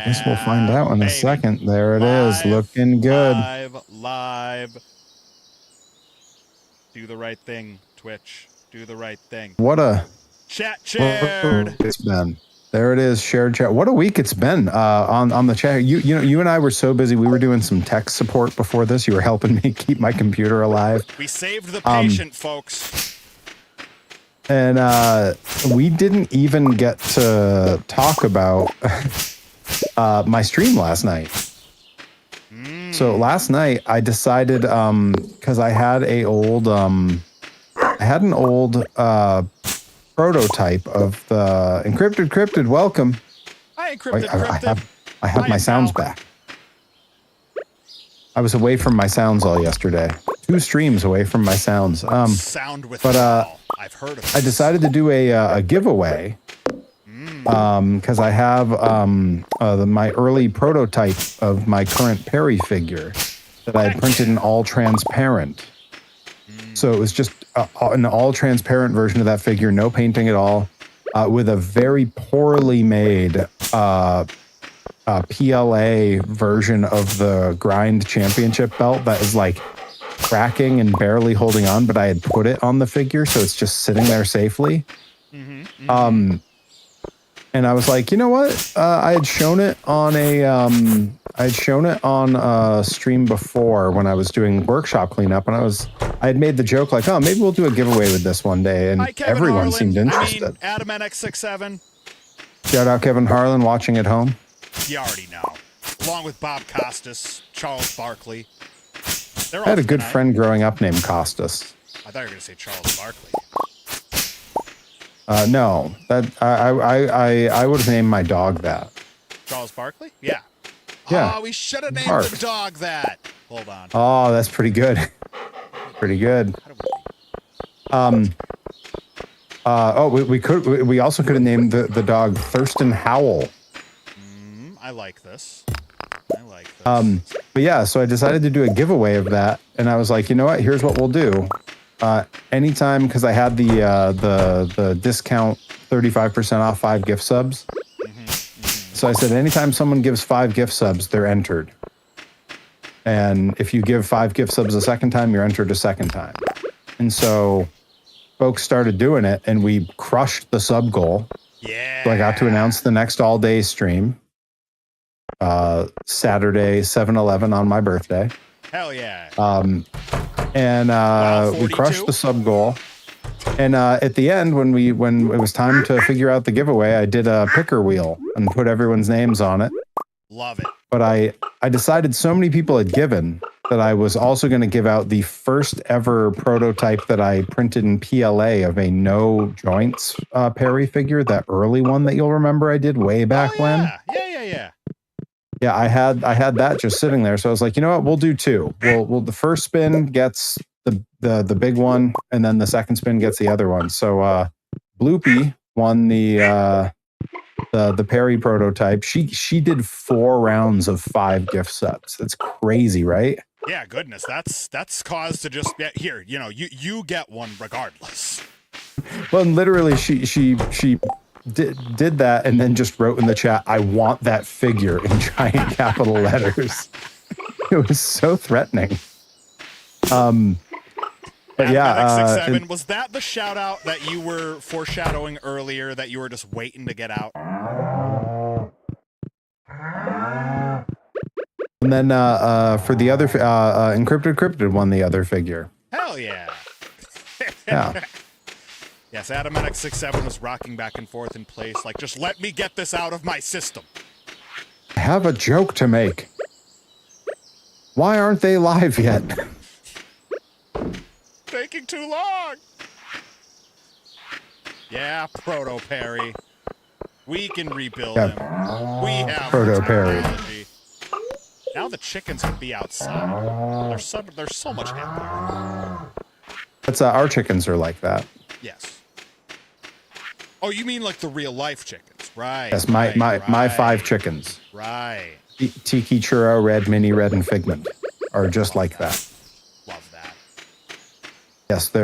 I guess we'll find out in a second. There it is, looking good. Live. Do the right thing, Twitch. Do the right thing. What a chat shared. It's been. There it is, shared chat. What a week it's been on the chat. You and I were so busy. We were doing some tech support before this. You were helping me keep my computer alive. We saved the patient, folks. And we didn't even get to talk about my stream last night. So last night I decided, because I had an old prototype of the encrypted. Welcome. Hi, encrypted. I have my sounds back. I was away from my sounds all yesterday. 2 streams away from my sounds. Sound with I've heard of this. I decided to do a giveaway because I have my early prototype of my current Perry figure that I had printed in all transparent. So it was just an all transparent version of that figure, no painting at all, with a very poorly made PLA version of the Grind Championship belt that is like cracking and barely holding on, but I had put it on the figure, so it's just sitting there safely. And I was like, you know what? I had shown it on a stream before when I was doing workshop cleanup, and I had made the joke like, oh, maybe we'll do a giveaway with this one day, and everyone seemed interested. Adam NX67. Shout out Kevin Harlan watching at home. You already know. Along with Bob Costas, Charles Barkley. I had a good friend growing up named Costas. I thought you were going to say Charles Barkley. No, that I would have named my dog that. Charles Barkley? Yeah. Yeah. Oh, we should have named the dog that. Hold on. Oh, that's pretty good. Pretty good. We also could have named the dog Thurston Howell. I like this. But yeah, so I decided to do a giveaway of that, and I was like, you know what? Here's what we'll do. Anytime, because I had the discount 35% off 5 gift subs. So I said, anytime someone gives 5 gift subs, they're entered. And if you give 5 gift subs a second time, you're entered a second time. And so folks started doing it, and we crushed the sub goal. Yeah. So I got to announce the next all-day stream. Saturday, 7-Eleven on my birthday. Hell yeah. We crushed the sub goal. And at the end, when it was time to figure out the giveaway, I did a picker wheel and put everyone's names on it. Love it. But I decided so many people had given that I was also going to give out the first ever prototype that I printed in PLA of a no joints Perry figure, that early one that you'll remember I did way back when. Yeah. Yeah, I had that just sitting there. So I was like, you know what? We'll do 2. We'll the first spin gets the big one, and then the second spin gets the other one. So Bloopy won the Perry prototype. She did 4 rounds of 5 gift subs. That's crazy, right? Yeah, goodness. That's cause to just here. You know, you get one regardless. Well, and literally, she did that and then just wrote in the chat, "I want that figure" in giant capital letters. It was so threatening. But yeah, was that the shout out that you were foreshadowing earlier that you were just waiting to get out? And then for the other encrypted won the other figure. Hell yeah. Yeah. Yes, Adam NX67 was rocking back and forth in place, like, just let me get this out of my system. I have a joke to make. Why aren't they live yet? Taking too long. Yeah, Proto Perry. We can rebuild him. We have Proto Perry. Now the chickens can be outside. They're so much happier. That's our chickens are like that. Yes. Oh, you mean like the real life chickens, right? Yes, my 5 chickens. Right. Tiki, Churro, Red, Mini Red, and Figment are just like that. Love that.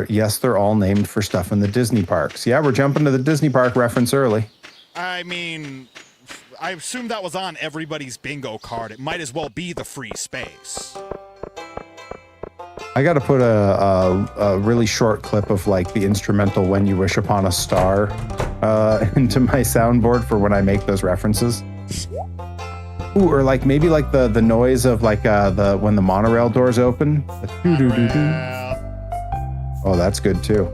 Yes, they're all named for stuff in the Disney parks. Yeah, we're jumping to the Disney park reference early. I mean, I assume that was on everybody's bingo card. It might as well be the free space. I got to put a really short clip of like the instrumental "When You Wish Upon a Star" into my soundboard for when I make those references. Ooh, or like maybe like the noise of like the when the monorail doors open. Oh, that's good too.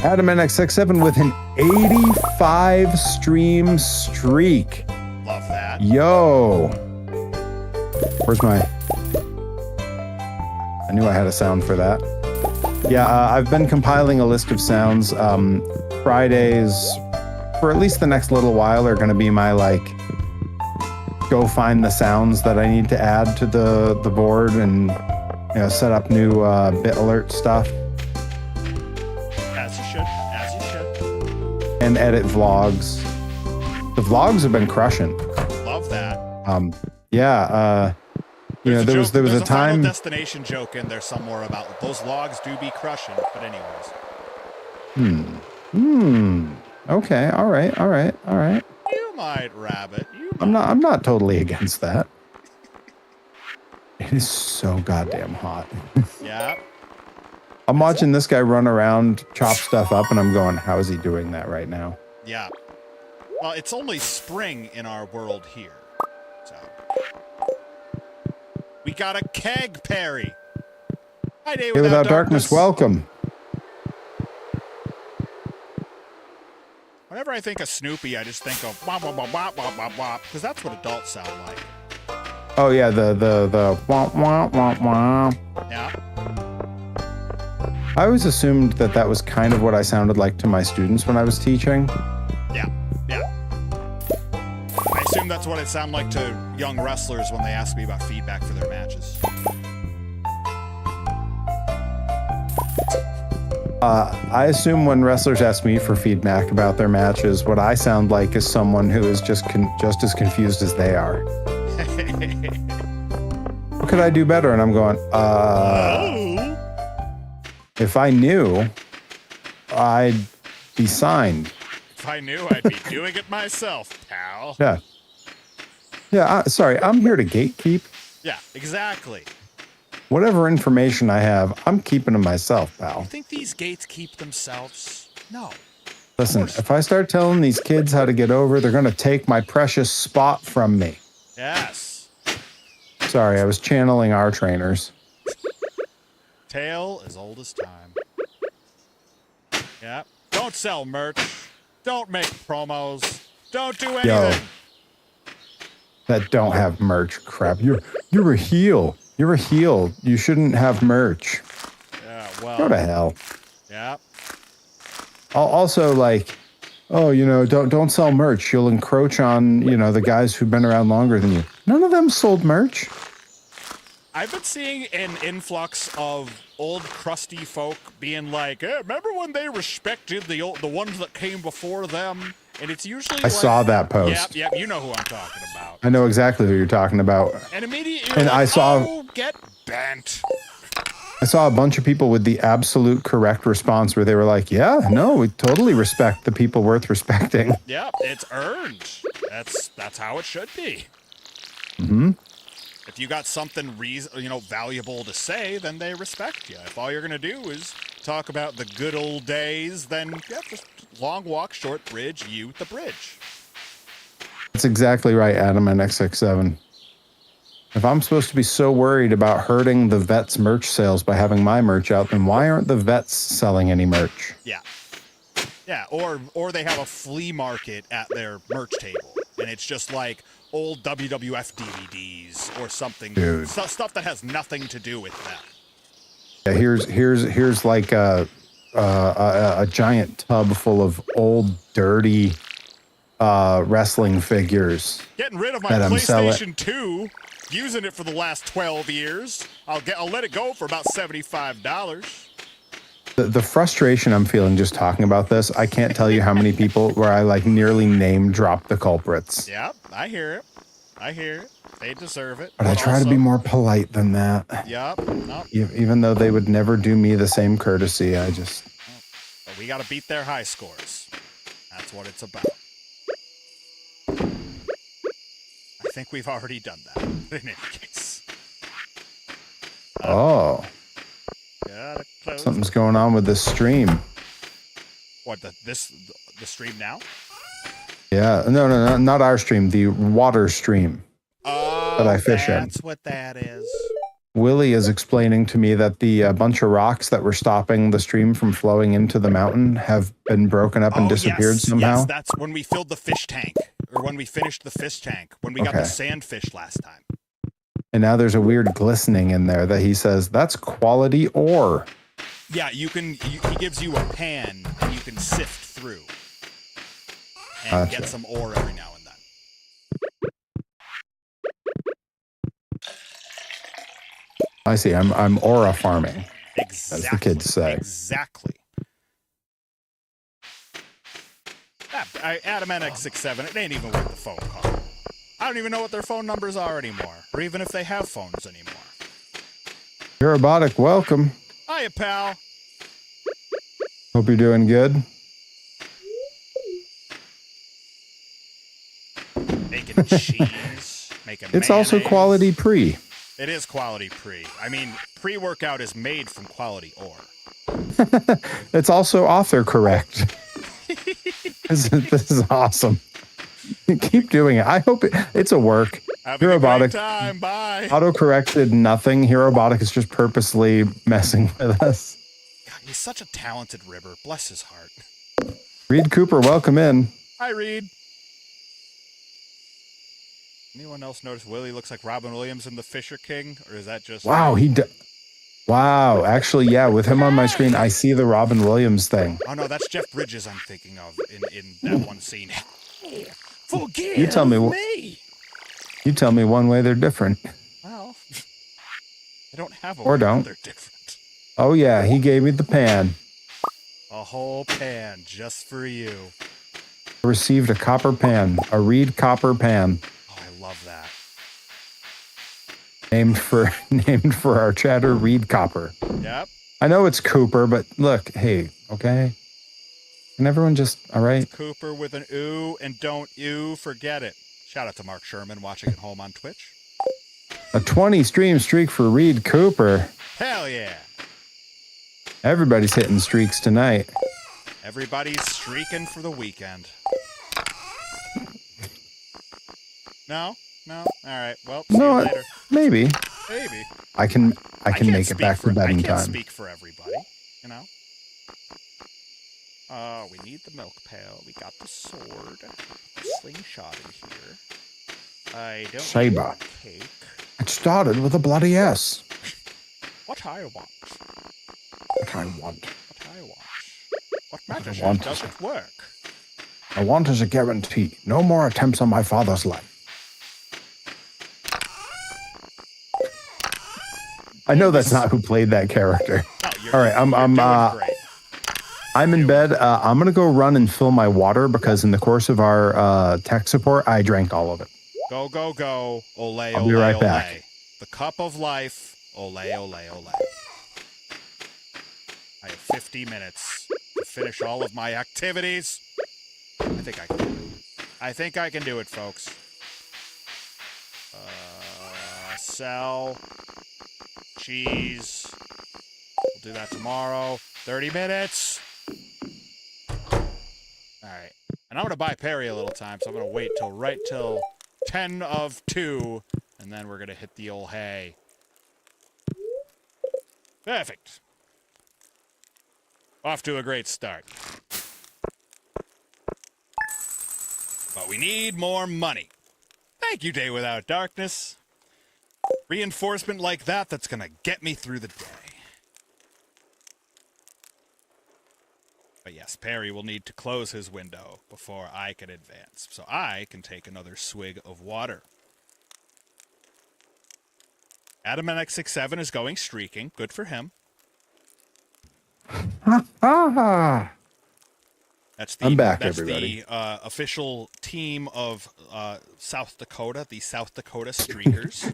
Adam NX67 with an 85 stream streak. Love that. Yo. Where's my... I knew I had a sound for that. Yeah, I've been compiling a list of sounds. Fridays, for at least the next little while, are going to be my like, go find the sounds that I need to add to the board and set up new bit alert stuff. As you should. And edit vlogs. The vlogs have been crushing. Love that. There was a time. Final Destination joke in there somewhere about those logs do be crushing. But anyways. Okay. All right. You might, Rabbit. I'm not totally against that. It is so goddamn hot. Yeah. I'm watching this guy run around, chop stuff up, and I'm going, how is he doing that right now? Yeah. Well, it's only spring in our world here. So. We got a keg, Perry. Hi, Day Without Darkness, welcome. Whenever I think of Snoopy, I just think of wop, wop, wop, wop, wop, wop, wop, because that's what adults sound like. Oh, yeah, the womp, womp, womp, womp. Yeah. I always assumed that was kind of what I sounded like to my students when I was teaching. Yeah. I assume that's what it sounded like to young wrestlers when they ask me about feedback for their matches. I assume when wrestlers ask me for feedback about their matches, what I sound like is someone who is just as confused as they are. What could I do better? And I'm going, if I knew, I'd be signed. If I knew, I'd be doing it myself, pal. Yeah, sorry, I'm here to gatekeep. Yeah, exactly. Whatever information I have, I'm keeping to myself, pal. You think these gates keep themselves? No. Listen, if I start telling these kids how to get over, they're going to take my precious spot from me. Yes. Sorry, I was channeling our trainers. Tale as old as time. Yeah. Don't sell merch. Don't make promos. Don't do anything. Yo, that don't have merch crap. You're a heel. You're a heel. You shouldn't have merch. Yeah, well. Go to hell. Yeah. Also, like, don't sell merch. You'll encroach on, the guys who've been around longer than you. None of them sold merch. I've been seeing an influx of old crusty folk being like, hey, remember when they respected the ones that came before them? And it's usually I saw that post. Yep, you know who I'm talking about. I know exactly who you're talking about. And immediately And I saw get bent. I saw a bunch of people with the absolute correct response where they were like, yeah, no, we totally respect the people worth respecting. Yeah, it's earned. That's how it should be. Mm-hmm. If you got something valuable to say, then they respect you. If all you're going to do is talk about the good old days, then just long walk, short bridge, you the bridge. That's exactly right, Adam NX67. If I'm supposed to be so worried about hurting the vets' merch sales by having my merch out, then why aren't the vets selling any merch? Yeah. Yeah, or they have a flea market at their merch table, and it's just like old WWF DVDs or something. Dude. Stuff that has nothing to do with them. Yeah, here's like a giant tub full of old, dirty wrestling figures. Getting rid of my that I'm PlayStation 2, using it for the last 12 years. I'll let it go for about $75. The frustration I'm feeling just talking about this, I can't tell you how many people where I like nearly name drop the culprits. Yep, I hear it. They deserve it. But I try to be more polite than that. Yep. Nope. Even though they would never do me the same courtesy, I just... But we got to beat their high scores. That's what it's about. think we've already done that. In any case. Oh, Gotta close. something's going on with this stream. What, the stream now? Yeah, no, not our stream. The water stream that I fish in. That's what that is. Willie is explaining to me that the bunch of rocks that were stopping the stream from flowing into the mountain have been broken up and disappeared somehow. Yes, that's when we filled the fish tank, or when we finished the fish tank, when we got the sandfish last time. And now there's a weird glistening in there that he says, that's quality ore. Yeah, he gives you a pan, and you can sift through. And get some ore every now and then. I see. I'm aura farming. Exactly. As the kids say. Exactly. Adam NX67, it ain't even worth the phone call. I don't even know what their phone numbers are anymore, or even if they have phones anymore. Robotic, welcome. Hiya, pal. Hope you're doing good. Making cheese, making It's mayonnaise. also quality pre. It is quality pre. I mean, pre-workout is made from quality ore. It's also author correct. This is awesome. Keep doing it. I hope it's a work. Having a great time. Bye. Auto-corrected nothing. Robotic is just purposely messing with us. God, he's such a talented ribber. Bless his heart. Reed Cooper, welcome in. Hi, Reed. Anyone else notice Willie looks like Robin Williams in The Fisher King? Or is that just... Wow, Wow, actually, yeah, with him on my screen, I see the Robin Williams thing. Oh, no, that's Jeff Bridges I'm thinking of in that one scene. Forgive You tell me. You tell me one way they're different. Well, I don't have a or don't. They're different. Oh, yeah, he gave me the pan. A whole pan just for you. Received a copper pan, a Reed copper pan. Oh, I love that. Named for our chatter, Reed Copper. Yep. I know it's Cooper, but look, hey, okay? And everyone just, all right? It's Cooper with an ooh, and don't you forget it. Shout out to Mark Sherman watching at home on Twitch. A 20 stream streak for Reed Cooper. Hell yeah. Everybody's hitting streaks tonight. Everybody's streaking for the weekend. No? All right. Well, see you later. Maybe. Maybe. I can make it back to bedding I can't time. speak for everybody, you know. We need the milk pail. We got the sword. The slingshot in here. I don't Saber. want cake. It started with a bloody S. What I want. What I want. What I want. What matters want is, does it work? I want is a guarantee. No more attempts on my father's life. I know that's not who played that character. No, All right, I'm in bed. I'm gonna go run and fill my water because in the course of our tech support, I drank all of it. Go, go, go. Ole, I'll be right ole. back. The cup of life. Ole, ole, ole. I have 50 minutes to finish all of my activities. I think I can do it, folks. Sell. Cheese. We'll do that tomorrow. 30 minutes. Alright. And I'm going to buy Perry a little time, so I'm going to wait till 10 of 2, and then we're going to hit the old hay. Perfect. Off to a great start. But we need more money. Thank you, Day Without Darkness. Reinforcement like that's gonna get me through the day. But yes, Perry will need to close his window before I can advance, so I can take another swig of water. Adam NX67 is going streaking. Good for him. I'm back, that's everybody. the official team of South Dakota, the South Dakota Streakers.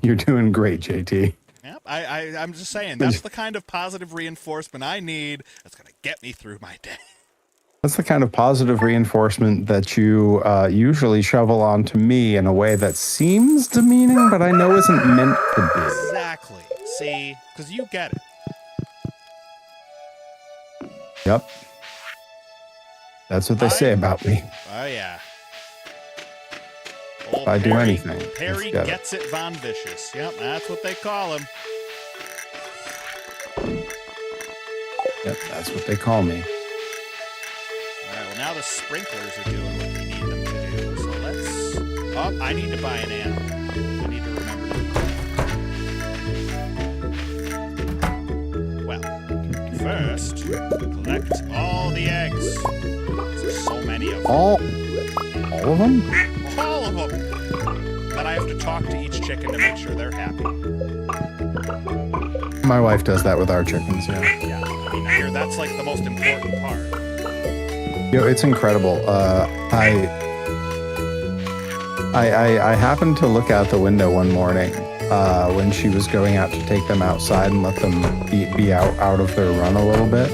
You're doing great, JT. Yep, I'm just saying, that's the kind of positive reinforcement I need that's going to get me through my day. That's the kind of positive reinforcement that you usually shovel onto me in a way that seems demeaning, but I know isn't meant to be. Exactly. See? Because you get it. Yep. That's what they say about me. Oh, yeah. Old If I do anything, Perry let's get gets it Von Vicious. Yep, that's what they call him. Yep, that's what they call me. All right, well, now the sprinklers are doing what we need them to do. So let's... Oh, I need to buy an animal. I need to remember to... Well, first, collect all the eggs. There's so many of them. All of them? All of them! Then I have to talk to each chicken to make sure they're happy. My wife does that with our chickens, yeah. Yeah, I mean, I hear that's like the most important part. Yo, it's incredible. I happened to look out the window one morning when she was going out to take them outside and let them be out of their run a little bit.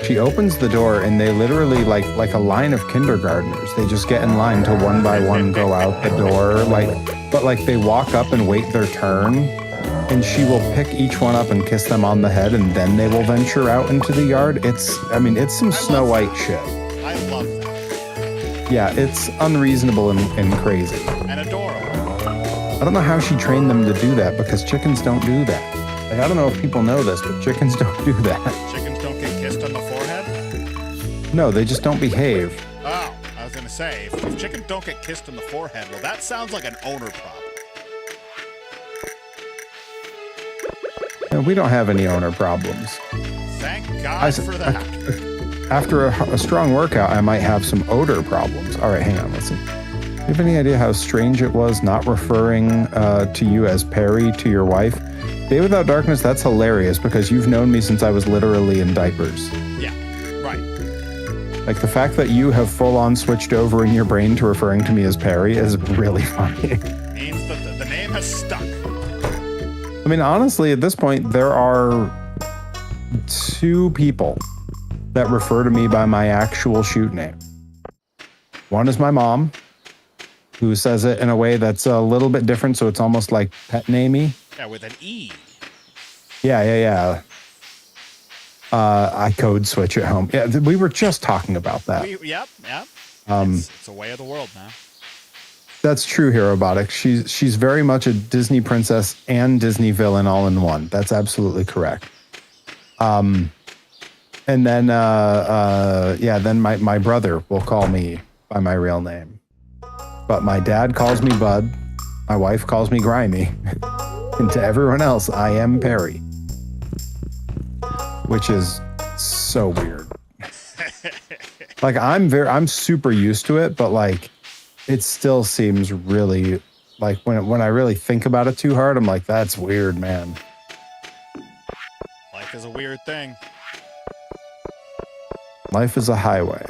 She opens the door and they literally like a line of kindergartners. They just get in line to one by one go out the door, but they walk up and wait their turn, and she will pick each one up and kiss them on the head, and then they will venture out into the yard. It's some Snow White shit. I love that. Yeah, it's unreasonable and crazy. And adorable. I don't know how she trained them to do that, because chickens don't do that. Like, I don't know if people know this, but chickens don't do that. Chickens don't get kissed on the forehead? No, they just don't behave. Oh, I was going to say, if chickens don't get kissed on the forehead, well, that sounds like an owner problem. And we don't have any owner problems. Thank God for that. After a strong workout, I might have some odor problems. All right, hang on, listen. Do you have any idea how strange it was not referring to you as Perry to your wife? Day Without Darkness, that's hilarious because you've known me since I was literally in diapers. Yeah, right. Like, the fact that you have full-on switched over in your brain to referring to me as Perry is really funny. Means that the name has stuck. I mean, honestly, at this point, there are 2 people that refer to me by my actual shoot name. One is my mom, who says it in a way that's a little bit different, so it's almost like pet namey. Yeah, with an E. Yeah. I code switch at home. Yeah, we were just talking about that. Yep. It's a way of the world now. That's true, Herobotic. She's very much a Disney princess and Disney villain all in one. That's absolutely correct. And then then my brother will call me by my real name. But my dad calls me Bud. My wife calls me Grimy. And to everyone else, I am Perry. Which is so weird. Like, I'm super used to it, but like, it still seems really, like, when I really think about it too hard, I'm like, that's weird, man. Life is a weird thing. Life is a highway.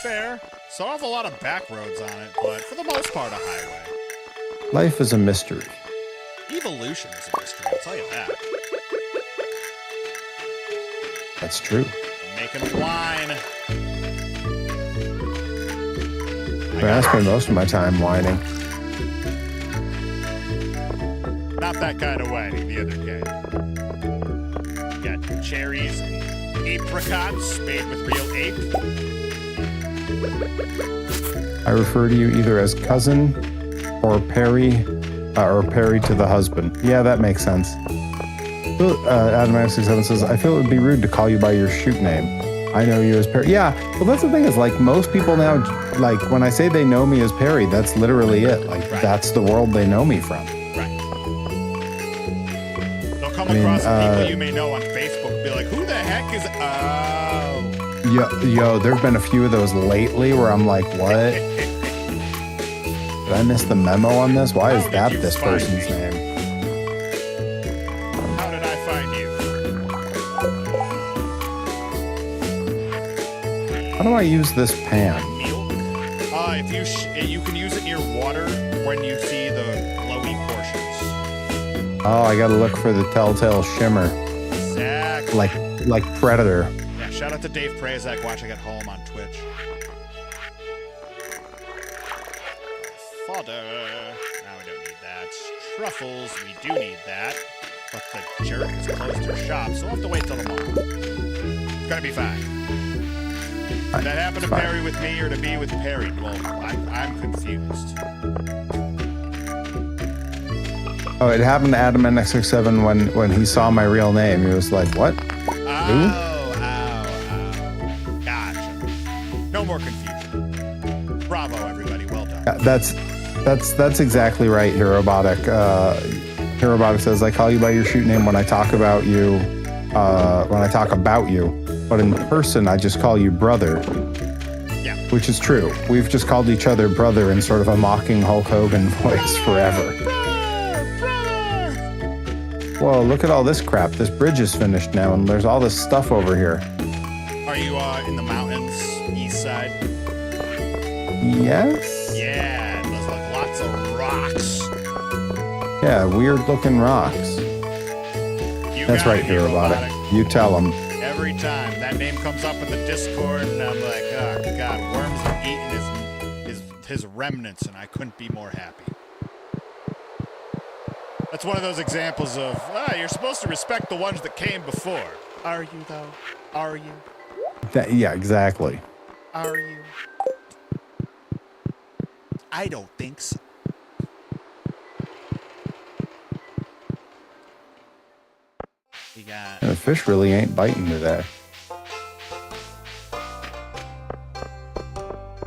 Fair. So I have a lot of back roads on it, but for the most part, a highway. Life is a mystery. Evolution is a mystery, I'll tell you that. That's true. I'm making wine. I spend most of my time whining. Not that kind of whining, the other kind. Got cherries and apricots made with real ape. I refer to you either as cousin or Perry to the husband. Yeah, that makes sense. Adam67 says, I feel it would be rude to call you by your shoot name. I know you as Perry. Yeah, well, that's the thing is, like, most people now, like, when I say they know me as Perry, that's literally it. Like, That's the world they know me from. Right. They'll come across people you may know on Facebook and be like, who the heck is... Oh. Yo, there have been a few of those lately where I'm like, what? Did I miss the memo on this? Why is that this person's name? How did I find you? How do I use this pan? Milk? If you can use it near water when you see the glowy portions. Oh, I gotta look for the telltale shimmer. Exactly. Like Predator. Yeah. Shout out to Dave Prazak watching at home on Twitch. Fodder. No, we don't need that. Truffles, we do need that. But the jerk has closed her shop, so we'll have to wait till tomorrow. It's gonna be fine. Did that happen to Perry with me or to me with Perry? Well, I'm confused. Oh, it happened to Adam NX67 when he saw my real name. He was like, "What? Who?" Gotcha. No more confusion. Bravo, everybody. Well done. That's exactly right, Herobotic. Herobotic says, "I call you by your shoot name when I talk about you. But in person, I just call you brother." Yeah. Which is true. We've just called each other brother in sort of a mocking Hulk Hogan voice forever. Whoa, look at all this crap. This bridge is finished now, and there's all this stuff over here. Are you in the mountains, east side? Yes? Yeah, there's like lots of rocks. Yeah, weird-looking rocks. That's right, Herobotic. You tell them. Every time that name comes up in the Discord, and I'm like, oh god, worms are eating his remnants, and I couldn't be more happy. That's one of those examples of, you're supposed to respect the ones that came before. Are you, though? Are you? Yeah, exactly. Are you? I don't think so. We got... The fish really ain't biting today.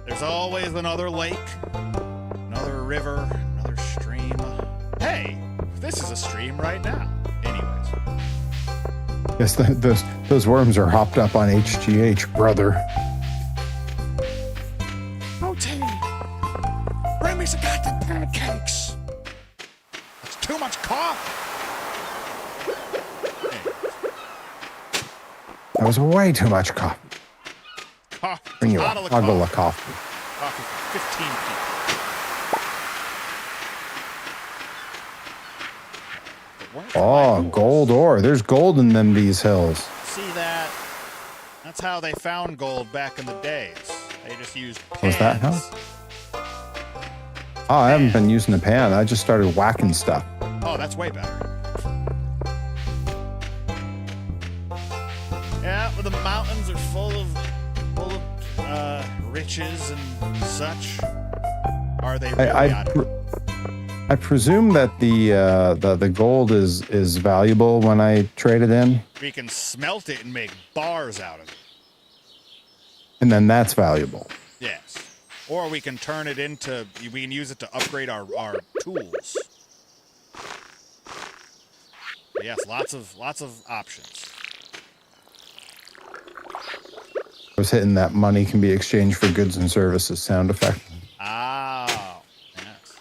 There's always another lake, another river, another stream. Hey, this is a stream right now. Anyways. Yes, those worms are hopped up on HGH, brother. Oh, T, bring me some goddamn pancakes. That's too much coffee. That was way too much coffee. Bring you a Bottle of bottle of coffee. Coffee for 15 people. Oh, gold ore. There's gold in these hills. See that? That's how they found gold back in the days. They just used pans. Was that how? Oh, I haven't been using a pan. I just started whacking stuff. Oh, that's way better. Yeah, but the mountains are full of riches and such. Are they really? I presume that the gold is valuable when I trade it in. We can smelt it and make bars out of it. And then that's valuable. Yes. Or we can turn it into, we can use it to upgrade our tools. But yes, lots of options. I was hitting that money can be exchanged for goods and services sound effect. Oh, yes.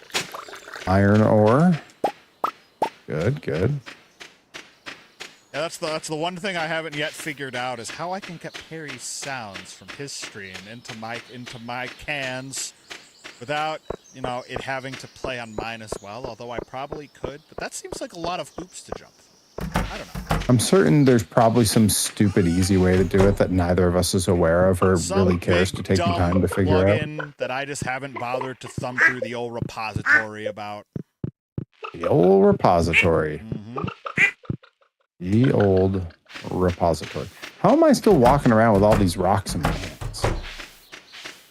Iron ore. Good. Yeah, that's the one thing I haven't yet figured out is how I can get Perry's sounds from his stream into my cans without, it having to play on mine as well, although I probably could, but that seems like a lot of hoops to jump through. I don't know. I'm certain there's probably some stupid easy way to do it that neither of us is aware of or really cares to take the time to figure out. That I just haven't bothered to thumb through the old repository about. The old repository. Mm-hmm. The old repository. How am I still walking around with all these rocks in my hands?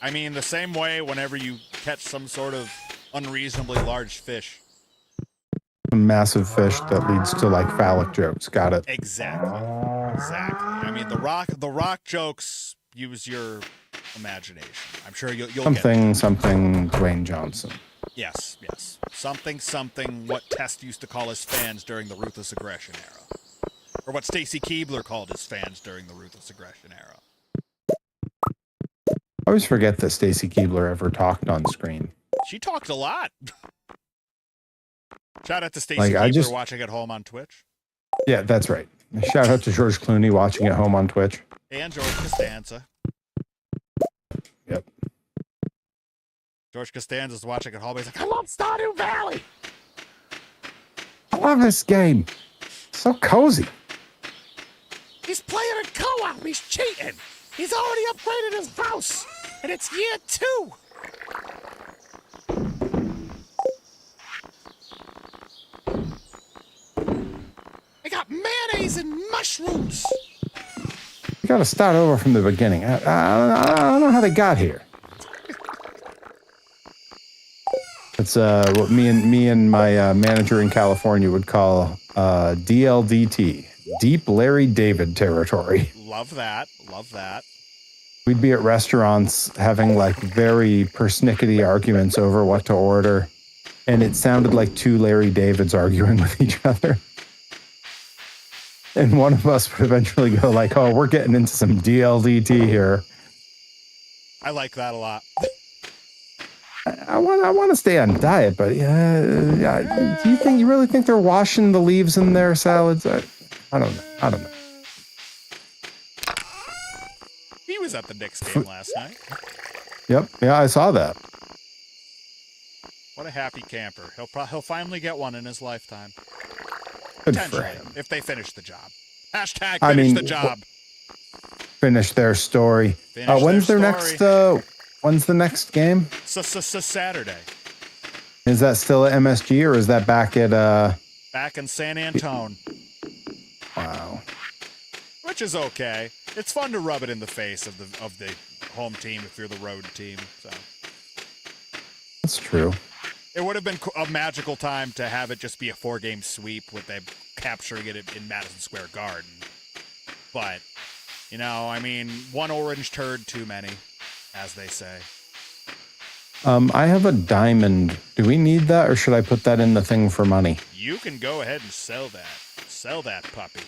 I mean, the same way whenever you catch some sort of unreasonably large fish. A massive fish that leads to like phallic jokes. Got it. Exactly. I mean, the rock jokes use your imagination. I'm sure you'll get it. Something Dwayne Johnson. Yes. Something what Test used to call his fans during the Ruthless Aggression era. Or what Stacy Keebler called his fans during the Ruthless Aggression era. I always forget that Stacy Keebler ever talked on screen. She talked a lot. Shout out to Stacy Keebler watching at home on Twitch. Yeah, that's right. Shout out to George Clooney watching at home on Twitch. And George Costanza. Yep. George Costanza's watching at home. He's like, I love Stardew Valley. I love this game. So cozy. He's playing a co-op. he's cheating. He's already upgraded his house, and it's year 2. I got mayonnaise and mushrooms. You got to start over from the beginning. I don't know how they got here. It's what me and my manager in California would call DLDT, Deep Larry David territory. Love that. Love that. We'd be at restaurants having like very persnickety arguments over what to order, and it sounded like 2 Larry Davids arguing with each other. And one of us would eventually go like, "Oh, we're getting into some DLDT here." I like that a lot. I want to stay on diet, but do you really think they're washing the leaves in their salads? I don't know. He was at the Knicks game last night. Yep. Yeah, I saw that. What a happy camper. He'll finally get one in his lifetime. Good for Potentially, him. if they finish the job. Hashtag finish the job. Finish their story. When's the next game? Saturday. Is that still at MSG or is that back at Back in San Antone. Wow. Which is okay. It's fun to rub it in the face of the home team if you're the road team. So That's true. it would have been a magical time to have it just be a 4-game sweep with them capturing it in Madison Square Garden. But, you know, I mean, one orange turd too many, as they say. I have a diamond. Do we need that or should I put that in the thing for money? You can go ahead and sell that. Sell that puppy.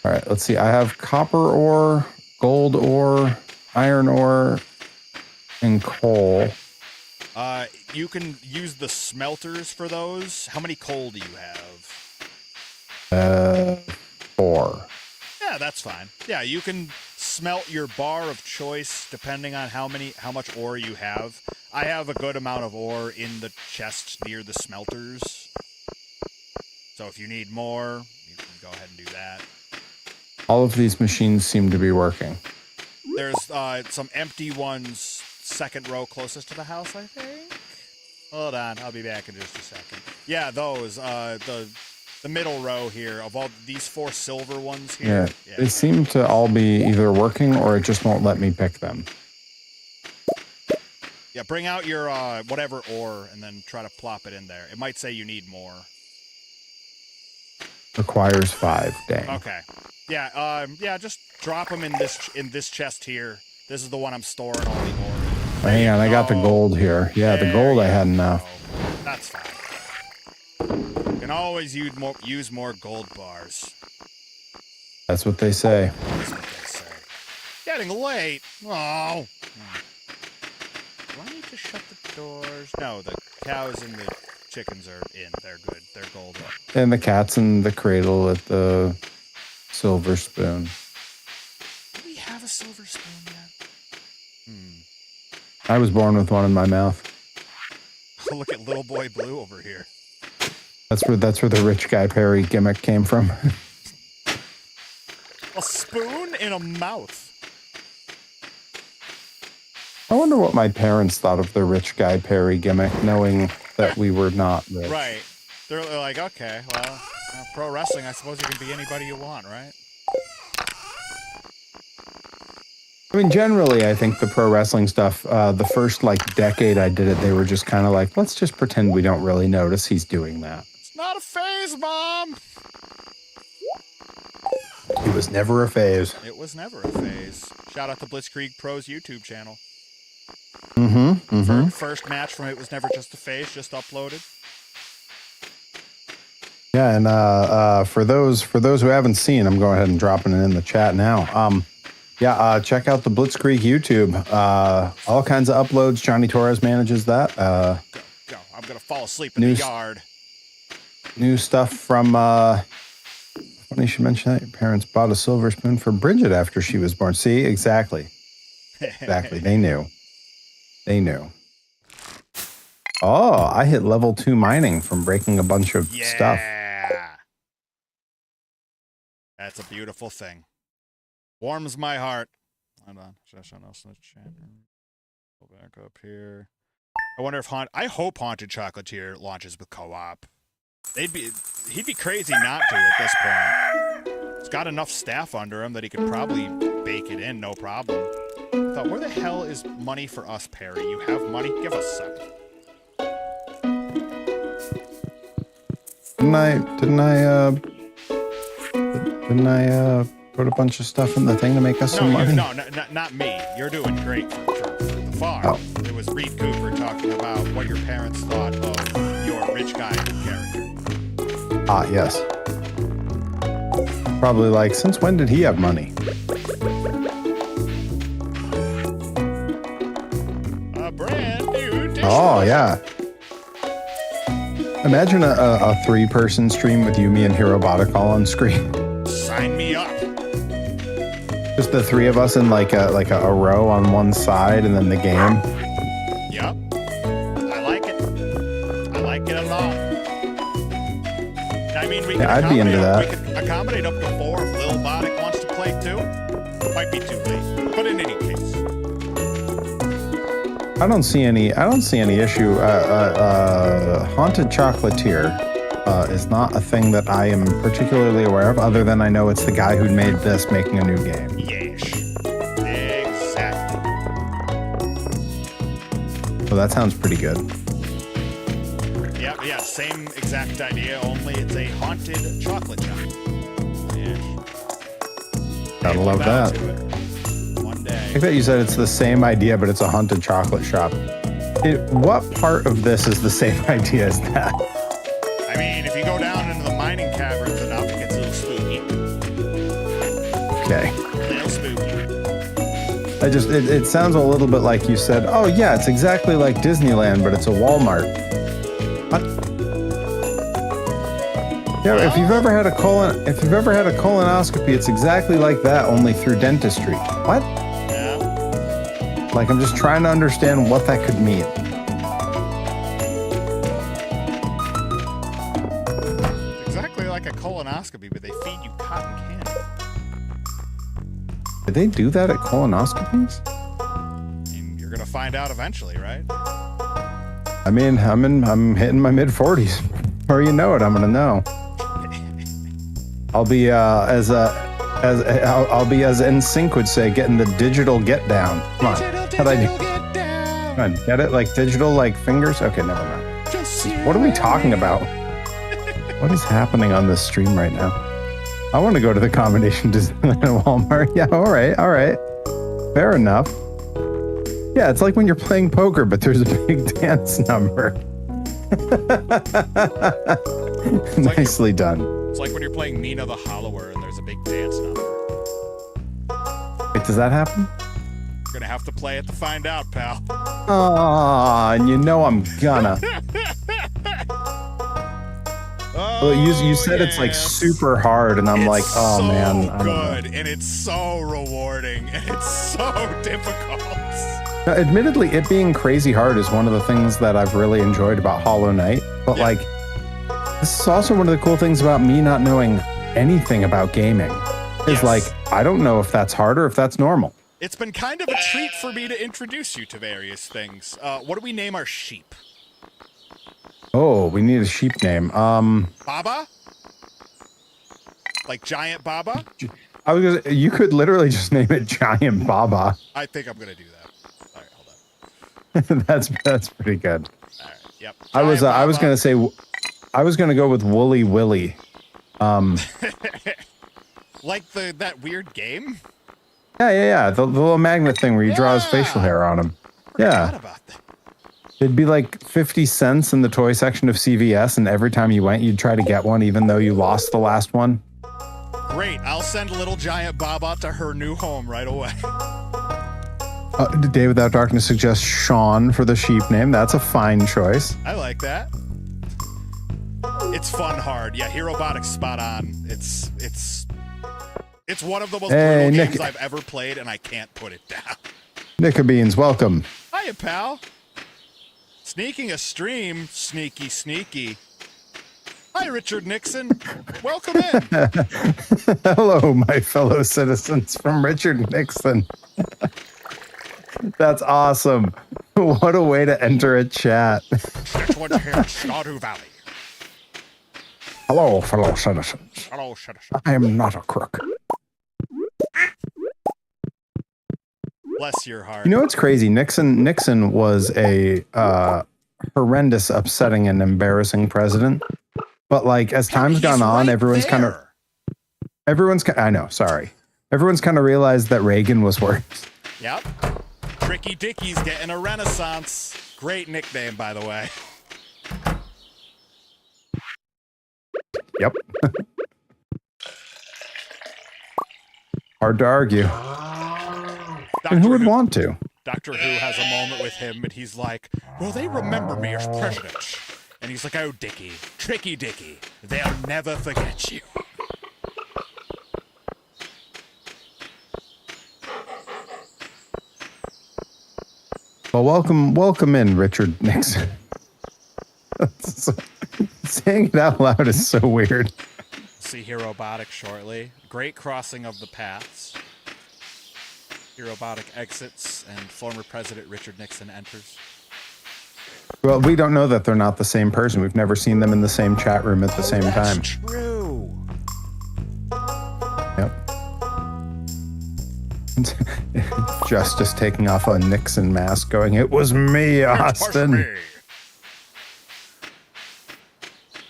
All right, let's see. I have copper ore, gold ore, iron ore, and coal. You can use the smelters for those. How many coal do you have? 4. Yeah, that's fine. Yeah, you can smelt your bar of choice depending on how much ore you have. I have a good amount of ore in the chest near the smelters. So if you need more, you can go ahead and do that. All of these machines seem to be working. There's some empty ones, second row closest to the house, I think. Hold on, I'll be back in just a second. Yeah, those. The middle row here of all these 4 silver ones here. Yeah, they seem to all be either working or it just won't let me pick them. Yeah, bring out your whatever ore and then try to plop it in there. It might say you need more. Requires 5. Dang. Okay. Yeah. Just drop them in this chest here. This is the one I'm storing all the ore. Hang on, I got the gold here. Yeah, the gold I had enough. That's fine. You can always use more gold bars. That's what they say. That's what they say. Getting late. Oh. Do I need to shut the doors? No, the cows and the chickens are in. They're good. They're golden. And the cat's in the cradle at the silver spoon. Do we have a silver spoon yet? I was born with one in my mouth. Look at little boy Blue over here. That's where the rich guy Perry gimmick came from. A spoon in a mouth. I wonder what my parents thought of the rich guy Perry gimmick, knowing that we were not rich. Right. They're like, okay, well, pro wrestling, I suppose you can be anybody you want, right? I mean, generally, I think the pro wrestling stuff, the first decade I did it, they were just kind of like, let's just pretend we don't really notice he's doing that. It's not a phase, Mom! It was never a phase. It was never a phase. Shout out to Blitzkrieg Pro's YouTube channel. First match from It Was Never Just a Phase, just uploaded. Yeah, and for those who haven't seen, I'm going ahead and dropping it in the chat now. Check out the Blitzkrieg YouTube. All kinds of uploads. Johnny Torres manages that. Go. I'm going to fall asleep in the yard. New stuff from, funny you should mention that. Your parents bought a silver spoon for Bridget after she was born. See, exactly. Exactly. They knew. Oh, I hit level 2 mining from breaking a bunch of stuff. That's a beautiful thing. Warms my heart. Hold on. Go back up here. I wonder if I hope Haunted Chocolatier launches with co-op. He'd be crazy not to at this point. He's got enough staff under him that he could probably bake it in, no problem. I thought, where the hell is money for us, Perry? You have money? Give us some. Didn't I put a bunch of stuff in the thing to make us some money? No, not me. You're doing great for the farm. Oh. It was Reed Cooper talking about what your parents thought of your rich guy character. Ah, yes. Probably like, since when did he have money? A brand new dishwasher. Oh, yeah. Imagine a three-person stream with you, me, and Hirobotic all on screen. Sign me up. Just the three of us in like a row on one side, and then the game. Yep. I like it. I like it a lot. I mean, I'd be into that. We could accommodate up to 4 if Lil Botic wants to play too. Might be too late, but in any case. I don't see any issue. Haunted Chocolatier is not a thing that I am particularly aware of, other than I know it's the guy who made this making a new game. Yes. Exactly. So that sounds pretty good. Yeah, same exact idea, only it's a haunted chocolate shop. Yeah. Gotta love that. One day. I think that you said it's the same idea, but it's a haunted chocolate shop. What part of this is the same idea as that? I mean, if you go down into the mining caverns enough, it gets a little spooky. Okay. A little spooky. It sounds a little bit like you said, oh yeah, it's exactly like Disneyland, but it's a Walmart. What? Yeah, if you've ever had a colonoscopy, it's exactly like that, only through dentistry. What? Yeah. Like, I'm just trying to understand what that could mean. Exactly like a colonoscopy, but they feed you cotton candy. Did they do that at colonoscopies? I mean, you're gonna find out eventually, right? I mean, I'm hitting my mid-40s. Before you know it, I'm gonna know. I'll be as NSYNC would say, getting the digital get down. Come on, how'd I do? Come on, get it? Like digital, like fingers? Okay, never mind. What are we talking about? What is happening on this stream right now? I want to go to the combination Disneyland and Walmart. Yeah, all right. Fair enough. Yeah, it's like when you're playing poker, but there's a big dance number. Nicely done. It's like when you're playing Mina the Hollower and there's a big dance number. Wait, does that happen? You're gonna have to play it to find out, pal. Ah, and you know I'm gonna. Well, you said it's like super hard, and I'm like, oh so man. Good, and it's so rewarding, and it's so difficult. Now, admittedly, it being crazy hard is one of the things that I've really enjoyed about Hollow Knight. But like, this is also one of the cool things about me not knowing anything about gaming. Is like, I don't know if that's hard or if that's normal. It's been kind of a treat for me to introduce you to various things. What do we name our sheep? Oh, we need a sheep name. Baba? Like Giant Baba? I was gonna say, you could literally just name it Giant Baba. I think I'm gonna do that. All right, hold on. that's pretty good. All right, yep. I was gonna say, I was gonna go with Wooly Willy. Like that weird game? Yeah. The little magnet thing where you draw his facial hair on him. Forgot about that. It'd be like 50 cents in the toy section of CVS, and every time you went, you'd try to get one, even though you lost the last one. Great. I'll send little Giant Baba to her new home right away. Day Without Darkness suggests Sean for the sheep name. That's a fine choice. I like that. It's fun hard. Yeah, Hirobotic's spot on. It's one of the most brutal games I've ever played, and I can't put it down. Nickabeans, welcome. Hiya, pal. Sneaking a stream, sneaky. Hi, Richard Nixon. Welcome in. Hello, my fellow citizens from Richard Nixon. That's awesome. What a way to enter a chat. Constituents here in Stardew Valley. Hello, fellow citizens. Hello, citizen. I am not a crook. Bless your heart. You know what's crazy? Nixon was a horrendous, upsetting, and embarrassing president. But like as time's gone on, everyone's kind of I know, sorry. Everyone's kind of realized that Reagan was worse. Yep. Tricky Dickie's getting a renaissance. Great nickname, by the way. Yep. Hard to argue. And who would want to? Doctor Who has a moment with him, and he's like, "Well, they remember me as president." And he's like, "Oh, Dickie, Tricky Dickie, they'll never forget you." Well, welcome in, Richard Nixon. Saying it out loud is so weird. See Herobotic shortly. Great crossing of the paths. Herobotic exits, and former President Richard Nixon enters. Well, we don't know that they're not the same person. We've never seen them in the same chat room at the same time. That's true. Yep. Justice taking off a Nixon mask going, "It was me, Austin.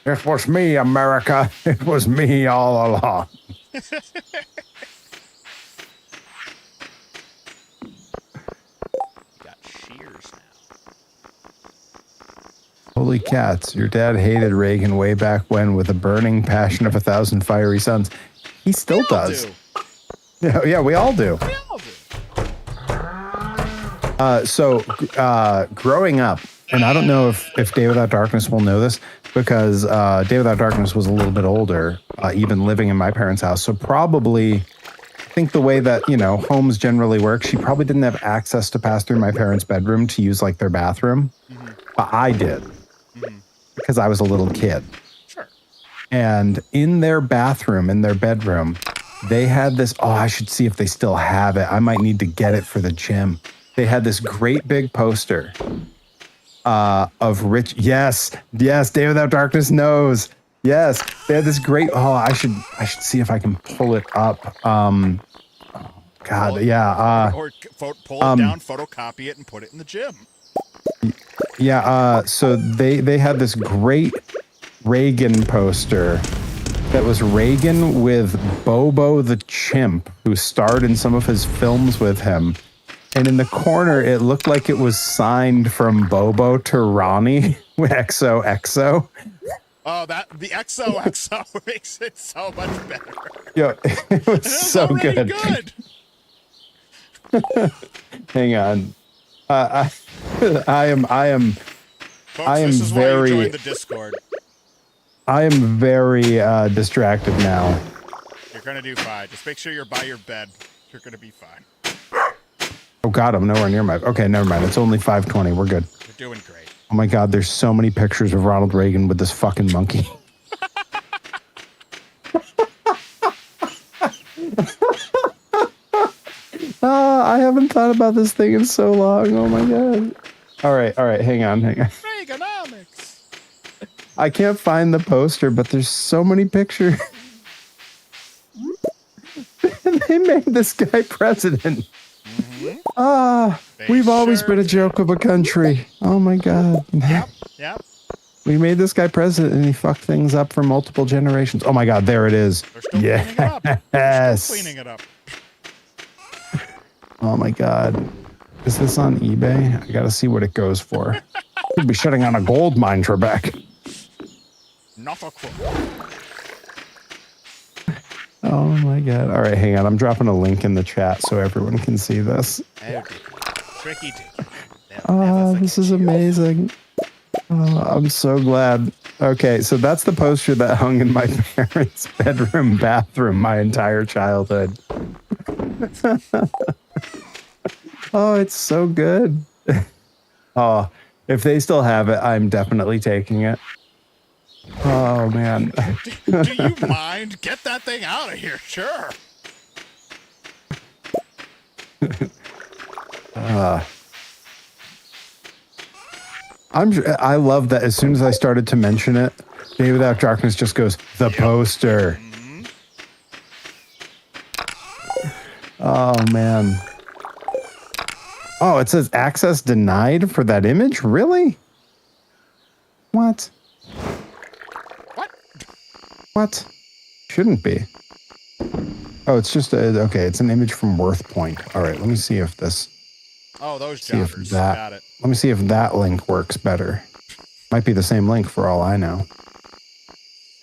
It was me, America. It was me all along." Got shears now. Holy cats, your dad hated Reagan way back when with a burning passion of 1,000 fiery suns. He still does. Do. Yeah, we all do. We all do. Growing up, and I don't know if Day Without Darkness will know this, because Day Without Darkness was a little bit older, even living in my parents' house. So probably, I think the way that, homes generally work, she probably didn't have access to pass through my parents' bedroom to use like their bathroom. Mm-hmm. But I did, because I was a little kid. Sure. And in their bathroom, in their bedroom, they had this, I should see if they still have it. I might need to get it for the gym. They had this great big poster of Rich. Yes, Day Without Darkness knows. Yes, they had this great. I should see if I can pull it up. God, yeah. Or pull it down, photocopy it, and put it in the gym. Yeah. So they had this great Reagan poster that was Reagan with Bobo the chimp, who starred in some of his films with him. And in the corner, it looked like it was signed from Bobo to Ronnie with XOXO. Oh, the XOXO makes it so much better. Yo, it was so good. Hang on. I am Folks, this is why you joined the Discord. I am very distracted now. You're gonna do fine. Just make sure you're by your bed. You're gonna be fine. Oh God, I'm nowhere near my. Okay, never mind. It's only 5:20. We're good. You're doing great. Oh my God, there's so many pictures of Ronald Reagan with this fucking monkey. I haven't thought about this thing in so long. Oh my God. All right. Hang on. Reaganomics. I can't find the poster, but there's so many pictures. They made this guy president. We've always been a joke of a country. Oh my God. Yep. We made this guy president and he fucked things up for multiple generations. Oh my God, there it is. They're still cleaning it up. They're still cleaning it up. Oh my God. Is this on eBay? I gotta see what it goes for. Could be shutting on a gold mine, Trebek. Not a crook. Oh my God. All right, hang on. I'm dropping a link in the chat so everyone can see this. Oh, Tricky Dicky. Oh, this is amazing. Oh, I'm so glad. Okay, so that's the poster that hung in my parents' bathroom my entire childhood. Oh, it's so good. Oh, if they still have it, I'm definitely taking it. Oh man. Do you mind? Get that thing out of here. Sure. I love that as soon as I started to mention it, Day Without Darkness just goes, the poster. Mm-hmm. Oh man. Oh, it says access denied for that image? Really? What? What? What? Shouldn't be. Oh, it's just okay, it's an image from Worth Point. All right, let me see if this Oh, those see if jobbers. that Got it. let me see if that link works better. Might be the same link for all I know.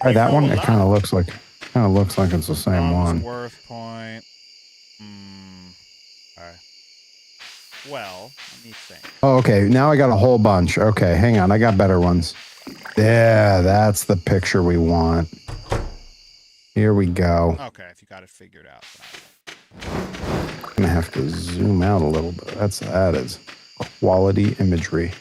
Try that one. It kind of looks like it's the same one. Worth Point. Alright. Well, let me think. Oh, okay. Now I got a whole bunch. Okay, hang on. I got better ones. Yeah, that's the picture we want. Here we go. Okay, if you got it figured out. I'm gonna have to zoom out a little bit. That is quality imagery.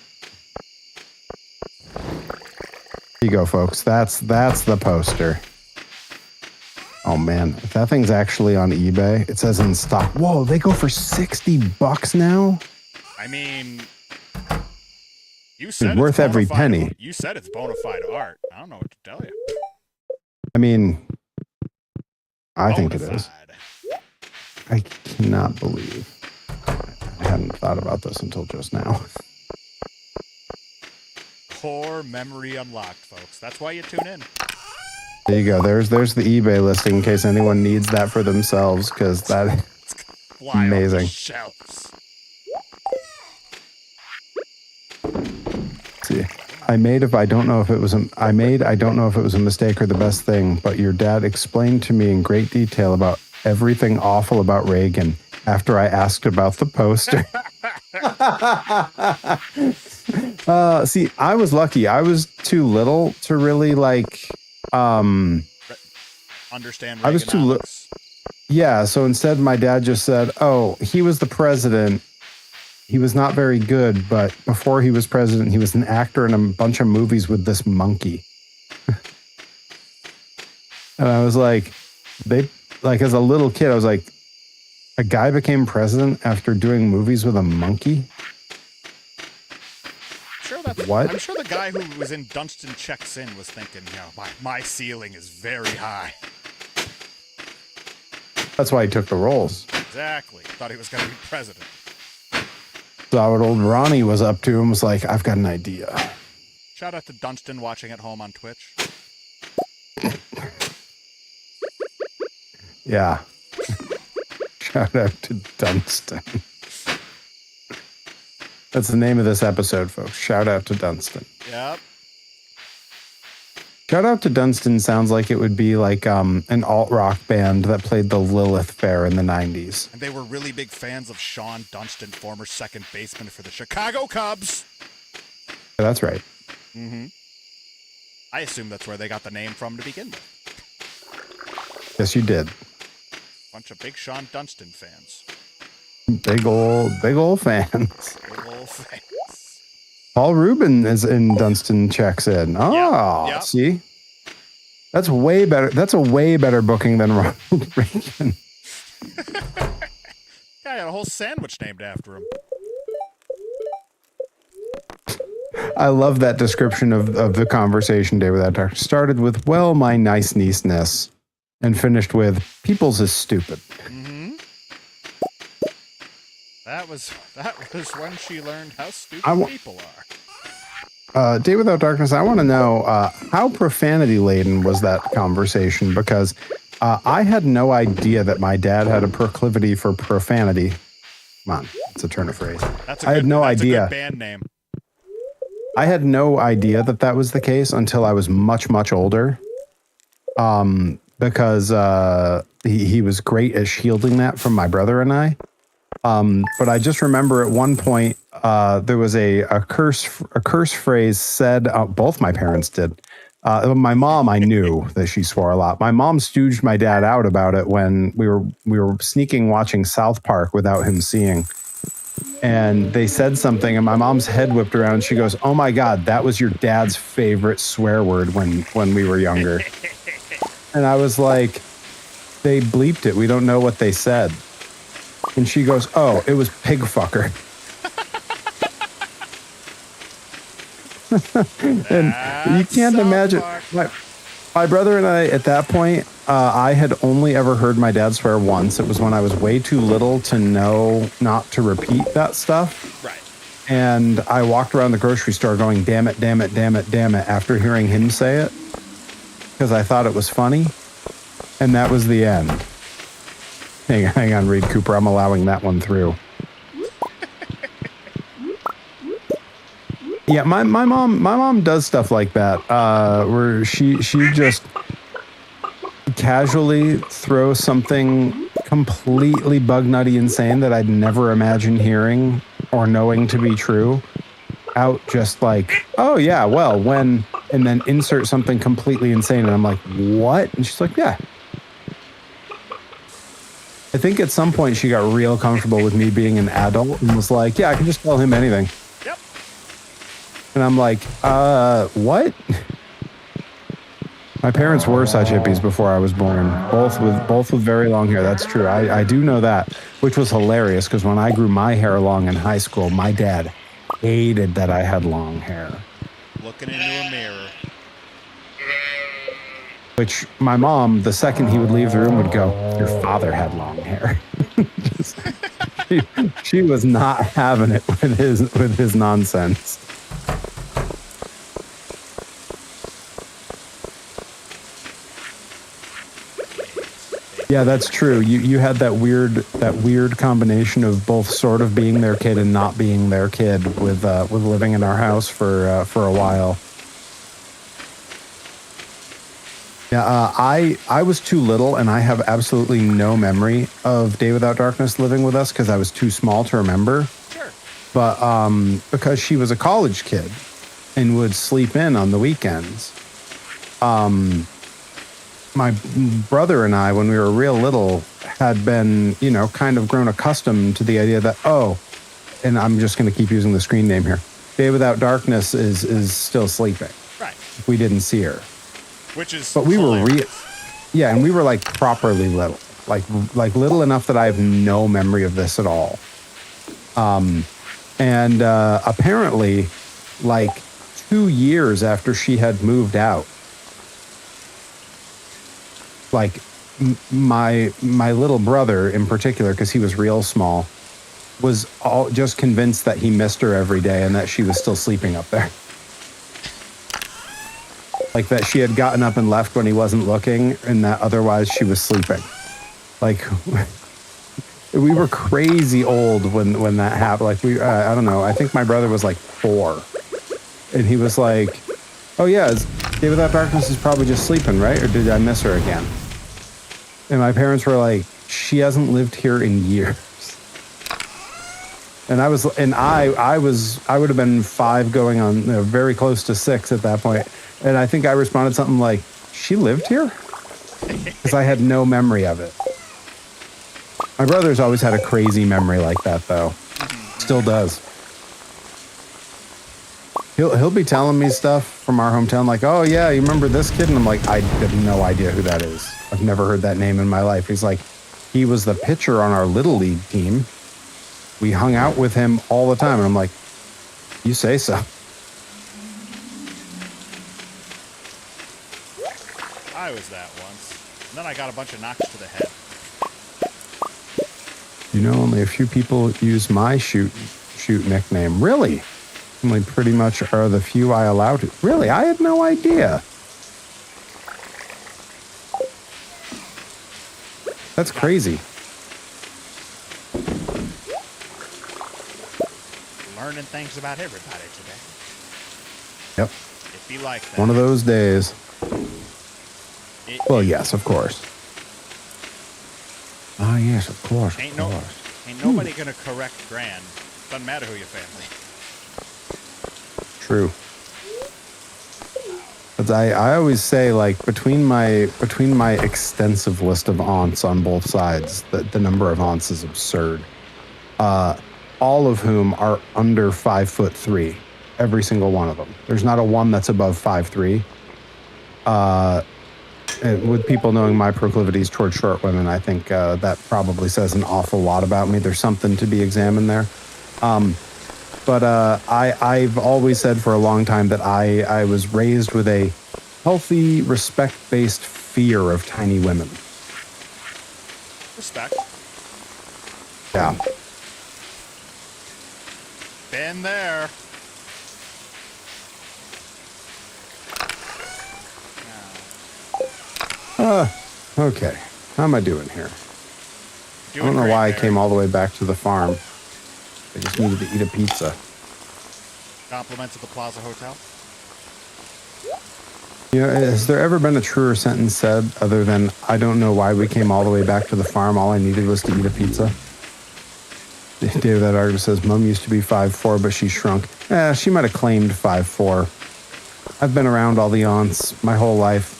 Here you go, folks. That's the poster. Oh man, if that thing's actually on eBay, it says in stock. Whoa, they go for $60 now. I mean, you said it's worth every penny. You said it's bona fide art. I don't know what to tell you. I mean, I think it is. Bonafide. I cannot believe I hadn't thought about this until just now. Core memory unlocked, folks. That's why you tune in. There you go. There's the eBay listing in case anyone needs that for themselves, because that Fly amazing. Off the shelves. Let's see. I don't know if it was a mistake or the best thing, but your dad explained to me in great detail about everything awful about Reagan after I asked about the poster. See, I was lucky. I was too little to really Understand Reaganomics. I was too little. Yeah, so instead my dad just said, "Oh, he was the president. He was not very good, but before he was president, he was an actor in a bunch of movies with this monkey." And I was like, as a little kid, I was like, a guy became president after doing movies with a monkey? What? I'm sure the guy who was in Dunstan Checks In was thinking, my ceiling is very high. That's why he took the roles. Exactly. Thought he was going to be president. Saw what old Ronnie was up to and was like, I've got an idea. Shout out to Dunstan watching at home on Twitch. Yeah. Shout out to Dunstan. That's the name of this episode, folks. Shout out to Dunstan. Yep. Shout out to Dunstan sounds like it would be like an alt-rock band that played the Lilith Fair in the 90s. And they were really big fans of Sean Dunstan, former second baseman for the Chicago Cubs. Yeah, that's right. Mm-hmm. I assume that's where they got the name from to begin with. Yes, you did. Bunch of big Sean Dunstan fans. Big old fans. Big old fans. Paul Rubin is in Dunstan Checks In. Oh, Yep. See? That's way better. That's a way better booking than Ronald Reagan. Yeah, I got a whole sandwich named after him. I love that description of the conversation Day Without Darkness. Started with, well, my nice niece-ness, and finished with, people's is stupid. Mm-hmm. That was when she learned how stupid people are. Day Without Darkness, I want to know how profanity-laden was that conversation, because I had no idea that my dad had a proclivity for profanity. Come on, it's a turn of phrase. I had no idea. That's a good band name. I had no idea that was the case until I was much, much older. Because he was great at shielding that from my brother and I. But I just remember at one point there was a curse phrase said. Both my parents did. My mom, I knew that she swore a lot. My mom stooged my dad out about it when we were sneaking watching South Park without him seeing. and they said something, and my mom's head whipped around. And she goes, "Oh my God, that was your dad's favorite swear word when we were younger." And I was like, "They bleeped it. We don't know what they said." And she goes, "Oh, it was pig fucker." And you can't imagine. My brother and I, at that point, I had only ever heard my dad swear once. It was when I was way too little to know not to repeat that stuff. Right. And I walked around the grocery store going, "Damn it, damn it, damn it, damn it," after hearing him say it, because I thought it was funny. And that was the end. Hang on, Reed Cooper. I'm allowing that one through. Yeah, my mom does stuff like that, where she just casually throws something completely bug nutty insane that I'd never imagined hearing or knowing to be true out, just like, "Oh yeah, well, when," and then insert something completely insane, and I'm like, "What?" And she's like, "Yeah." I think at some point she got real comfortable with me being an adult and was like, "Yeah, I can just tell him anything." Yep. And I'm like, what? My parents were such hippies before I was born, both with very long hair. That's true. I do know that, which was hilarious because when I grew my hair long in high school, my dad hated that I had long hair. Looking into a mirror. Which my mom, the second he would leave the room, would go, "Your father had long hair." she was not having it with his nonsense. Yeah, that's true. You had that weird combination of both sort of being their kid and not being their kid with living in our house for a while. Yeah, I was too little, and I have absolutely no memory of Day Without Darkness living with us because I was too small to remember. Sure. But because she was a college kid and would sleep in on the weekends, my brother and I, when we were real little, had been, kind of grown accustomed to the idea that, and I'm just going to keep using the screen name here, Day Without Darkness is still sleeping. Right. We didn't see her. Which is But we hilarious. were yeah, and we were like properly little, like little enough that I have no memory of this at all. And apparently, like 2 years after she had moved out, like my little brother in particular, because he was real small, was all just convinced that he missed her every day and that she was still sleeping up there. Like that she had gotten up and left when he wasn't looking, and that otherwise she was sleeping. Like we were crazy old when that happened. Like I don't know. I think my brother was like 4, and he was like, "Oh yeah, Day Without Darkness is probably just sleeping, right? Or did I miss her again?" And my parents were like, "She hasn't lived here in years." And I would have been 5 going on, very close to 6 at that point. And I think I responded something like, "She lived here?" Because I had no memory of it. My brother's always had a crazy memory like that, though. Still does. He'll be telling me stuff from our hometown, like, "Oh yeah, you remember this kid?" And I'm like, "I have no idea who that is. I've never heard that name in my life." He's like, "He was the pitcher on our Little League team. We hung out with him all the time." And I'm like, "You say so." I was that once. And then I got a bunch of knocks to the head. Only a few people use my shoot nickname. Really? Only pretty much are the few I allow to. Really? I had no idea. That's crazy. Learning things about everybody today. Yep. It'd be like that. One of those days. Well, yes, of course. Ah, yes, of course. Ain't nobody gonna correct Gran. Doesn't matter who your family. True. But I always say, like, between my extensive list of aunts on both sides, the number of aunts is absurd. all of whom are under 5'3". Every single one of them. There's not a one that's above 5'3". And with people knowing my proclivities towards short women, I think that probably says an awful lot about me. There's something to be examined there. But I've always said for a long time that I was raised with a healthy, respect-based fear of tiny women. Respect. Yeah. Been there. Okay. How am I doing here? I don't know great, why I Barry. came all the way back to the farm. I just needed to eat a pizza. Compliments of the Plaza Hotel. You know, has there ever been a truer sentence said other than, I don't know why we came all the way back to the farm, all I needed was to eat a pizza? David, that artist says, Mom used to be 5'4", but she shrunk. She might have claimed 5'4". I've been around all the aunts my whole life.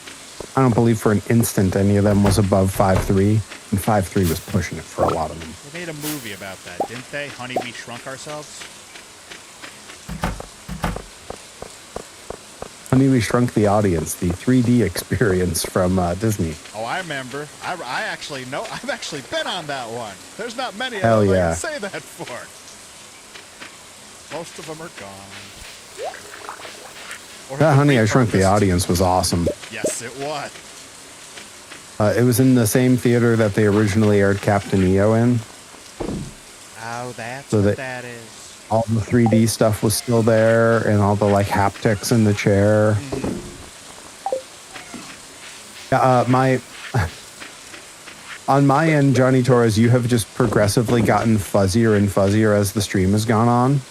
I don't believe for an instant any of them was above 5'3", and 5'3" was pushing it for a lot of them. They made a movie about that, didn't they? Honey, We Shrunk Ourselves? Honey, We Shrunk the Audience, the 3D experience from Disney. Oh, I remember. I actually know. I've actually been on that one. There's not many of Hell them I yeah. can say that for. Most of them are gone. Or That have Honey, been I Shrunk the repurposed. Audience was awesome. Yes, it was. It was in the same theater that they originally aired Captain EO in. Oh, that's So what that- that is. All the 3D stuff was still there, and all the like haptics in the chair. On my end, Johnny Torres, you have just progressively gotten fuzzier and fuzzier as the stream has gone on.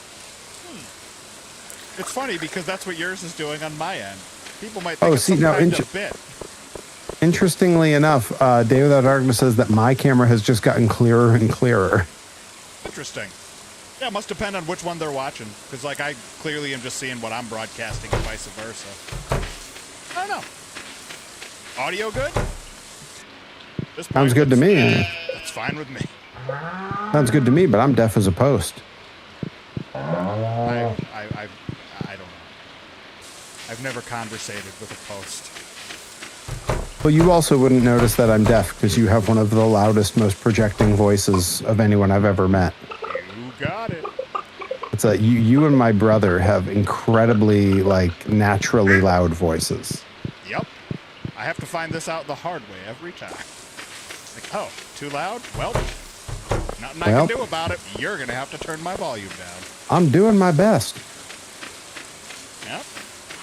It's funny because that's what yours is doing on my end. People might Oh, think it's see, some now, kind of bit. Interestingly enough, Day Without Darkness says that my camera has just gotten clearer and clearer. Interesting. Yeah, it must depend on which one they're watching. Because, like, I clearly am just seeing what I'm broadcasting and vice versa. I don't know. Audio good? This Sounds good to me. That's fine with me. Sounds good to me, but I'm deaf as a post. I don't know. I've never conversated with a post. Well, you also wouldn't notice that I'm deaf because you have one of the loudest, most projecting voices of anyone I've ever met. You got it. It's you and my brother have incredibly, like, naturally loud voices. Yep. I have to find this out the hard way every time. Like, oh, too loud? Well, nothing I can do about it. You're going to have to turn my volume down. I'm doing my best. Yep.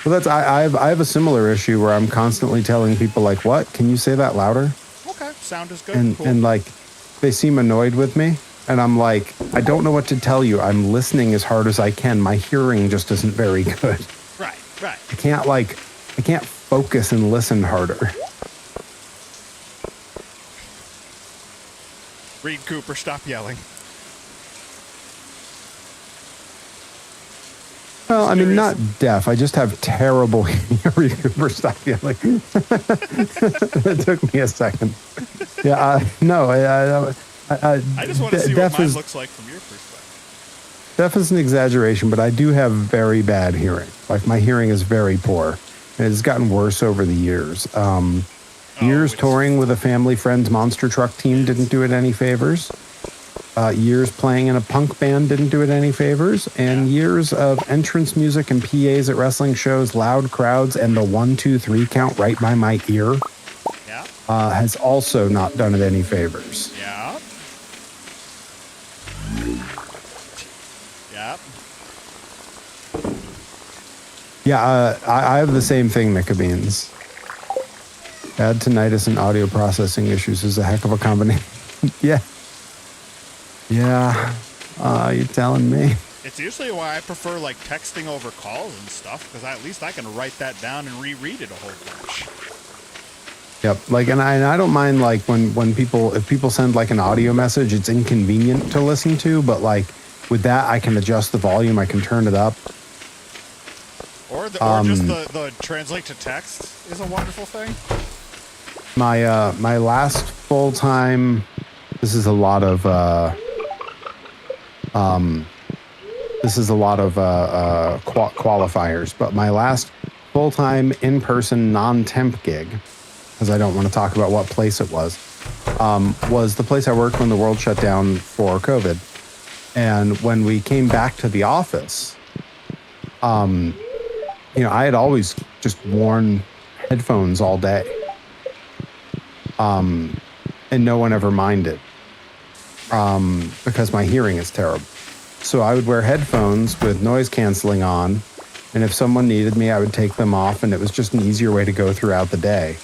Well, I have a similar issue where I'm constantly telling people, like, what? Can you say that louder? Okay, sound is good. And cool. and like, they seem annoyed with me. And I'm like, I don't know what to tell you. I'm listening as hard as I can. My hearing just isn't very good. Right. I can't focus and listen harder. Reed Cooper, stop yelling. Well, I mean, not deaf. I just have terrible hearing. Stop yelling. It took me a second. Yeah, no. I just want to see what mine looks like from your perspective. Deaf is an exaggeration, but I do have very bad hearing. Like, my hearing is very poor. And it's gotten worse over the years. Years touring with a family friend's monster truck team didn't do it any favors. Years playing in a punk band didn't do it any favors. And years of entrance music and PAs at wrestling shows, loud crowds, and the 1, 2, 3 count right by my ear has also not done it any favors. Yeah. Yeah, I have the same thing, Nickabeans. Bad tinnitus and audio processing issues is a heck of a combination. Yeah, you're telling me. It's usually why I prefer, like, texting over calls and stuff, because at least I can write that down and reread it a whole bunch. Yep, like, and I don't mind, like, when people, if people send, like, an audio message, it's inconvenient to listen to, but, like, with that, I can adjust the volume, I can turn it up. Or just the translate to text is a wonderful thing. My last full-time, this is a lot of This is a lot of qualifiers, but my last full-time in-person non-temp gig, because I don't want to talk about what place it was the place I worked when the world shut down for COVID. And when we came back to the office, I had always just worn headphones all day. And no one ever minded because my hearing is terrible. So I would wear headphones with noise canceling on. And if someone needed me, I would take them off. And it was just an easier way to go throughout the day.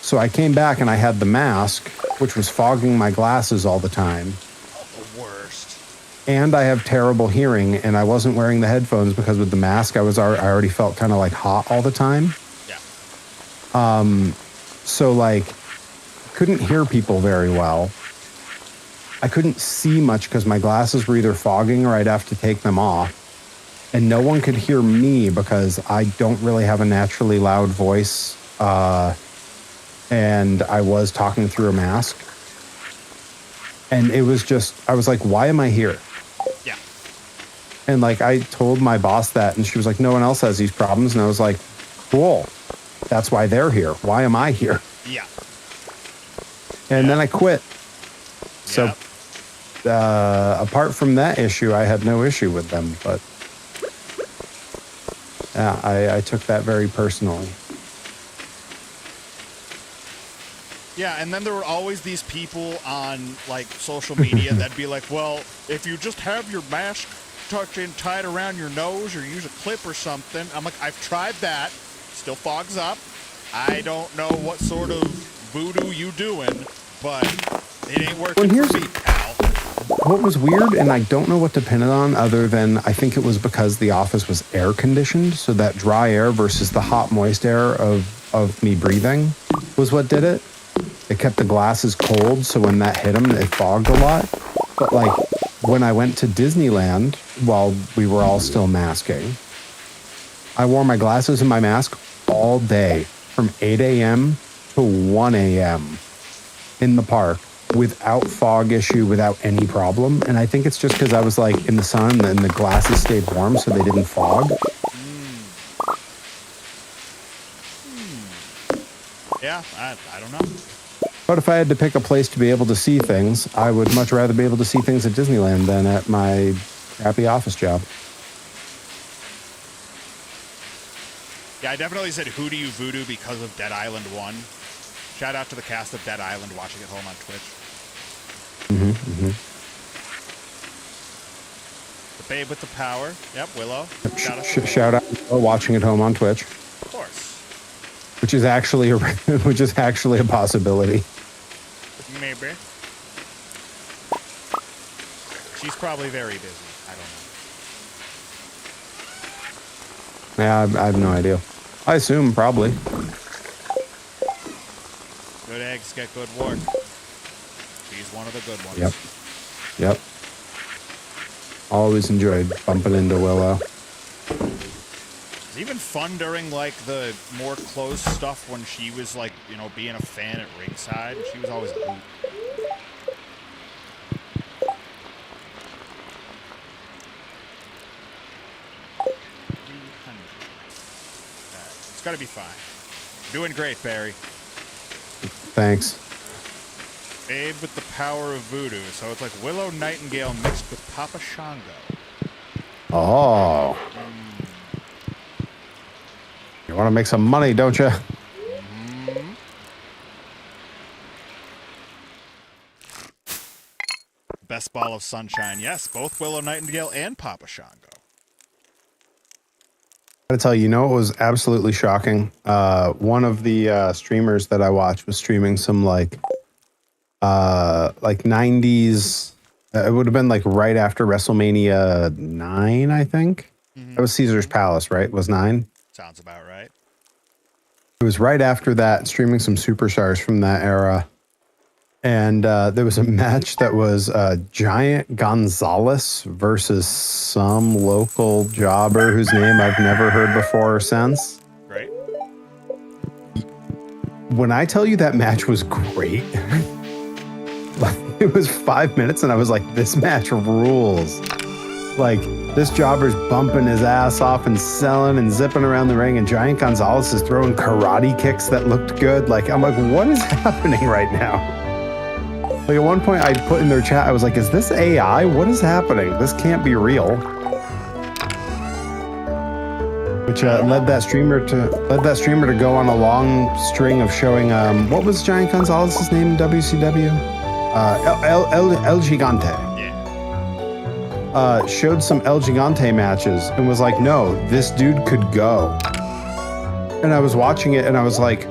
So I came back and I had the mask, which was fogging my glasses all the time. The worst. And I have terrible hearing, and I wasn't wearing the headphones because with the mask, I already felt kind of like hot all the time. Yeah. So like, couldn't hear people very well. I couldn't see much because my glasses were either fogging or I'd have to take them off. And no one could hear me because I don't really have a naturally loud voice. And I was talking through a mask. And it was just, I was like, why am I here? Yeah. And like, I told my boss that, and she was like, no one else has these problems. And I was like, cool. That's why they're here. Why am I here? Yeah. And then I quit. So, Yeah. apart from that issue, I had no issue with them, but I took that very personally. Yeah, and then there were always these people on, like, social media that'd be like, well, if you just have your mask tucked in tight around your nose or use a clip or something. I'm like, I've tried that. Still fogs up. I don't know what sort of voodoo you doing, but it ain't working for me, pal. What was weird, and I don't know what to pin it on other than I think it was because the office was air conditioned, so that dry air versus the hot, moist air of me breathing was what did it. It kept the glasses cold, so when that hit them, it fogged a lot. But like when I went to Disneyland while we were all still masking, I wore my glasses and my mask all day from 8 a.m. to 1 a.m. in the park without fog issue, without any problem. And I think it's just because I was like in the sun and the glasses stayed warm so they didn't fog. Yeah, I don't know. But if I had to pick a place to be able to see things, I would much rather be able to see things at Disneyland than at my crappy office job. Yeah, I definitely said who do you voodoo because of Dead Island 1. Shout out to the cast of Dead Island watching at home on Twitch. The babe with the power. Yep, Willow. Shout out to watching at home on Twitch. Of course. Which is actually a possibility. Maybe. She's probably very busy. I don't know. Yeah, I have no idea. I assume probably. Good eggs get good work. She's one of the good ones. Yep. Always enjoyed bumping into Willow. It's even fun during, like, the more closed stuff when she was, like, you know, being a fan at ringside. She was always a hoot. It's gotta be fine. Doing great, Barry. Thanks. Babe with the power of voodoo. So it's like Willow Nightingale mixed with Papa Shango. Oh. You want to make some money, don't you? Best ball of sunshine. Yes, both Willow Nightingale and Papa Shango. I gotta tell you, you know, it was absolutely shocking. One of the streamers that I watched was streaming some like 90s. It would have been like right after WrestleMania 9, I think. That was Caesar's Palace, right? It was 9. Sounds about right. It was right after that, streaming some superstars from that era. And there was a match that was Giant Gonzalez versus some local jobber whose name I've never heard before or since. Great. When I tell you that match was great, it was 5 minutes, and I was like, this match rules. Like, this jobber's bumping his ass off and selling and zipping around the ring, and Giant Gonzalez is throwing karate kicks that looked good. Like, I'm like, what is happening right now? Like, at one point I put in their chat, I was like, is this AI? What is happening? This can't be real. Which led that streamer to go on a long string of showing what was Giant Gonzalez's name in WCW? El Gigante. Showed some El Gigante matches and was like, no, this dude could go. And I was watching it and I was like,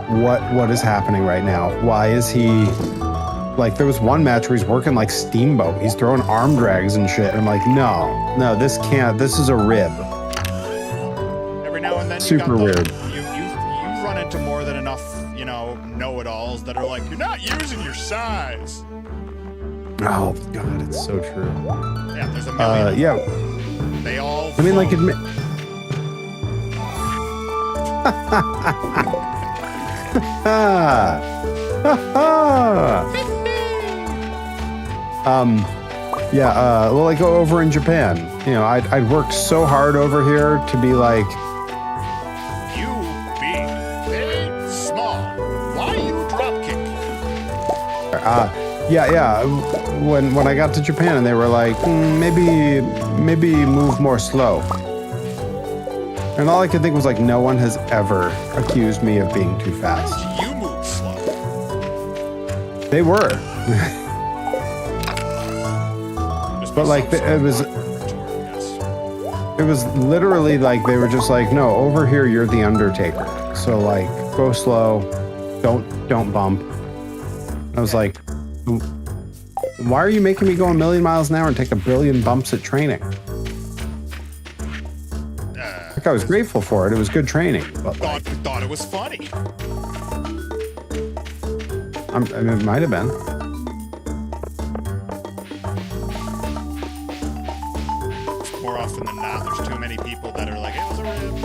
what is happening right now? Why is he like, there was one match where he's working like Steamboat. He's throwing arm drags and shit. And I'm like, no, this can't, this is a rib. Every now and then super weird. You run into more than enough, know-it-alls that are like, you're not using your size. Oh God, it's so true. Yeah, there's a million. Yeah. They all. I mean, like, admit. Yeah. Well, like over in Japan, I'd worked so hard over here to be like, you being big, small. Why you drop kick? Yeah. When I got to Japan and they were like, maybe move more slow. And all I could think was like, no one has ever accused me of being too fast. Why don't you move slow? They were. But like it was literally like they were just like, no, over here you're the Undertaker. So like go slow, don't bump. I was like, why are you making me go 1,000,000 miles an hour and take 1 billion bumps at training? Like I was grateful for it. It was good training. But thought it was funny. I mean, it might have been. More often than not, there's too many people that are like, it was a rib.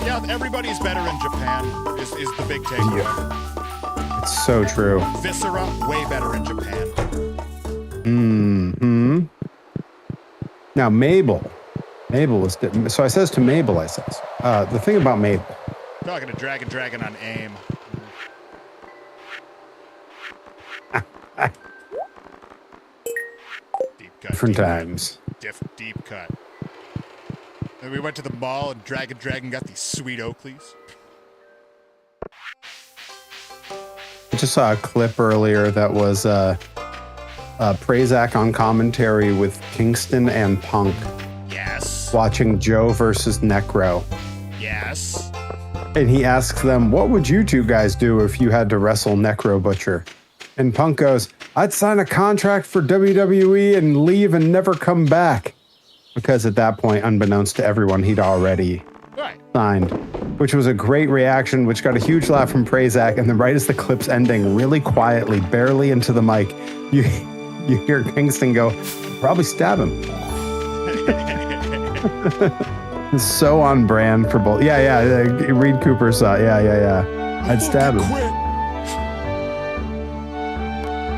Yeah, everybody's better in Japan is the big takeaway. Yeah. It's so true. Viscera, way better in Japan. Mm-hmm. Now, Mabel was... So I says to Mabel, the thing about Mabel... Talking to Dragon on AIM. Deep cut. Different times. Deep cut. Then we went to the mall and Dragon got these sweet Oakleys. I just saw a clip earlier that was Prazak on commentary with Kingston and Punk. Yes. Watching Joe versus Necro. Yes. And he asks them, what would you two guys do if you had to wrestle Necro Butcher? And Punk goes, I'd sign a contract for WWE and leave and never come back. Because at that point, unbeknownst to everyone, he'd already signed. Which was a great reaction, which got a huge laugh from Prazak. And then right as the clip's ending, really quietly, barely into the mic, you hear Kingston go, probably stab him. It's so on brand for both. Yeah. Reed Cooper saw it. Yeah. I'd stab him.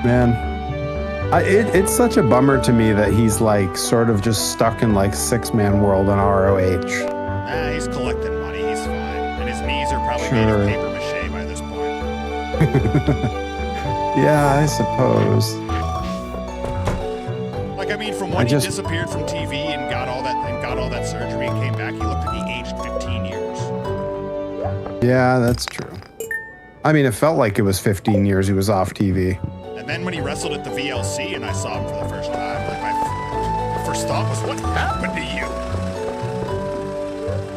Man, it's such a bummer to me that he's like sort of just stuck in like 6-man world on ROH. He's collecting money. He's fine. And his knees are probably made of paper mache by this point. Yeah, I suppose. Like, I mean, from when he disappeared from TV and got all that surgery and came back, he looked like he aged 15 years. Yeah, that's true. I mean, it felt like it was 15 years he was off TV. And then when he wrestled at the VLC and I saw him for the first time, like my first thought was, what happened to you?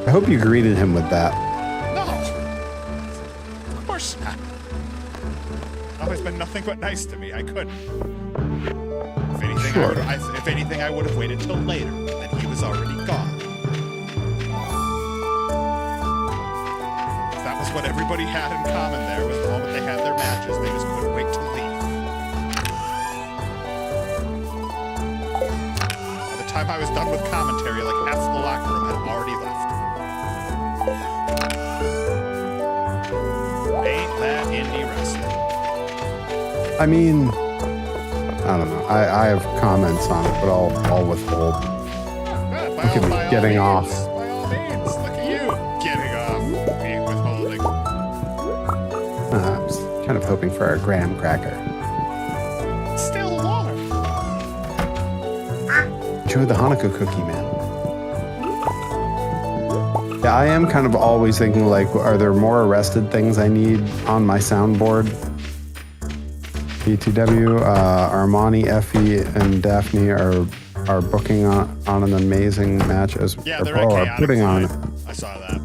I hope you greeted him with that. No. Of course not. Always been nothing but nice to me. I couldn't. If anything, I would have waited till later, that he was already gone. That was what everybody had in common there, was the moment they had their matches, they just couldn't wait to leave. By the time I was done with commentary, like half of the locker room had already left. Ain't that indie wrestling? I mean, I don't know. I have comments on it, but I'll withhold. Yeah, Look at me getting off. By all means, look at you getting off. Me withholding. I was kind of hoping for a graham cracker. Still warm. Enjoy the Hanukkah cookie, man. Yeah, I am kind of always thinking, like, are there more arrested things I need on my soundboard? BTW, Armani, Effie, and Daphne are booking on an amazing match as Yeah, or they're are putting on. I saw that.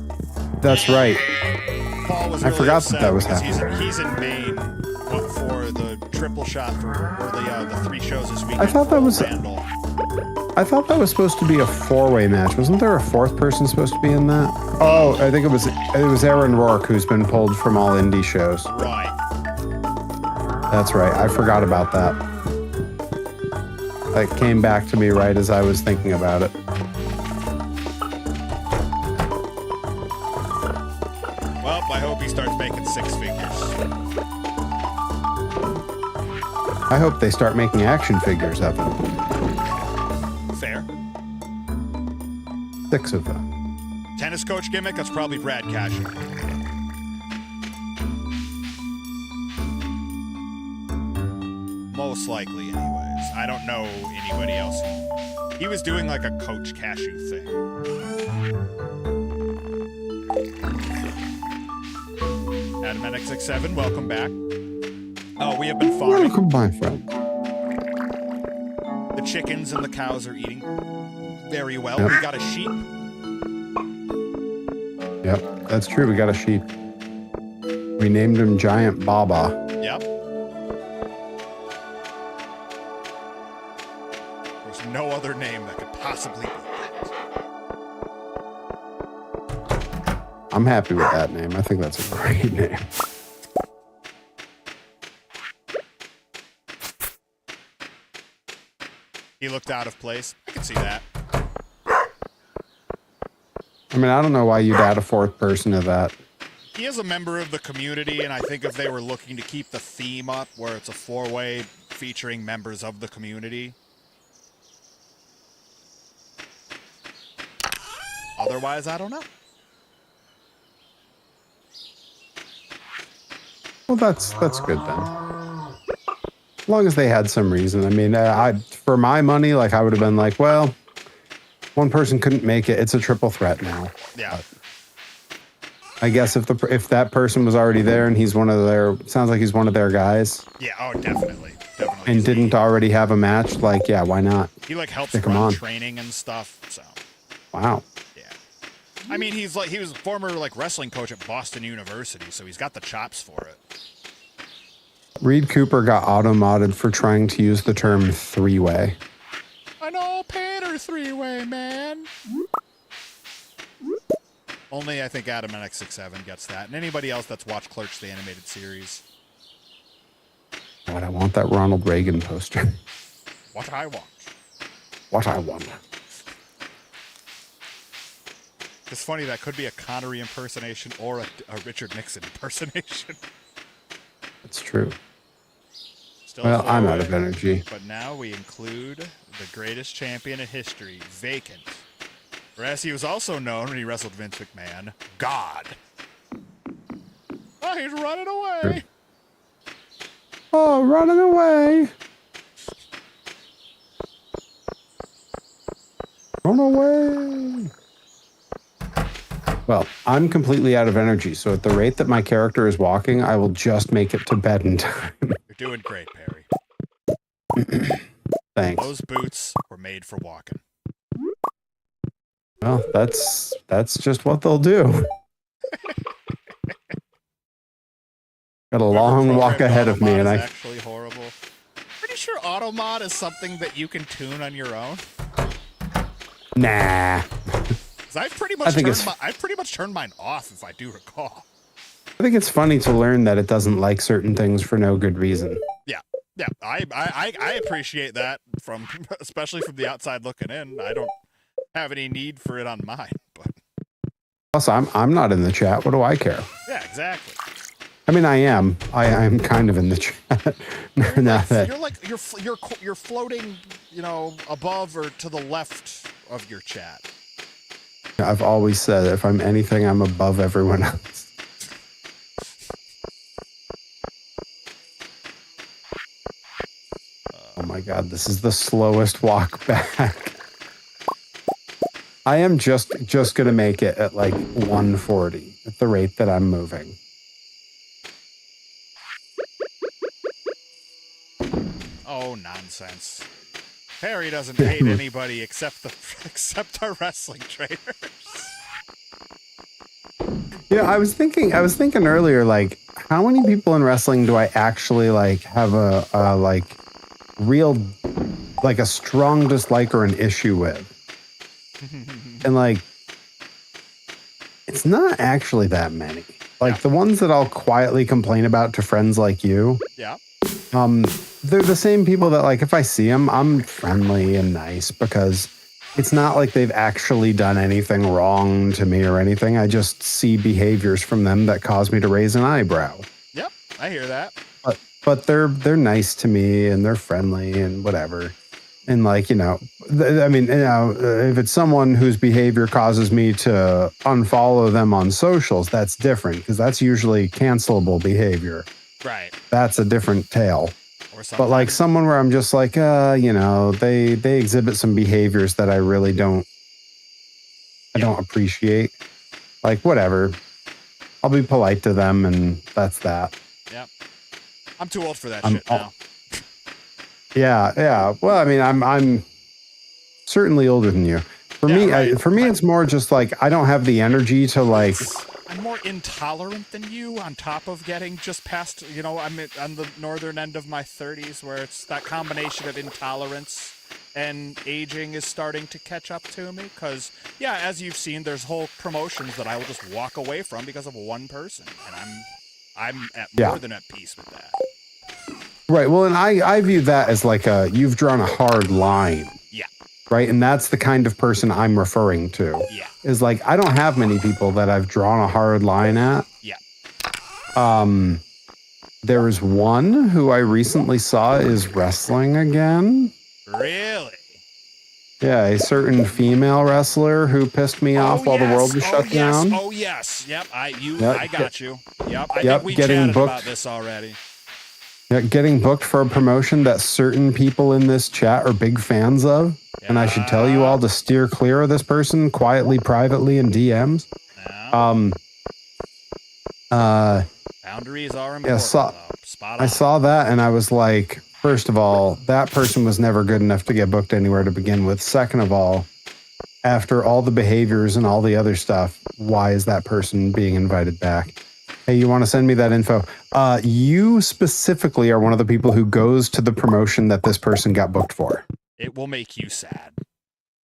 That's right. Paul was I really forgot upset that was because happening. He's in Maine for the triple shot or the 3 shows this weekend. I thought that was Randall. I thought that was supposed to be a 4-way match. Wasn't there a 4th person supposed to be in that? Oh, I think it was Aaron Rourke, who's been pulled from all indie shows. Right. That's right. I forgot about that. It came back to me right as I was thinking about it. Well, I hope he starts making 6 figures. I hope they start making action figures of him. Fair. 6 of them. Tennis coach gimmick, that's probably Brad Cashin. Most likely, anyways. I don't know anybody else. He was doing like a Coach Cashew thing. Adam NX67, welcome back. Oh, we have been farming. Welcome, my friend. The chickens and the cows are eating very well. Yep. We got a sheep. Yep, that's true. We got a sheep. We named him Giant Baba. Yep. There's no other name that could possibly be that. I'm happy with that name. I think that's a great name. He looked out of place. I can see that. I mean, I don't know why you'd add a 4th person to that. He is a member of the community, and I think if they were looking to keep the theme up, where it's a 4-way featuring members of the community. Otherwise, I don't know. Well, that's good then. As long as they had some reason. I mean, for my money, like I would have been like, well, one person couldn't make it. It's a triple threat now. Yeah. I guess if that person was already there and he's sounds like he's one of their guys. Yeah, oh, definitely. And didn't already have a match, like, yeah, why not? He like helps Stick 'em run on. training and stuff, so. Wow. Yeah. I mean, he was a former like wrestling coach at Boston University, so he's got the chops for it. Reed Cooper got auto-modded for trying to use the term 3-way. An all-painter 3-way, man. Only I think Adam NX67 gets that, and anybody else that's watched Clerks the animated series. God, I want that Ronald Reagan poster. What I want. What I want. It's funny, that could be a Connery impersonation or a Richard Nixon impersonation. That's true. Still Well, I'm out 4-way, of energy. But now we include the greatest champion in history, Vacant. Or as he was also known when he wrestled Vince McMahon, God. Oh, he's running away. Oh, running away. Run away. Well, I'm completely out of energy, so at the rate that my character is walking, I will just make it to bed in time. You're doing great, Perry. Thanks. Those boots were made for walking. Well, that's just what they'll do. Got a long walk ahead of me, and is actually horrible. Pretty sure Automod is something that you can tune on your own. Nah. 'Cause I've pretty much turned mine off, if I do recall. I think it's funny to learn that it doesn't like certain things for no good reason. Yeah, I appreciate that especially from the outside looking in. I don't have any need for it on mine, but Plus, I'm not in the chat. What do I care? yeah, exactly. I mean, I am. I'm kind of in the chat. Now that You're like you're floating, you know, above or to the left of your chat. I've always said, if I'm anything, I'm above everyone else. Oh my God, this is the slowest walk back. I am just going to make it at like 140 at the rate that I'm moving. Oh, nonsense. Perry doesn't hate anybody except our wrestling trainers. Yeah, I was thinking earlier, like, how many people in wrestling do I actually like have a like real, like a strong dislike or an issue with? And like, it's not actually that many. Like the ones that I'll quietly complain about to friends like you. Yeah. They're the same people that, like, if I see them, I'm friendly and nice because it's not like they've actually done anything wrong to me or anything. I just see behaviors from them that cause me to raise an eyebrow. Yep, I hear that. But they're nice to me and they're friendly and whatever. And like, you know, I mean, you know, if it's someone whose behavior causes me to unfollow them on socials, that's different because that's usually cancelable behavior. Right. That's a different tale. But like someone where I'm just like, you know, they exhibit some behaviors that I really don't appreciate. Like, whatever. I'll be polite to them and that's that. Yep. I'm too old for that shit now. Yeah. Well, I mean, I'm certainly older than you. For me, it's more just like I don't have the energy to like. I'm more intolerant than you on top of getting just past, you know, I'm on the northern end of my 30s where it's that combination of intolerance and aging is starting to catch up to me. Because, yeah, as you've seen, there's whole promotions that I will just walk away from because of one person. And I'm more than at peace with that. Right. Well, and I view that as like you've drawn a hard line. Yeah. Right. And that's the kind of person I'm referring to. Yeah. Is like, I don't have many people that I've drawn a hard line at. Yeah. There's one who I recently saw is wrestling again. Really? Yeah, a certain female wrestler who pissed me off while the world was shut down. Oh, yes. Yep. I got you. Yep. I think we getting chatted booked about this already. Yeah, getting booked for a promotion that certain people in this chat are big fans of. Yeah. And I should tell you all to steer clear of this person quietly, privately in DMs. Yeah. Boundaries are important. Spot on. I saw that and I was like, first of all, that person was never good enough to get booked anywhere to begin with. Second of all, after all the behaviors and all the other stuff, why is that person being invited back? Hey, you want to send me that info? You specifically are one of the people who goes to the promotion that this person got booked for. It will make you sad.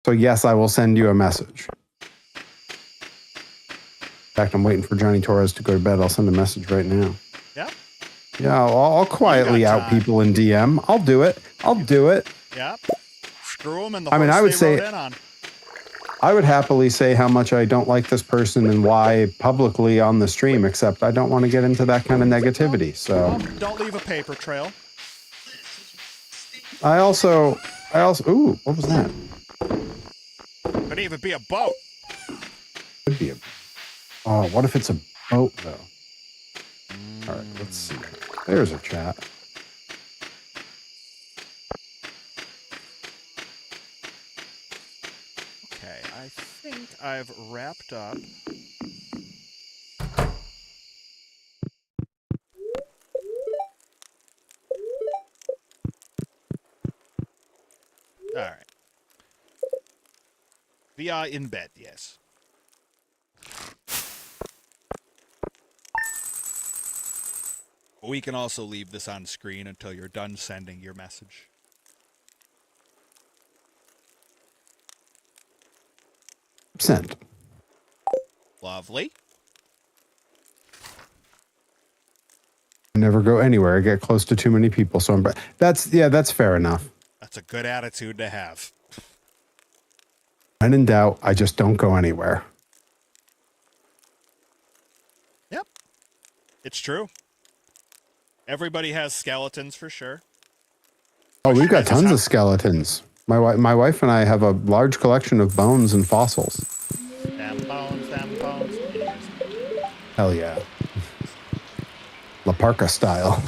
So yes, I will send you a message. In fact, I'm waiting for Johnny Torres to go to bed. I'll send a message right now. Yeah? Yeah, I'll quietly out people in DM. I'll do it. Yeah. Screw them and the horse I would say, rode in on. I would happily say how much I don't like this person and why publicly on the stream, except I don't want to get into that kind of negativity. So don't leave a paper trail. I also, ooh, what was that? Could even be a boat. Could be oh, what if it's a boat though? All right, let's see. There's a chat. Okay, I think I've wrapped up. All right. We are in bed, yes. We can also leave this on screen until you're done sending your message. Sent. Lovely. I never go anywhere. I get close to too many people, so that's fair enough. That's a good attitude to have. When in doubt, I just don't go anywhere. Yep. It's true. Everybody has skeletons for sure. Oh, we've got Question is, tons how- of skeletons. My wife and I have a large collection of bones and fossils. Damn bones, damn bones. Anyways. Hell yeah. La Parka style.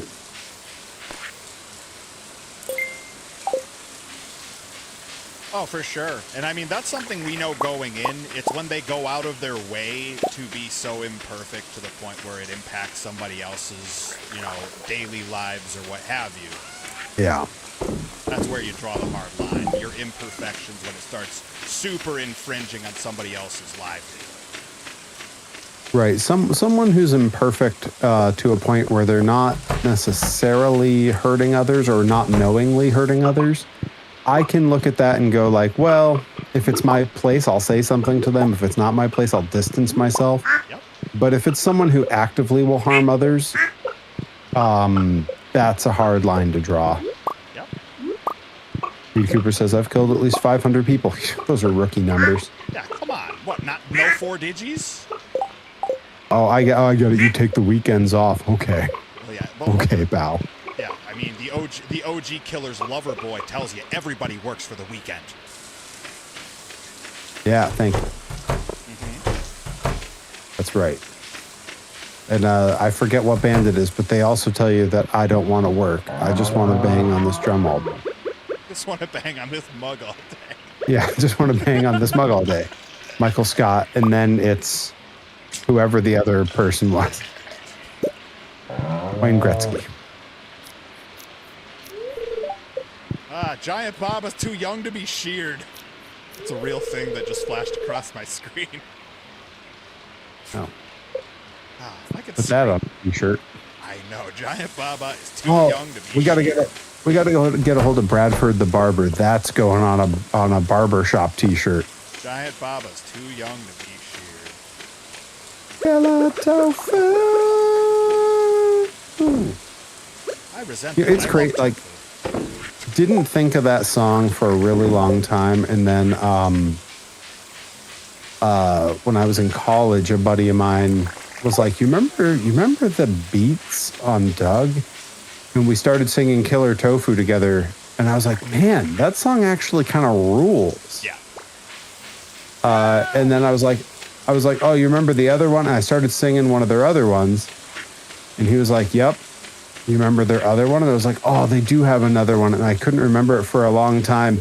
Oh, for sure. And I mean, that's something we know going in. It's when they go out of their way to be so imperfect to the point where it impacts somebody else's, daily lives or what have you. Yeah. That's where you draw the hard line. Your imperfections when it starts super infringing on somebody else's livelihood. Right. Someone who's imperfect to a point where they're not necessarily hurting others or not knowingly hurting others. I can look at that and go like, well, if it's my place, I'll say something to them. If it's not my place, I'll distance myself. Yep. But if it's someone who actively will harm others, that's a hard line to draw. Yep. Reed Cooper says, I've killed at least 500 people. Those are rookie numbers. Yeah, come on. What, no 4 digis? Oh, I get it. You take the weekends off. Okay. Well, yeah. But, Okay, pal. Yeah, I mean, the OG Killer's lover boy tells you everybody works for the weekend. Yeah, thank you. Mm-hmm. That's right. And I forget what band it is, but they also tell you that I don't want to work. I just want to bang on this drum all day. Just want to bang on this mug all day. Yeah, I just want to bang on this mug all day. Michael Scott, and then it's whoever the other person was. Wayne Gretzky. Giant Baba's too young to be sheared. It's a real thing that just flashed across my screen. Oh. If I could Put that on a shirt. I know, Giant Baba is too Oh, young to be we gotta sheared. get a hold of Bradford the barber. That's going on a barber shop T-shirt. Giant Baba's too young to be sheared. Yellow tofu. I resent Yeah, that. it's I great. love Like, tofu. didn't think of that song for a really long time, and then when I was in college, a buddy of mine was like, "You remember the beats on Doug?" And we started singing "Killer Tofu" together, and I was like, "Man, that song actually kind of rules." Yeah. And then I was like, "Oh, you remember the other one?" And I started singing one of their other ones, and he was like, "Yep." You remember their other one? And I was like, oh, they do have another one. And I couldn't remember it for a long time.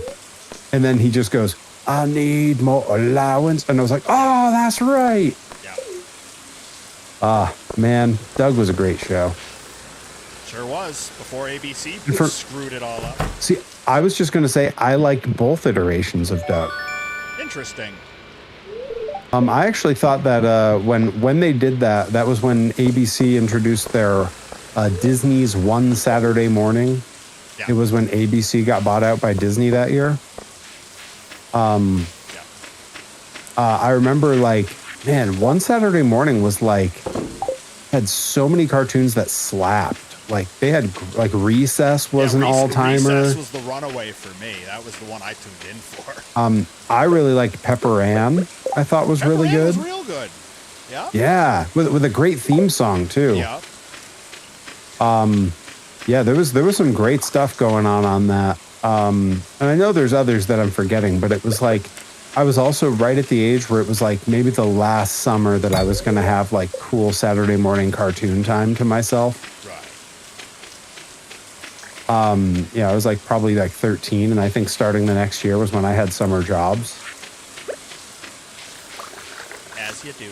And then he just goes, I need more allowance. And I was like, oh, that's right. Yeah. Man, Doug was a great show. Sure was. Before ABC For- screwed it all up. See, I was just going to say, I liked both iterations of Doug. Interesting. I actually thought that when they did that, that was when ABC introduced their Disney's One Saturday Morning. Yeah. It was when ABC got bought out by Disney that year. Yeah. I remember, like, man, One Saturday Morning was like, had so many cartoons that slapped. Like, they had, like, Recess was an all-timer. Recess was the runaway for me. That was the one I tuned in for. I really liked Pepper Ann. I thought was really Pepper Ann good. was real good. Yeah. Yeah, with a great theme song too. Yeah. Yeah, there was some great stuff going on that. And I know there's others that I'm forgetting, but it was like I was also right at the age where it was like maybe the last summer that I was going to have like cool Saturday morning cartoon time to myself. Right. Yeah, I was like probably like 13, and I think starting the next year was when I had summer jobs. As you do.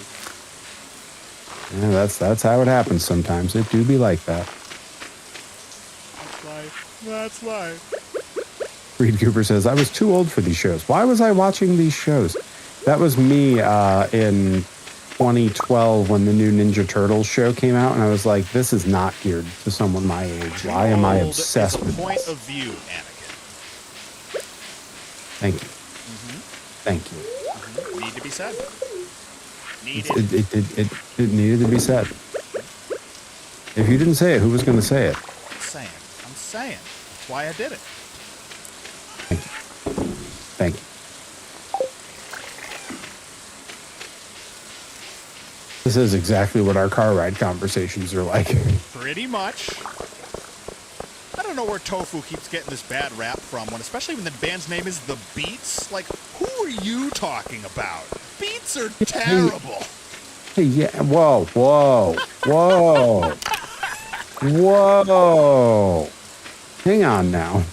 Yeah, that's how it happens sometimes. It do be like that. That's life. That's life. Reed Cooper says, I was too old for these shows. Why was I watching these shows? That was me in 2012 when the new Ninja Turtles show came out, and I was like, this is not geared to someone my age. Why am I obsessed with point this? of view, Anakin. Thank you. Thank you. Need to be said. It needed to be said. If you didn't say it, who was going to say it? I'm saying. That's why I did it. Thank you. This is exactly what our car ride conversations are like. Pretty much. I don't know where Tofu keeps getting this bad rap from, especially when the band's name is The Beats. Like, who are you talking about? Beats are terrible. Hey, yeah. Whoa, whoa, whoa, whoa. Hang on now.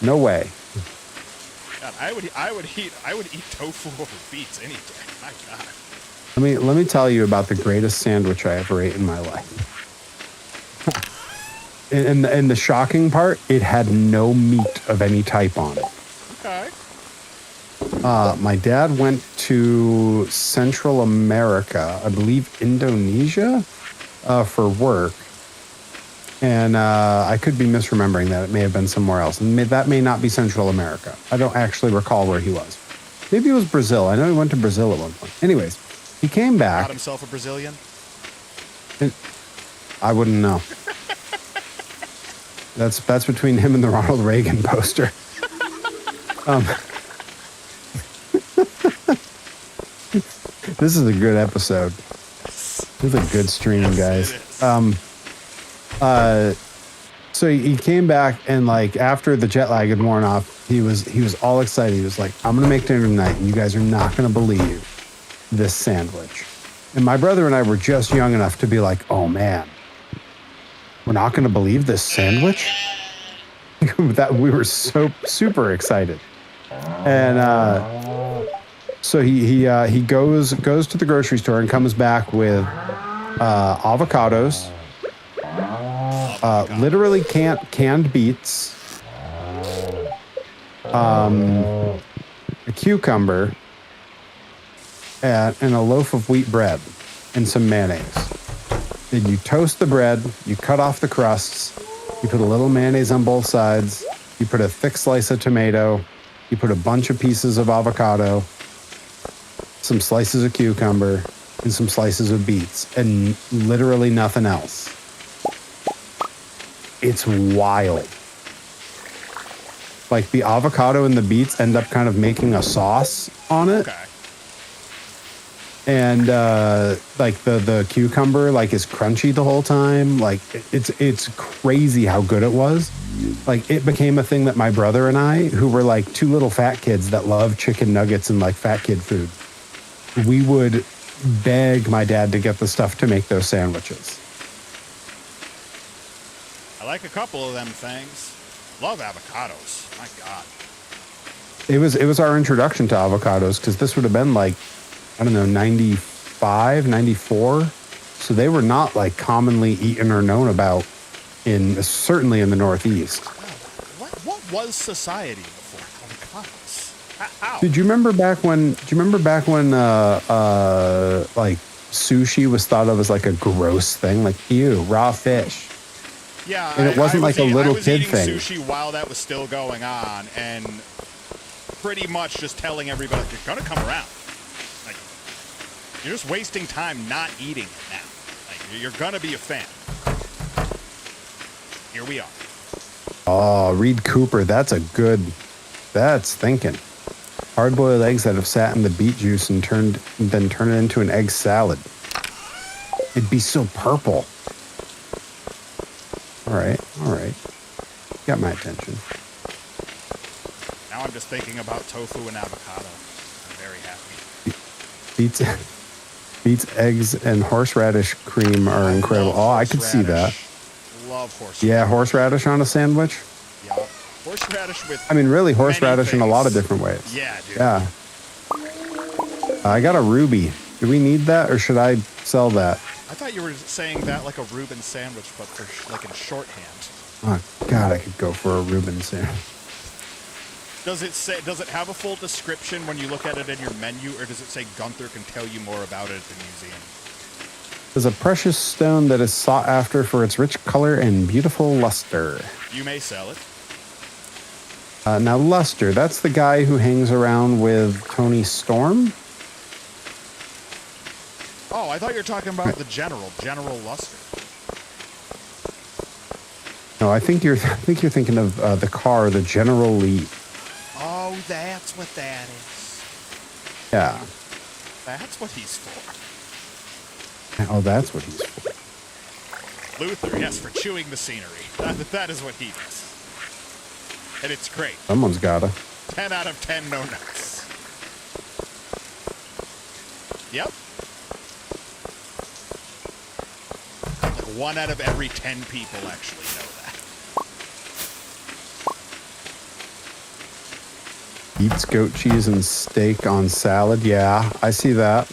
No way. God, I would eat tofu over beets any day. My God. Let me tell you about the greatest sandwich I ever ate in my life. And the shocking part, it had no meat of any type on it. Okay. My dad went to Central America, I believe Indonesia, for work. And I could be misremembering that. It may have been somewhere else. And that may not be Central America. I don't actually recall where he was. Maybe it was Brazil. I know he went to Brazil at one point. Anyways, he came back. Got himself a Brazilian? I wouldn't know. That's between him and the Ronald Reagan poster. This is a good episode. This is a good stream, guys. So he came back, and like after the jet lag had worn off, he was all excited. He was like, "I'm gonna make dinner tonight, and you guys are not gonna believe this sandwich." And my brother and I were just young enough to be like, "Oh man, we're not gonna believe this sandwich." That we were so super excited, and so he goes to the grocery store and comes back with avocados. Literally canned beets, a cucumber, and a loaf of wheat bread, and some mayonnaise. Then you toast the bread, you cut off the crusts, you put a little mayonnaise on both sides, you put a thick slice of tomato, you put a bunch of pieces of avocado, some slices of cucumber, and some slices of beets, and literally nothing else. It's wild. Like the avocado and the beets end up kind of making a sauce on it. Okay. And like the cucumber like is crunchy the whole time. Like it's crazy how good it was. Like it became a thing that my brother and I, who were like two little fat kids that love chicken nuggets and like fat kid food, we would beg my dad to get the stuff to make those sandwiches. I like a couple of them things. Love avocados. My God. It was our introduction to avocados, because this would have been like, I don't know, 95, 94. So they were not like commonly eaten or known about certainly in the Northeast. What was society before avocados? How? Do you remember back when like sushi was thought of as like a gross thing? Like, ew, raw fish. Yeah, and it wasn't like a little kid thing. I was eating sushi while that was still going on, and pretty much just telling everybody, you're gonna come around. Like, you're just wasting time not eating it now. Like, you're gonna be a fan. Here we are. Oh, Reed Cooper, that's thinking. Hard-boiled eggs that have sat in the beet juice and then turn it into an egg salad. It'd be so purple. All right. Got my attention. Now I'm just thinking about tofu and avocado. I'm very happy. Beets, eggs, and horseradish cream are incredible. Oh, I could see that. Love horseradish. Yeah, horseradish on a sandwich. Yeah, horseradish with. I mean, really, horseradish in a lot of different ways. Yeah, dude. Yeah. I got a Ruby. Do we need that, or should I sell that? I thought you were saying that like a Reuben sandwich, but for like in shorthand. Oh God, I could go for a Reuben sandwich. Does it have a full description when you look at it in your menu, or does it say Gunther can tell you more about it at the museum? There's a precious stone that is sought after for its rich color and beautiful luster. You may sell it. Now, Luster, that's the guy who hangs around with Tony Storm? Oh, I thought you were talking about the General Luster. No, I think you're thinking of the car, the General Lee. Oh, that's what that is. Yeah. That's what he's for. Oh, that's what he's for. Luther, yes, for chewing the scenery. That is what he does. And it's great. Someone's gotta. 10 out of 10 no nuts. Yep. Like 1 out of every 10 people actually know that. Eats goat cheese and steak on salad. Yeah, I see that.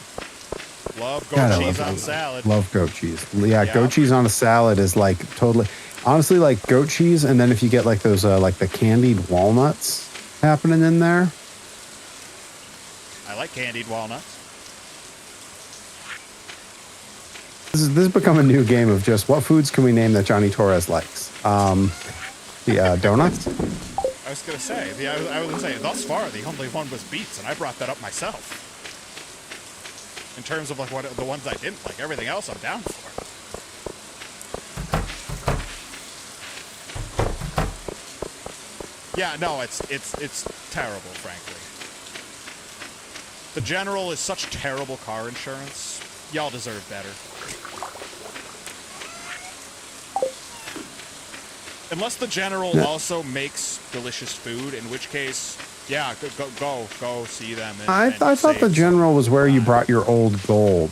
Love goat God, I cheese love on it. salad. Love goat cheese. Yeah, Yeah. goat cheese on a salad is like totally, honestly, like goat cheese. And then if you get like those, like the candied walnuts happening in there. I like candied walnuts. This has become a new game of just what foods can we name that Johnny Torres likes? The donuts. I was gonna say, I was gonna say, thus far the only one was beets, and I brought that up myself. In terms of like what the ones I didn't like, everything else I'm down for. Yeah, no, it's terrible, frankly. The General is such terrible car insurance. Y'all deserve better. Unless the General also makes delicious food, in which case, yeah, go see them. And, I thought the General was where you brought your old gold.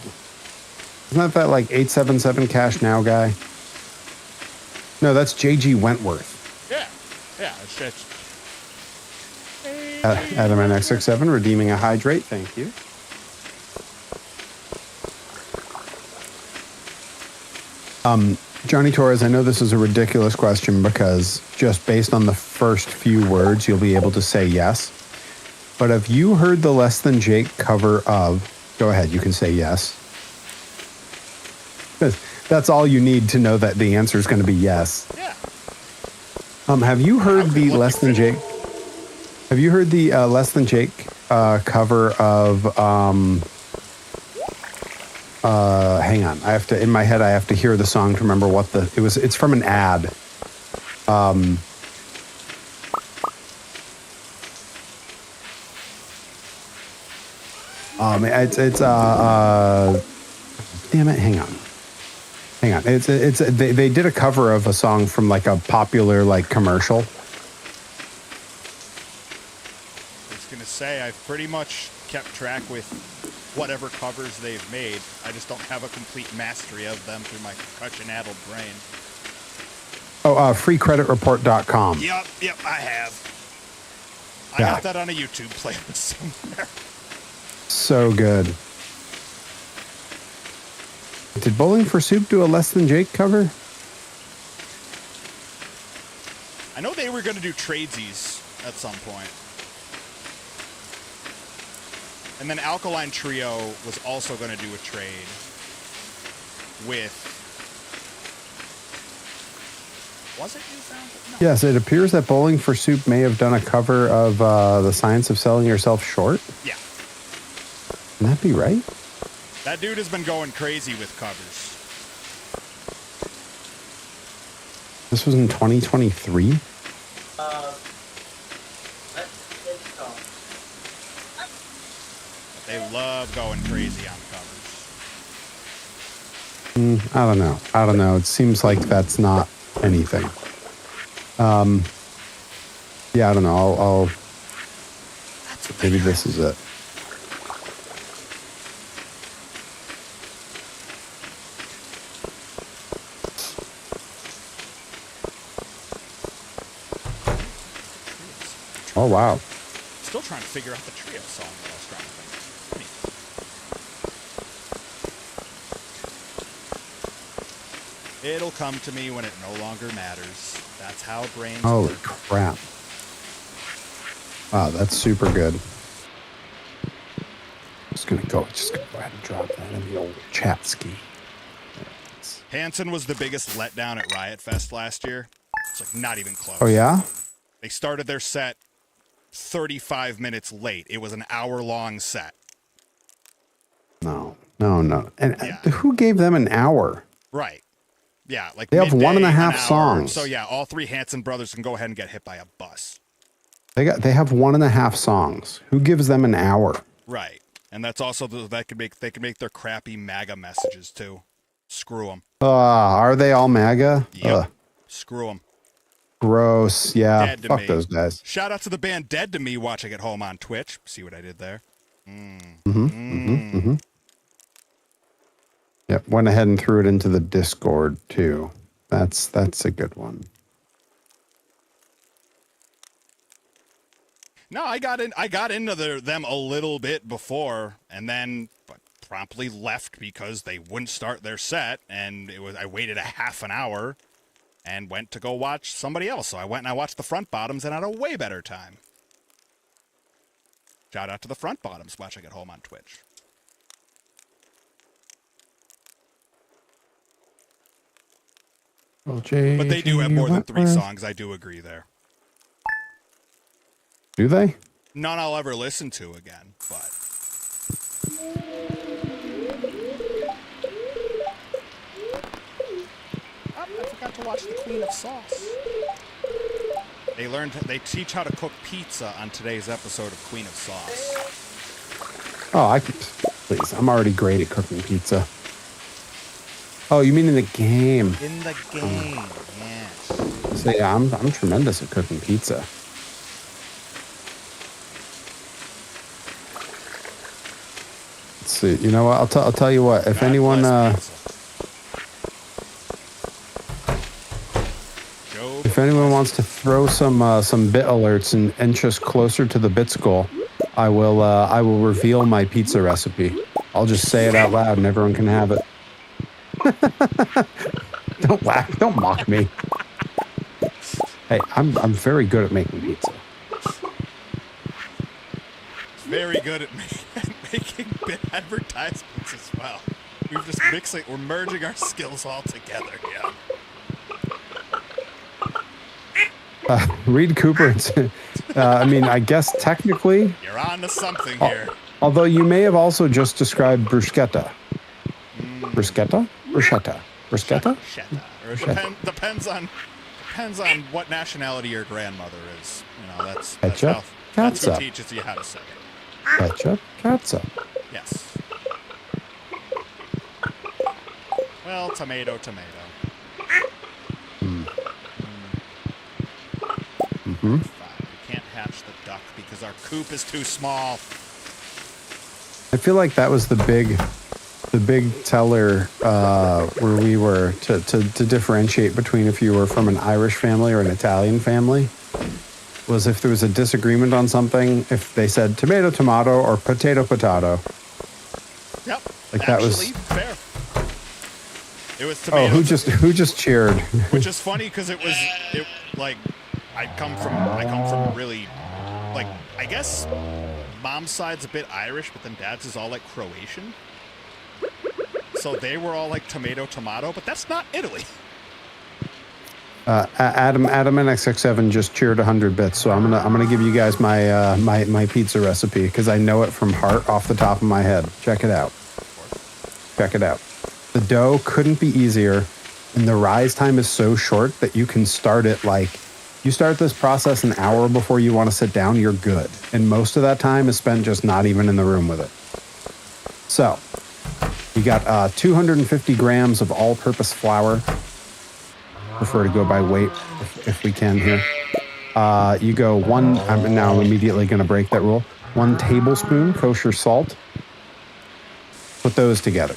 Isn't that like 877 Cash Now guy? No, that's JG Wentworth. Yeah, it's Adam NX67 redeeming a hydrate. Thank you. Johnny Torres, I know this is a ridiculous question because just based on the first few words, you'll be able to say yes. But have you heard the Less Than Jake cover of, go ahead, you can say yes. That's all you need to know that the answer is going to be yes. yeah. Have you heard the Less Than Jake? Have you heard the Less Than Jake cover of? Hang on, I have to. In my head, I have to hear the song to remember what it was. It's from an ad. It's damn it, hang on. They did a cover of a song from like a popular like commercial. I was gonna say I've pretty much kept track with whatever covers they've made. I just don't have a complete mastery of them through my concussion-addled brain. Oh, freecreditreport.com. Yep, I have. I Yeah. got that on a YouTube playlist somewhere. So good. Did Bowling for Soup do a Less Than Jake cover? I know they were going to do tradesies at some point. And then Alkaline Trio was also going to do a trade with... Was it Newfound? No. Yes, it appears that Bowling for Soup may have done a cover of The Science of Selling Yourself Short. Yeah. Can that be right? That dude has been going crazy with covers. This was in 2023? They love going crazy on covers. I don't know. It seems like that's not anything. Yeah, I don't know. I'll maybe this is it. Oh, wow. Still trying to figure out the trio song that I was trying to think. It'll come to me when it no longer matters. That's how brains Holy work. crap. Wow, that's super good. Just gonna go ahead and drop that in the old chat ski. Hanson was the biggest letdown at Riot Fest last year. It's like not even close. Oh, yeah? They started their set 35 minutes late. It was an hour-long set. No. And Yeah. who gave them an hour? Right. Yeah, like They have midday, 1.5 an hour. songs. So yeah, all three Hanson brothers can go ahead and get hit by a bus. They have 1.5 songs. Who gives them an hour? Right. And that's also they can make their crappy MAGA messages too. Screw them. Are they all MAGA? Yep. Screw them. Gross. Yeah. Dead to Fuck me. those guys. Shout out to the band Dead to Me watching at home on Twitch. See what I did there? Yep. Went ahead and threw it into the Discord too. That's a good one. No, I got into them a little bit before, and then promptly left because they wouldn't start their set, and I waited a half an hour, and went to go watch somebody else. So I went and I watched the Front Bottoms, and had a way better time. Shout out to the Front Bottoms watching at home on Twitch. But they do have more than 3 songs. I do agree there. Do they? None I'll ever listen to again, but. Oh, I forgot to watch the Queen of Sauce. They teach how to cook pizza on today's episode of Queen of Sauce. Oh, please. I'm already great at cooking pizza. Oh, you mean in the game? In the game, yes. So yeah, I'm tremendous at cooking pizza. Let's see. You know what? I'll tell you what. If God anyone bless if anyone wants to throw some bit alerts and inch us closer to the bits goal, I will reveal my pizza recipe. I'll just say it out loud and everyone can have it. Don't laugh. Don't mock me. Hey, I'm very good at making pizza. Very good at making bit advertisements as well. We're merging our skills all together, yeah. Reed Cooper, I mean, I guess technically... You're on to something here. Although you may have also just described bruschetta. Bruschetta? Bruschetta? Bruschetta? Depends on what nationality your grandmother is. You know, that's Ketchup? that's who Catsup. teaches you how to say it. Ketchup? Catsup. Yes. Well, tomato. Mm-hmm. We can't hatch the duck because our coop is too small. I feel like that was the big teller where we were to differentiate between if you were from an Irish family or an Italian family, was if there was a disagreement on something, if they said tomato or potato. Yep. Like that was fair. It was tomato. Oh, who just cheered? Which is funny because it like I come from really, like, I guess mom's side's a bit Irish, but then dad's is all like Croatian. So they were all like tomato, but that's not Italy. Adam and XX7 just cheered 100 bits, so I'm gonna give you guys my my pizza recipe because I know it from heart off the top of my head. Check it out. The dough couldn't be easier, and the rise time is so short that you can start it like. You start this process an hour before you want to sit down, you're good. And most of that time is spent just not even in the room with it. So, you got 250 grams of all-purpose flour. Prefer to go by weight if we can here. You go I'm immediately going to break that rule. 1 tablespoon kosher salt. Put those together.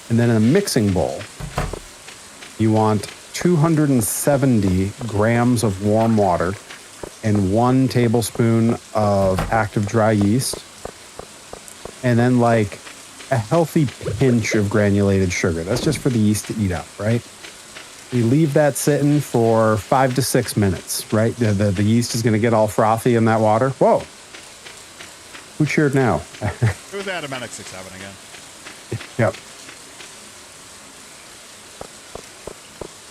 And then in a mixing bowl, you want 270 grams of warm water and 1 tablespoon of active dry yeast. And then like a healthy pinch of granulated sugar. That's just for the yeast to eat up, right? You leave that sitting for 5 to 6 minutes, right? The yeast is going to get all frothy in that water. Whoa. Who cheered now? It was Adam and XX7 again. Yep.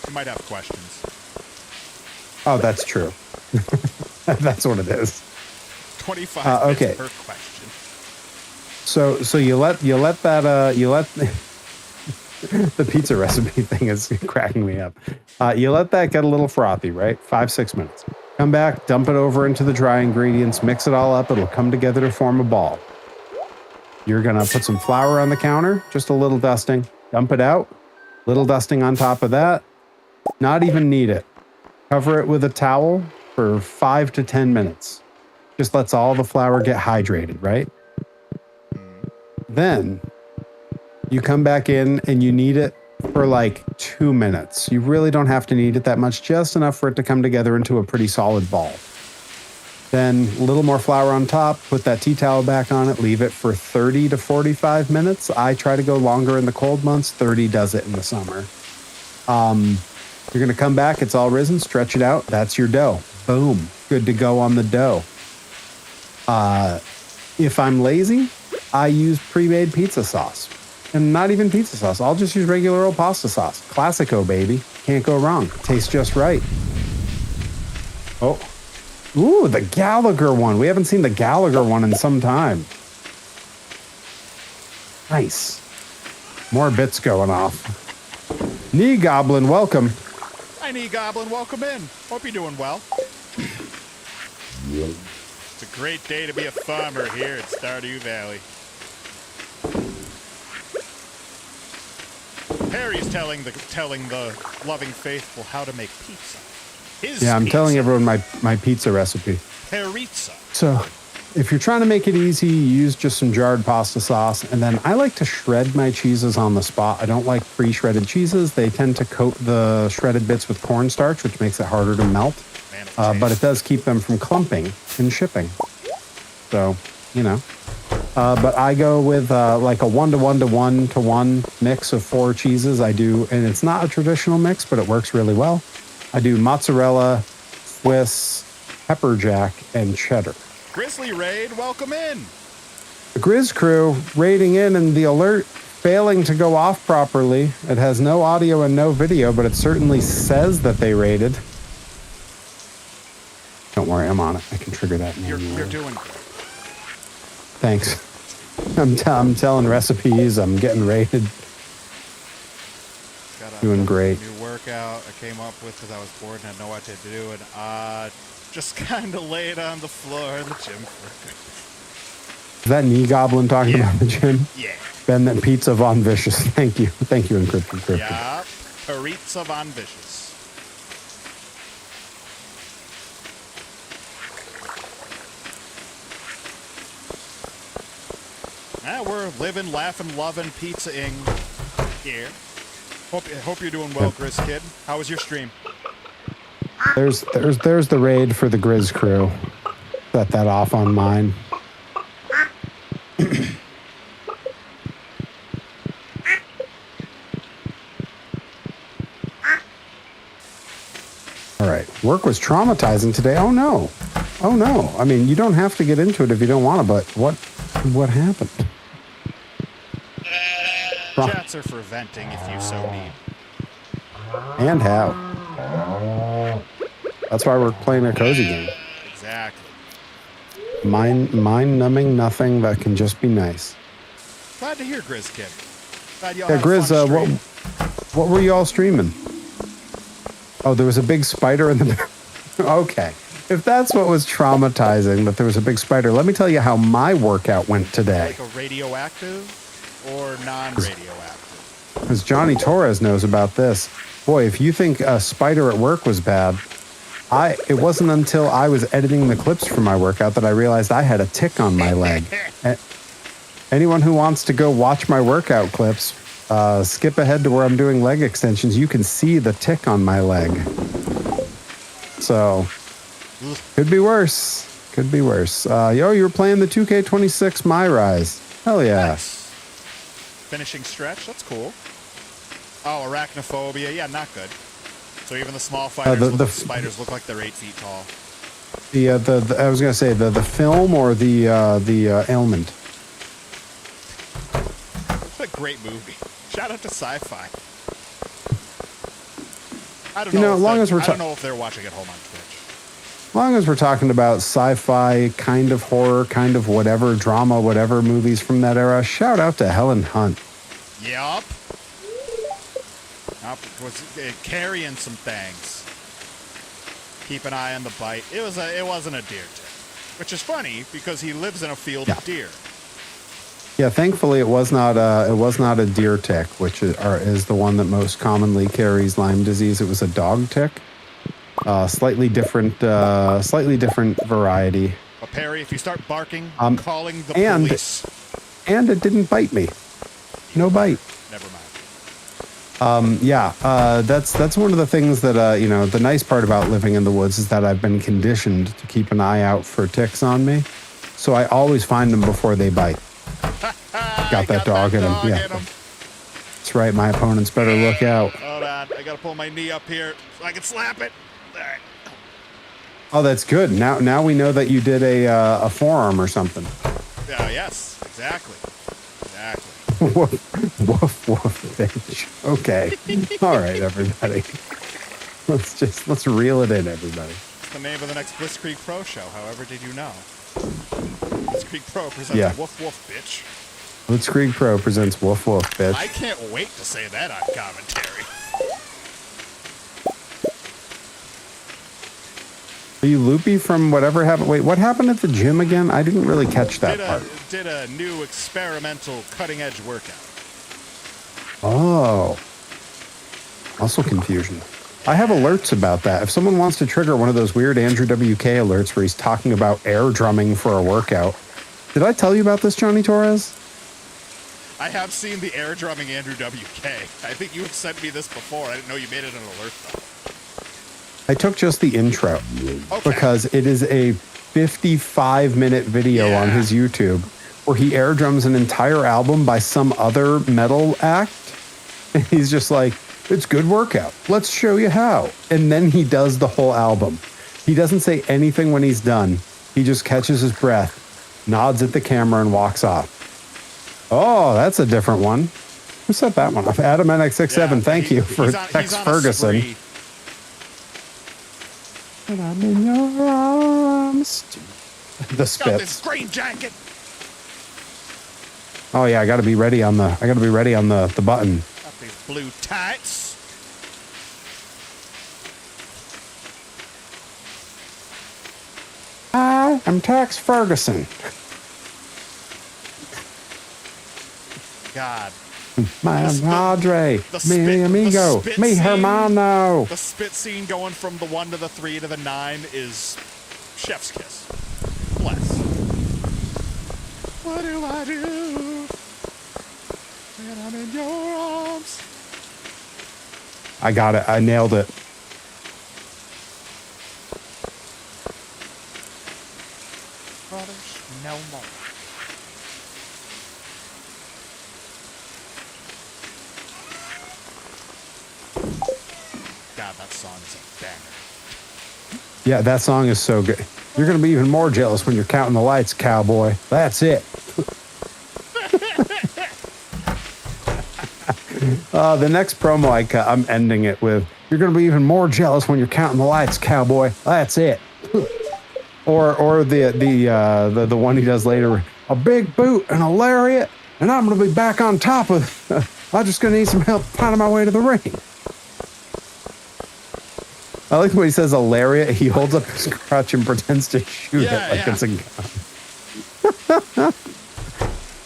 You might have questions. Oh, that's true. That's what it is. 25 okay. per question. So you let the pizza recipe thing is cracking me up. You let that get a little frothy, right? 5-6 minutes. Come back, dump it over into the dry ingredients, mix it all up. It'll come together to form a ball. You're going to put some flour on the counter, just a little dusting, dump it out, little dusting on top of that. Not even need it. Cover it with a towel for 5 to 10 minutes. Just lets all the flour get hydrated, right? Then you come back in and you knead it for like 2 minutes. You really don't have to knead it that much, just enough for it to come together into a pretty solid ball. Then a little more flour on top, put that tea towel back on it, leave it for 30 to 45 minutes. I try to go longer in the cold months, 30 does it in the summer. You're going to come back, it's all risen, stretch it out. That's your dough. Boom. Good to go on the dough. If I'm lazy, I use pre-made pizza sauce. And not even pizza sauce. I'll just use regular old pasta sauce. Classico, baby. Can't go wrong. Tastes just right. Oh. Ooh, the Gallagher one. We haven't seen the Gallagher one in some time. Nice. More bits going off. Knee Goblin, welcome. Hi, Knee Goblin. Welcome in. Hope you're doing well. It's a great day to be a farmer here at Stardew Valley. Harry's telling the loving faithful how to make pizza. I'm telling everyone my pizza recipe. Pizza. So, if you're trying to make it easy, use just some jarred pasta sauce. And then I like to shred my cheeses on the spot. I don't like pre-shredded cheeses. They tend to coat the shredded bits with cornstarch, which makes it harder to melt. But it does keep them from clumping in shipping. So, you know. But I go with like a 1-to-1-to-1-to-1 mix of 4 cheeses. I do, and it's not a traditional mix, but it works really well. I do mozzarella, Swiss, pepper jack, and cheddar. Grizzly Raid, welcome in. The Grizz crew raiding in, and the alert failing to go off properly. It has no audio and no video, but it certainly says that they raided. Don't worry, I'm on it. I can trigger that. You're doing good. Thanks. I'm telling recipes. I'm getting raided. Doing great. New workout I came up with because I was bored and I didn't know what to do, and just kind of laid on the floor in the gym for Is that Knee Goblin talking about the gym? Yeah. Ben, that pizza Von Vicious. Thank you, Encrypted. Yeah, Pizza Von Vicious. We're living, laughing, loving, pizza-ing here. Hope you're doing well, Grizz Kid. How was your stream? There's the raid for the Grizz crew. Set that off on mine. All right. Work was traumatizing today. Oh no. I mean, you don't have to get into it if you don't want to, but what happened? Chats are for venting if you so need. And how? That's why we're playing a cozy game. Exactly. Mind-numbing nothing that can just be nice. Glad to hear, Grizz Kid. Glad y'all Yeah, had a fun Grizz, stream. what were you all streaming? Oh, there was a big spider in the... Okay. If that's what was traumatizing, that there was a big spider, let me tell you how my workout went today. Like a radioactive or non-radioactive? Because Johnny Torres knows about this. Boy, if you think a spider at work was bad, it wasn't until I was editing the clips for my workout that I realized I had a tick on my leg. Anyone who wants to go watch my workout clips, skip ahead to where I'm doing leg extensions. You can see the tick on my leg. So, could be worse. You were playing the 2K26 My Rise. Hell yeah. Nice. Finishing stretch, that's cool. Oh, arachnophobia, yeah, not good. So even the small spiders look like they're 8 feet tall. I was gonna say the film or the ailment. What a great movie. Shout out to Sci-Fi. I don't know if they're watching at home on Twitch. As long as we're talking about sci-fi, kind of horror, kind of whatever, drama, whatever movies from that era, shout out to Helen Hunt. Yup. Was carrying some things. Keep an eye on the bite. It wasn't a deer tick, which is funny because he lives in a field of deer. Yeah, thankfully it was not a deer tick, which is the one that most commonly carries Lyme disease. It was a dog tick, slightly different variety. But Perry, if you start barking, calling the and police. and it didn't bite me. No bite. Never mind. That's one of the things that the nice part about living in the woods is that I've been conditioned to keep an eye out for ticks on me, so I always find them before they bite. Got that dog in him. Yeah, that's right. My opponents better look out. Hold on, I gotta pull my knee up here so I can slap it. All right. Oh, that's good. Now we know that you did a forearm or something. Yes, exactly. Woof, woof, woof, bitch. Okay. All right, everybody. Let's reel it in, everybody. It's the name of the next Blitzkrieg Pro show. However, did you know? Blitzkrieg Pro presents Woof Woof Bitch. Blitzkrieg Pro presents Woof Woof Bitch. I can't wait to say that on commentary. Are you loopy from whatever happened? Wait, what happened at the gym again? I didn't really catch that part. Did a new experimental cutting-edge workout. Oh. Muscle confusion. I have alerts about that. If someone wants to trigger one of those weird Andrew WK alerts where he's talking about air drumming for a workout. Did I tell you about this, Johnny Torres? I have seen the air drumming Andrew WK. I think you have sent me this before. I didn't know you made it an alert, though. I took just the intro because it is a 55-minute video on his YouTube where he air drums an entire album by some other metal act. And he's just like, it's good workout. Let's show you how. And then he does the whole album. He doesn't say anything when he's done. He just catches his breath, nods at the camera, and walks off. Oh, that's a different one. Who set that one up? Adam NX67, thank you for text Ferguson. And I'm in your arms. The spits. Got this green jacket. Oh yeah, I gotta be ready on the button. Got these blue tights. Hi, I'm Tex Ferguson. God. My padre, mi amigo, mi hermano. The spit scene going from the 1 to the 3 to the 9 is chef's kiss. Bless. What do I do when I'm in your arms? I got it. I nailed it. Brothers, no more. God, that song is a banger. Yeah, that song is so good. You're going to be even more jealous when you're counting the lights, cowboy. That's it. The next promo I cut, I'm ending it with, you're going to be even more jealous when you're counting the lights, cowboy. That's it. or the one he does later, a big boot and a lariat, and I'm going to be back on top of I'm just going to need some help finding my way to the ring. I like the way he says a lariat. He holds up his crotch and pretends to shoot it like it's a gun.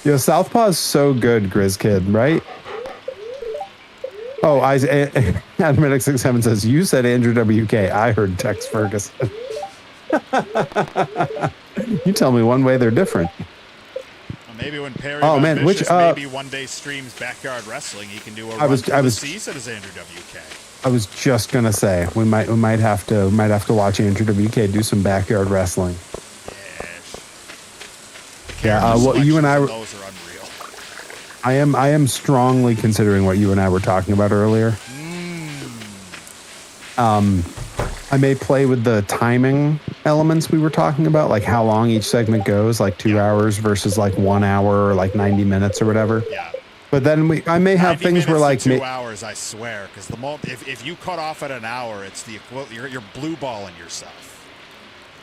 Yo, Southpaw is so good, Grizz Kid, right? Oh, Admin 67 says, you said Andrew WK. I heard Tex Ferguson. You tell me one way they're different. Well, maybe when Perry maybe one day streams Backyard Wrestling, he can do a run through the season as Andrew WK. I was just gonna say we might have to watch Andrew WK do some backyard wrestling. Yeah. Well, you and I were. Those are unreal. I am strongly considering what you and I were talking about earlier. I may play with the timing elements we were talking about, like how long each segment goes, like 2 hours versus like 1 hour or like 90 minutes or whatever. Yeah. But then I may have things where like 2 hours, I swear, because the moment if you cut off at an hour, it's the equivalent. You're blue balling yourself.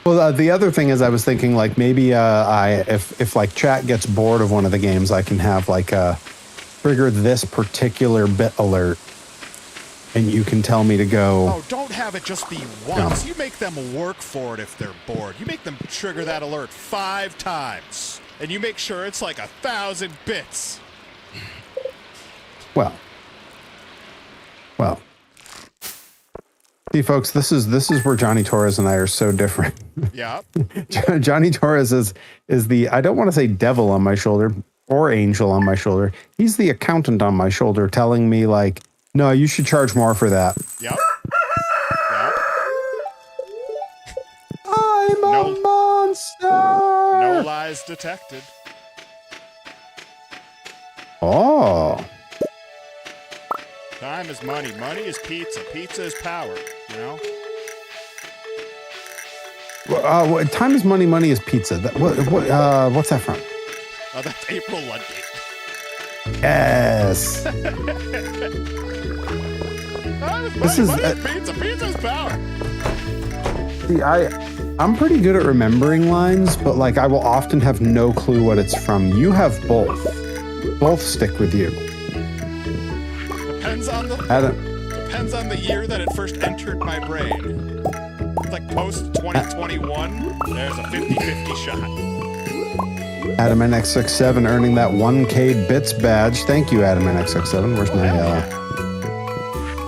Well, the other thing is I was thinking like maybe if like chat gets bored of one of the games, I can have like trigger this particular bit alert, and you can tell me to go. Oh, don't have it just be once. No. You make them work for it if they're bored. You make them trigger that alert 5 times. and you make sure it's like 1,000 bits. Well. See, folks, this is where Johnny Torres and I are so different. Yeah. Johnny Torres is the, I don't want to say devil on my shoulder or angel on my shoulder. He's the accountant on my shoulder telling me like, no, you should charge more for that. Yep. I'm a monster. No lies detected. Oh. Time is money. Money is pizza. Pizza is power. You know? Time is money. Money is pizza. What's that from? Oh, that's April Ludgate. Yes. This is pizza. Pizza's power. See, I'm pretty good at remembering lines, but like I will often have no clue what it's from. You have both. Both stick with you. Depends on the year that it first entered my brain. It's like post 2021, there's a 50-50 shot. Adam NX67 earning that 1K bits badge. Thank you, Adam NX67. Where's my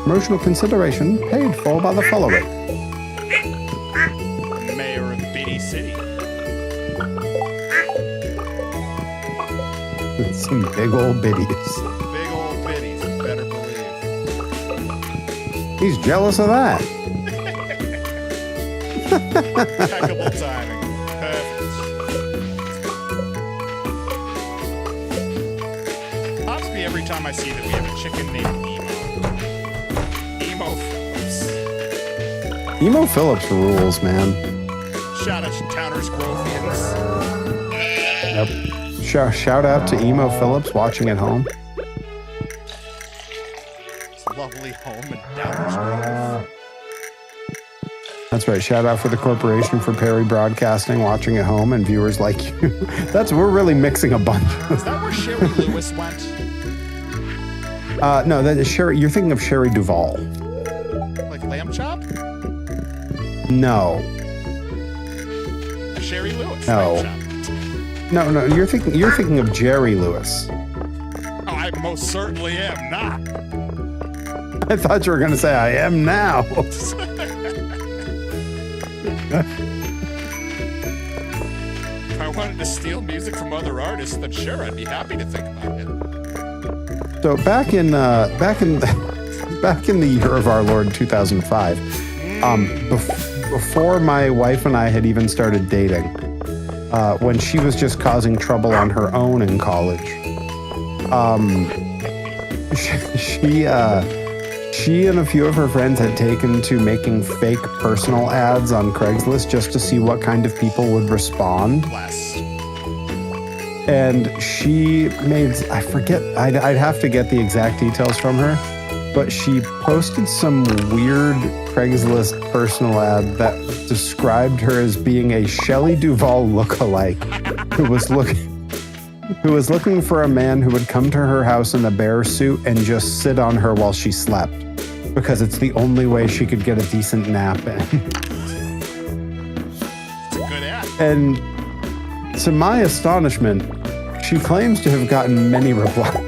promotional consideration paid for by the follower? Mayor of Bitty City. Some big old biddies. Big old biddies, you better believe. He's jealous of that. Impeccable timing. Perfect. Pops me every time I see that we have a chicken named Emo Phillips. Emo Phillips rules, man. Shout out to Towners Grovians. Yep. Shout out to Emo Phillips watching at home. It's a lovely home in Downers Grove. That's right. Shout out for the Corporation for Perry Broadcasting watching at home and viewers like you. We're really mixing a bunch. Is that where Sherry Lewis went? No, that is Sherry. You're thinking of Sherry Duvall. Like Lamb Chop? No. Sherry Lewis. No. Lamb Chop. No. You're thinking of Jerry Lewis. Oh, I most certainly am not. I thought you were going to say I am now. If I wanted to steal music from other artists, then sure, I'd be happy to think about it. So back in the year of our Lord 2005, before my wife and I had even started dating, when she was just causing trouble on her own in college, she and a few of her friends had taken to making fake personal ads on Craigslist just to see what kind of people would respond. Bless. And she made, I forget, I'd have to get the exact details from her, but she posted some weird Craigslist personal ad that described her as being a Shelley Duvall lookalike who was looking for a man who would come to her house in a bear suit and just sit on her while she slept, because it's the only way she could get a decent nap in. It's a good ad. And to my astonishment, she claims to have gotten many replies.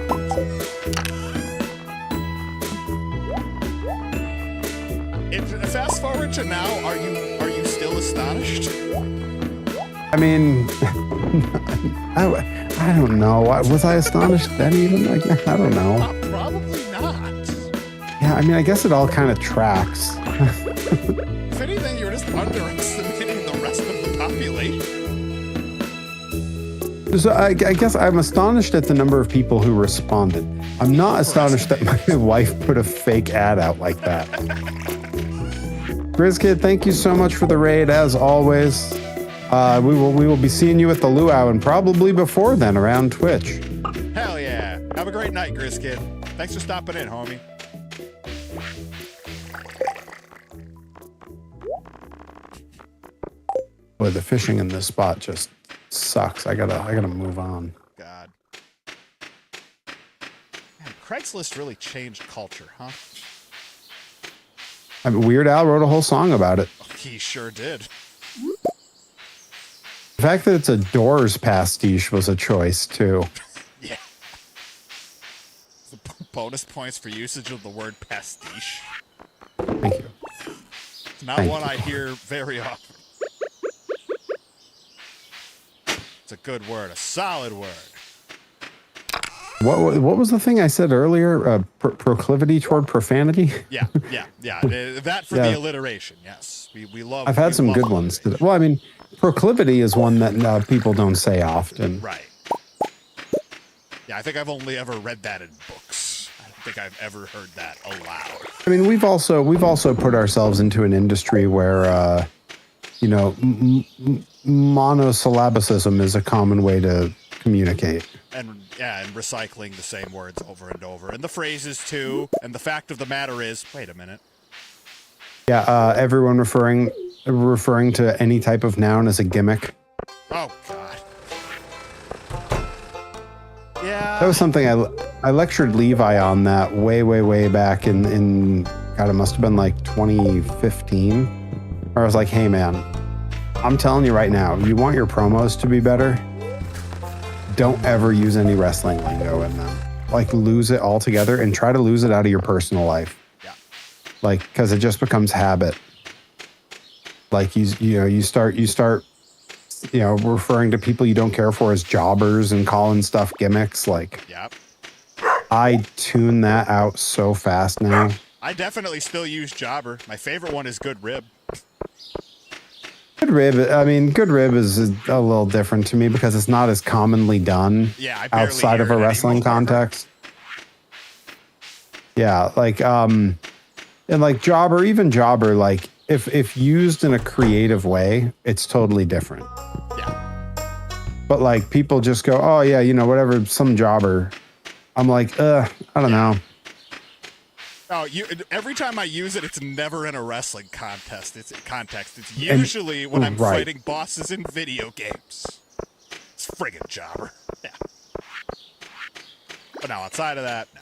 Fast forward to now, are you still astonished? I mean, I don't know. Was I astonished then even? I don't know. Probably not. Yeah, I mean, I guess it all kind of tracks. If anything, you're just underestimating the rest of the population. So I guess I'm astonished at the number of people who responded. I'm not astonished that my wife put a fake ad out like that. GrizzKid, thank you so much for the raid, as always. We will be seeing you at the luau, and probably before then around Twitch. Hell yeah. Have a great night, GrizzKid. Thanks for stopping in, homie. Boy, the fishing in this spot just sucks. I gotta move on. God. Man, Craigslist really changed culture, huh? I mean, Weird Al wrote a whole song about it. He sure did. The fact that it's a Doors pastiche was a choice too. Yeah. Bonus points for usage of the word pastiche. Thank you. It's not Thank one you. I hear very often. It's a good word, a solid word. What was the thing I said earlier? Proclivity toward profanity. Yeah. That for Yeah. the alliteration, yes. We love. I've had we some love good ones. alliteration. Well, I mean, proclivity is one that people don't say often. Right. Yeah, I think I've only ever read that in books. I don't think I've ever heard that aloud. I mean, we've also put ourselves into an industry where, monosyllabicism is a common way to communicate. And recycling the same words over and over. And the phrases too. And the fact of the matter is, wait a minute. Yeah, everyone referring to any type of noun as a gimmick. Oh God. Yeah. That was something I lectured Levi on that way back in God, it must have been like 2015. Where I was like, hey man, I'm telling you right now, you want your promos to be better? Don't ever use any wrestling lingo in them. Like lose it altogether and try to lose it out of your personal life. Yeah. Like, because it just becomes habit. Like you start referring to people you don't care for as jobbers and calling stuff gimmicks. Like, Yep. I tune that out so fast now. I definitely still use jobber. My favorite one is good rib. Good rib is a little different to me because it's not as commonly done Yeah, I barely outside hear of a it wrestling anymore. context. Yeah, like and like jobber, like if used in a creative way, it's totally different. Yeah. But like people just go, oh yeah, whatever, some jobber. I'm like, I don't know. Oh, every time I use it, it's never in a wrestling contest. It's usually when I'm right. fighting bosses in video games. It's friggin' jobber. Yeah. But now outside of that, no.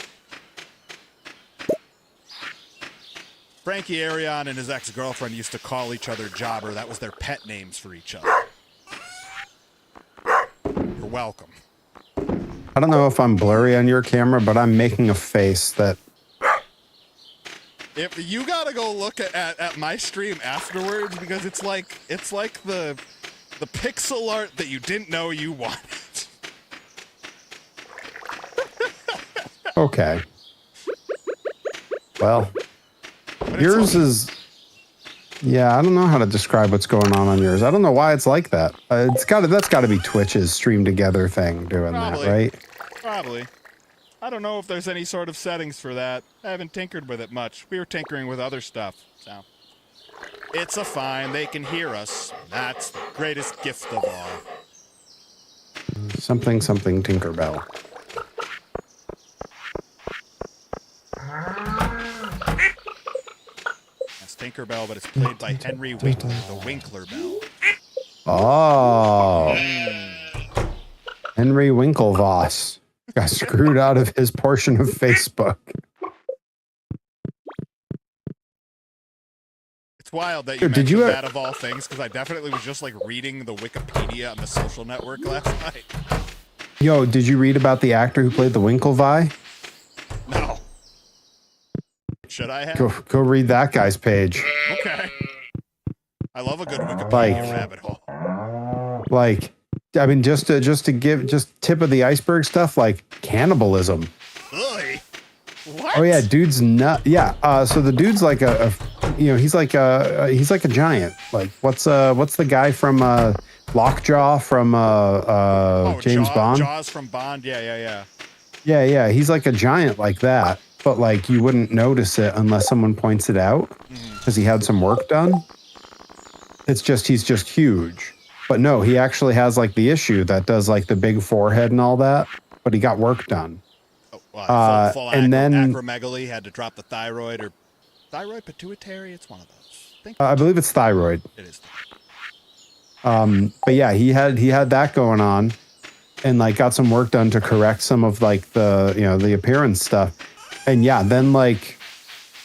Frankie Arion and his ex-girlfriend used to call each other jobber. That was their pet names for each other. You're welcome. I don't know if I'm blurry on your camera, but I'm making a face that If you gotta go look at my stream afterwards because it's like the pixel art that you didn't know you wanted. okay. Well, But yours is, yeah, I don't know how to describe what's going on yours. I don't know why it's like that. That's got to be Twitch's stream together thing doing Probably. that, right? Probably. I don't know if there's any sort of settings for that. I haven't tinkered with it much. We were tinkering with other stuff, so. It's a fine. They can hear us. That's the greatest gift of all. Something Tinkerbell. That's Tinkerbell, but it's played by Henry Winkler, the Winkler Bell. Oh, Henry Winklevoss got screwed out of his portion of Facebook. It's wild that you Dude, mentioned that of all things, because I definitely was just like reading the Wikipedia on the social network last night. Yo, did you read about the actor who played the Winklevi? No. Should I have? Go read that guy's page. Okay. I love a good Wikipedia Like- rabbit hole. Like, I mean, just to give tip of the iceberg stuff, like cannibalism. Ugh. What? Oh yeah, dude's nut. Yeah. So the dude's like he's like a giant. Like what's the guy from Lockjaw from James Bond? Jaws from Bond. Yeah. Yeah. He's like a giant like that, but like you wouldn't notice it unless someone points it out because he had some work done. It's just he's just huge. But no, he actually has like the issue that does like the big forehead and all that, but he got work done. Oh, well, full and then acromegaly, had to drop the thyroid or thyroid pituitary. It's one of those. I believe it's thyroid. It is. But yeah, he had that going on and like got some work done to correct some of like the appearance stuff. And yeah, then like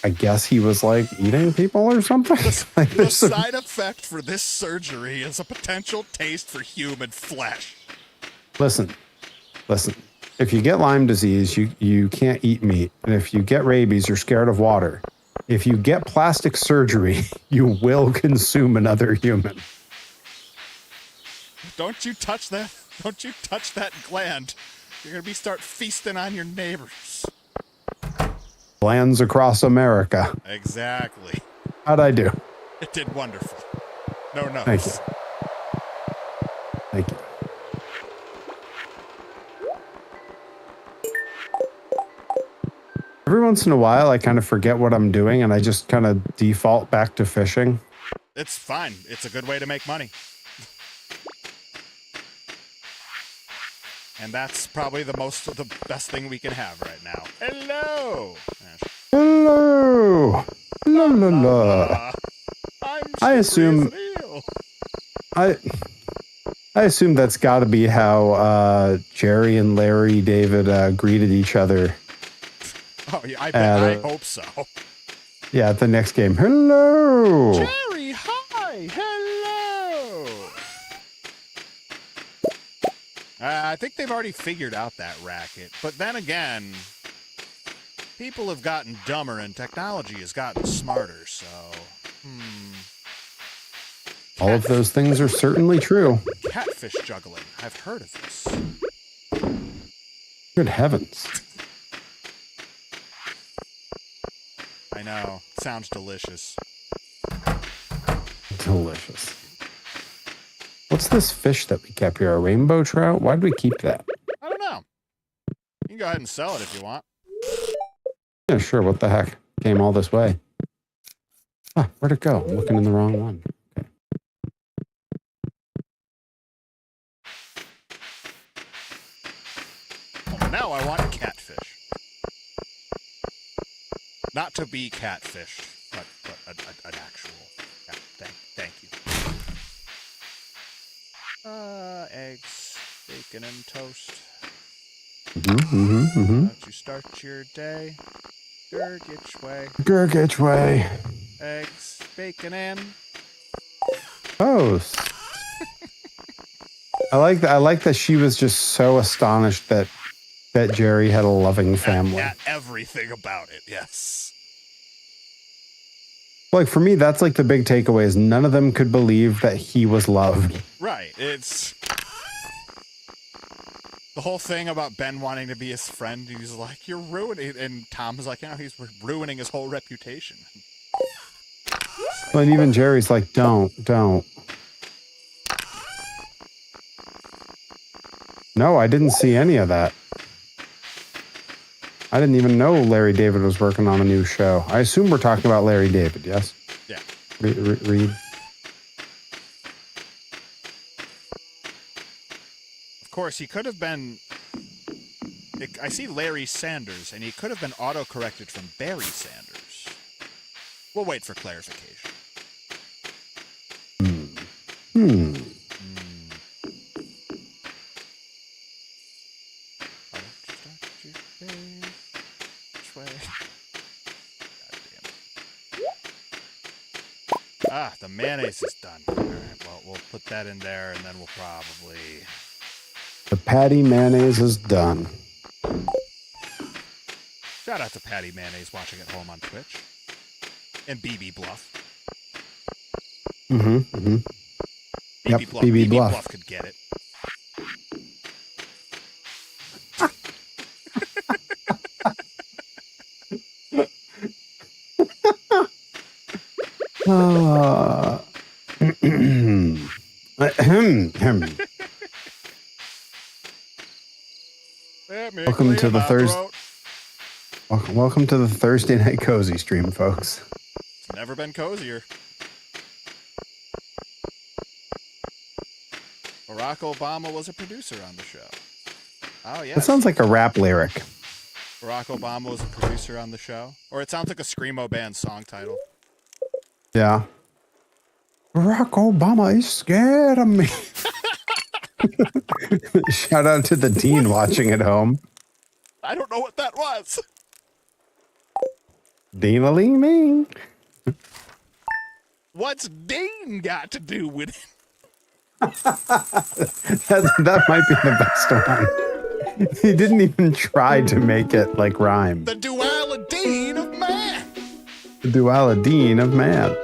I guess he was like eating people or something. Like, The there's some- side effect for this surgery is a potential taste for human flesh. listen. If you get Lyme disease, you can't eat meat. And if you get rabies, you're scared of water. If you get plastic surgery, you will consume another human. Don't you touch that. Don't you touch that gland. You're going to start feasting on your neighbors. Lands across America. Exactly. How'd I do? It did wonderful. No notes. Thank you. Thank you. Every once in a while, I kind of forget what I'm doing and I just kind of default back to fishing. It's fine. It's a good way to make money. And that's probably the best thing we can have right now. Hello. Hello. La la la. I assume I assume that's got to be how Jerry and Larry David greeted each other. Oh yeah, I hope so. Yeah, at the next game. Hello. Jerry, hi. Hello. I think they've already figured out that racket. But then again, people have gotten dumber and technology has gotten smarter, so... All of those things are certainly true. Catfish juggling. I've heard of this. Good heavens. I know. Sounds delicious. Delicious. What's this fish that we kept here? A rainbow trout? Why did we keep that? I don't know. You can go ahead and sell it if you want. Yeah, sure. What the heck? Came all this way. Ah, where'd it go? I'm looking in the wrong one. Okay. Well, now I want catfish. Not to be catfished, but an actual. Yeah, thank you. Eggs, bacon, and toast. How'd you start your day? Gurgitch way. Gurgitch way. Eggs, bacon, and Toast. I like that. I like that she was just so astonished that Jerry had a loving family. at everything about it. Yes. Like for me, that's like the big takeaway is none of them could believe that he was loved. Right. It's the whole thing about Ben wanting to be his friend. He's like, "You're ruining," and Tom's like, "You know, he's ruining his whole reputation." And even Jerry's like, don't. No, I didn't see any of that. I didn't even know Larry David was working on a new show. I assume we're talking about Larry David, yes? Yeah. Read. Of course, he could have been... I see Larry Sanders, and he could have been auto-corrected from Barry Sanders. We'll wait for clarification. Ah, the mayonnaise is done. All right, well, we'll put that in there, and then we'll probably... The patty mayonnaise is done. Shout out to Patty Mayonnaise watching at home on Twitch. And BB Bluff. Yep, Bluff. BB BB Bluff. Bluff could get it. Welcome to the Welcome to the Thursday Night Cozy stream, folks. It's never been cozier. Barack Obama was a producer on the show. Oh, yeah. That sounds like a rap lyric. Barack Obama was a producer on the show. Or it sounds like a Screamo Band song title. Yeah. Barack Obama is scared of me. Shout out to the dean watching at home. I don't know what that was. Ding-a-ling-ling. What's Dean got to do with it? That might be the best one. He didn't even try to make it like rhyme. The duality of man. The duality of man.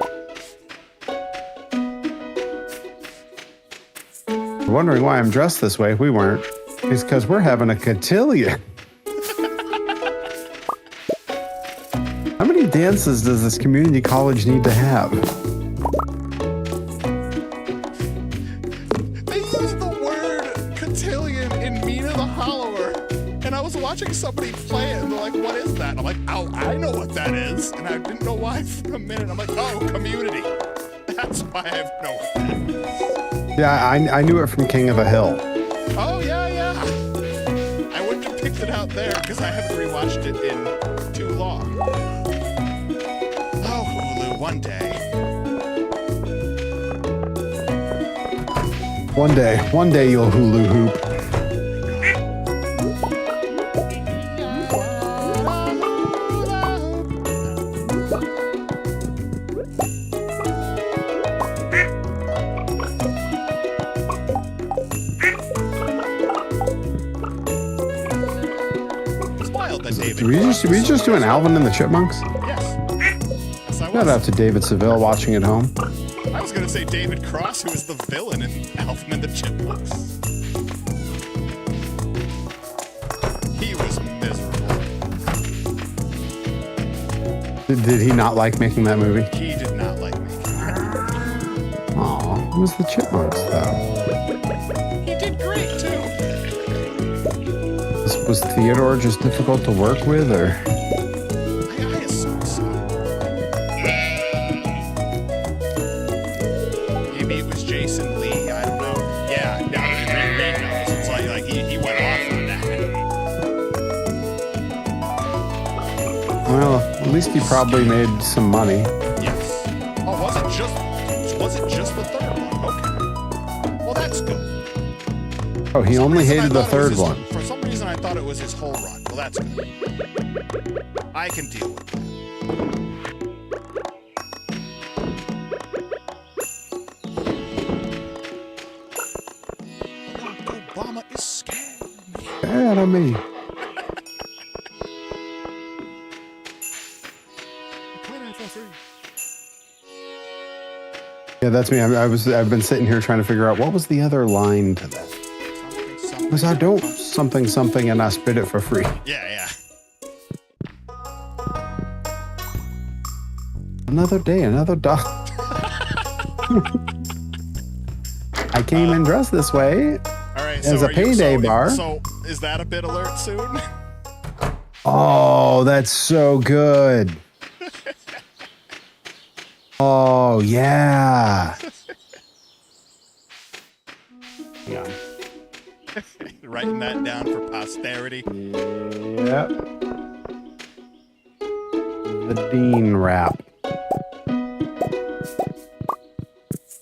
You're wondering why I'm dressed this way? We weren't. It's because we're having a cotillion. How many dances does this community college need to have? They use the word cotillion in Mina the Hollower, and I was watching somebody play it, and they're like, "What is that?" I'm like, "Oh, I know what that is," and I didn't know why for a minute. I'm like, "Oh, community." That's why I know what that is. Yeah, I knew it from King of the Hill. Oh yeah. I wouldn't have picked it out there because I haven't rewatched it in too long. Oh, Hulu, one day. One day you'll hula hoop. It's wild that David. Did we just do an Alvin and the Chipmunks? Yes. Yes, I Shout was. out to David Seville watching at home. I was gonna say David Cross, who is the villain in Alvin and the Chipmunks. He was miserable. Did he not like making that movie? He did not like me. Aw, it was the Chipmunks though. He did great too. Was Theodore just difficult to work with, or? I assume so. Maybe it was Jason Lee. I don't know. Yeah, now that Reed knows, it's like he went off on that. Well, at least he probably made some money. Yes. Oh, was it just the third one? Okay. Well, that's good. Oh, he For some only reason, I hated the thought it was third his- one. For some reason, I thought it was his whole run. Well, that's good. I can deal with that. Barack Obama is scared me. Bad on me. Yeah, that's me. I've been sitting here trying to figure out what was the other line to that. Was I don't something and I spit it for free. Yeah. Another day, another dog. I came in dressed this way. All right. As so a are you- payday bar. So is that a bit alert soon? Oh, that's so good. Oh, yeah. Hang on. Writing that down for posterity. Yep. The Dean rap.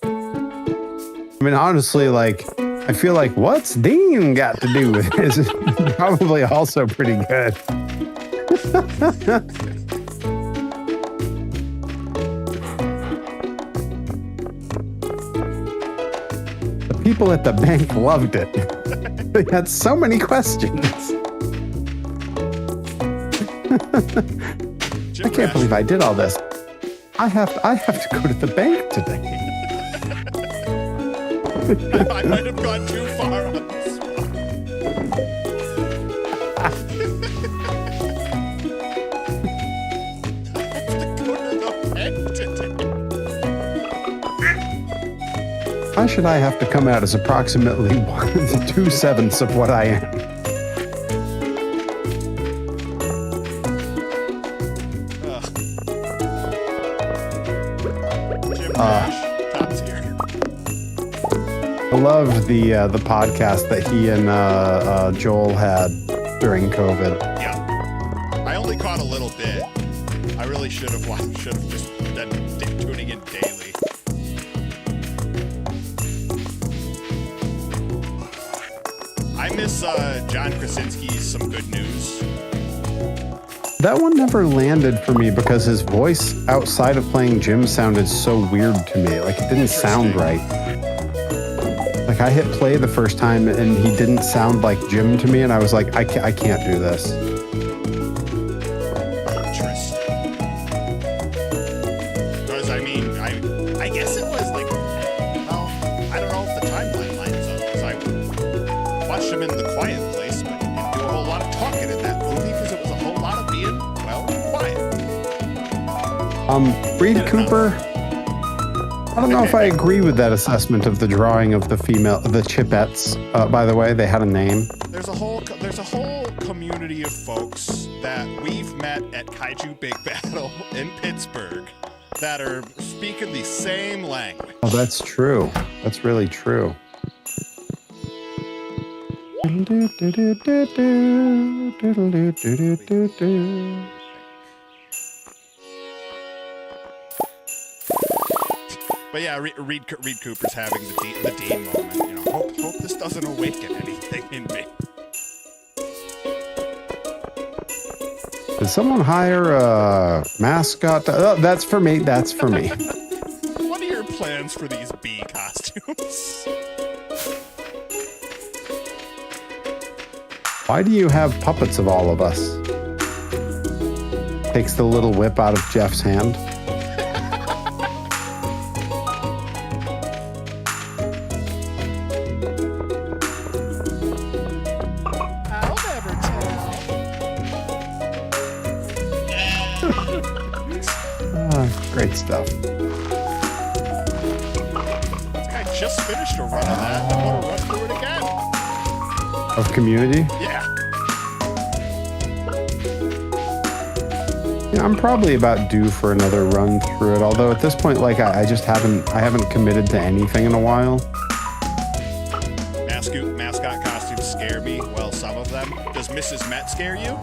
I mean, honestly, like, I feel like what's Dean got to do with this is probably also pretty good. The people at the bank loved it. They had so many questions. I can't believe I did all this. I have to go to the bank today. I might have gone too far on this one. I have to go to the bank today. Why should I have to come out as approximately 2/7 of what I am? Jim Nash, top tier. I loved the podcast that he and Joel had during COVID. Yeah. I only caught a little bit. I really should have just been tuning in daily. I miss John Krasinski's Some Good News. That one never landed for me because his voice outside of playing Jim sounded so weird to me. Like, it didn't sound right. Like, I hit play the first time and he didn't sound like Jim to me, and I was like, I can't do this. Interesting. Because, I mean, I guess it was like, well, I don't know if the timeline lines up, because I watched him in The Quiet Place, but he didn't do a whole lot of talking in that movie, because it was a whole lot of being, well, quiet. Reed Cooper, I don't know if I agree with that assessment of the drawing of the Chipettes. By the way, they had a name. There's a whole community of folks that we've met at Kaiju Big Battle in Pittsburgh that are speaking the same language. Oh, that's true. That's really true. But yeah, Reed Cooper's having the Dean moment. You know, hope this doesn't awaken anything in me. Did someone hire a mascot? Oh, that's for me. That's for me. What are your plans for these bee costumes? Why do you have puppets of all of us? Takes the little whip out of Jeff's hand. I'll never tell. Great stuff. This guy just finished a run of that. I want to run through it again. Of Community? Yeah. Yeah, I'm probably about due for another run through it. Although at this point, like I just haven't committed to anything in a while. Mascot costumes scare me. Well, some of them. Does Mrs. Met scare you?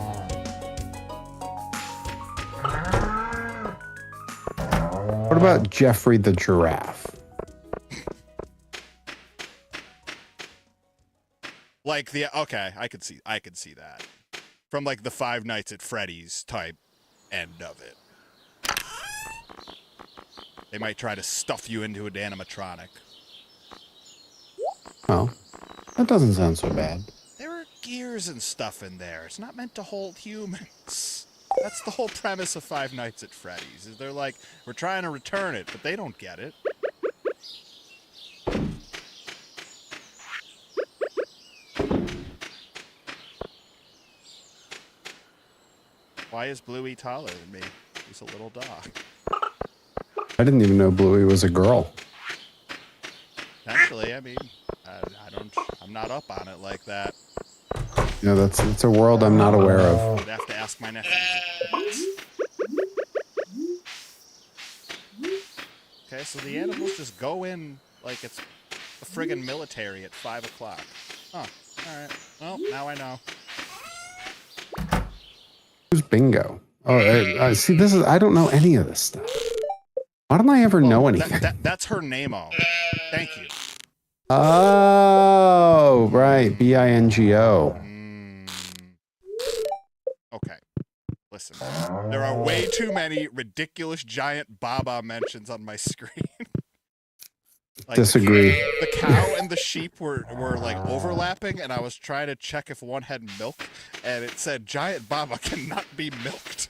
What about Jeffrey the giraffe? Like okay, I could see that. From like the Five Nights at Freddy's type end of it. They might try to stuff you into an animatronic. Oh, that doesn't sound so bad. There are gears and stuff in there. It's not meant to hold humans. That's the whole premise of Five Nights at Freddy's. Is they're like, we're trying to return it, but they don't get it. Why is Bluey taller than me? He's a little dog. I didn't even know Bluey was a girl. Actually, I mean, I'm not up on it like that. You know, it's a world I'm not aware of. I'd have to ask my nephews. Okay, so the animals just go in like it's the friggin' military at 5 o'clock. Huh, alright. Well, now I know. Who's Bingo? Oh, I see, I don't know any of this stuff. Why don't I ever know anything? That's her name-o. Thank you. Oh, right. Bingo. Okay. Listen. There are way too many ridiculous giant Baba mentions on my screen. Like, Disagree. The cow and the sheep were like overlapping, and I was trying to check if one had milk, and it said Giant Baba cannot be milked.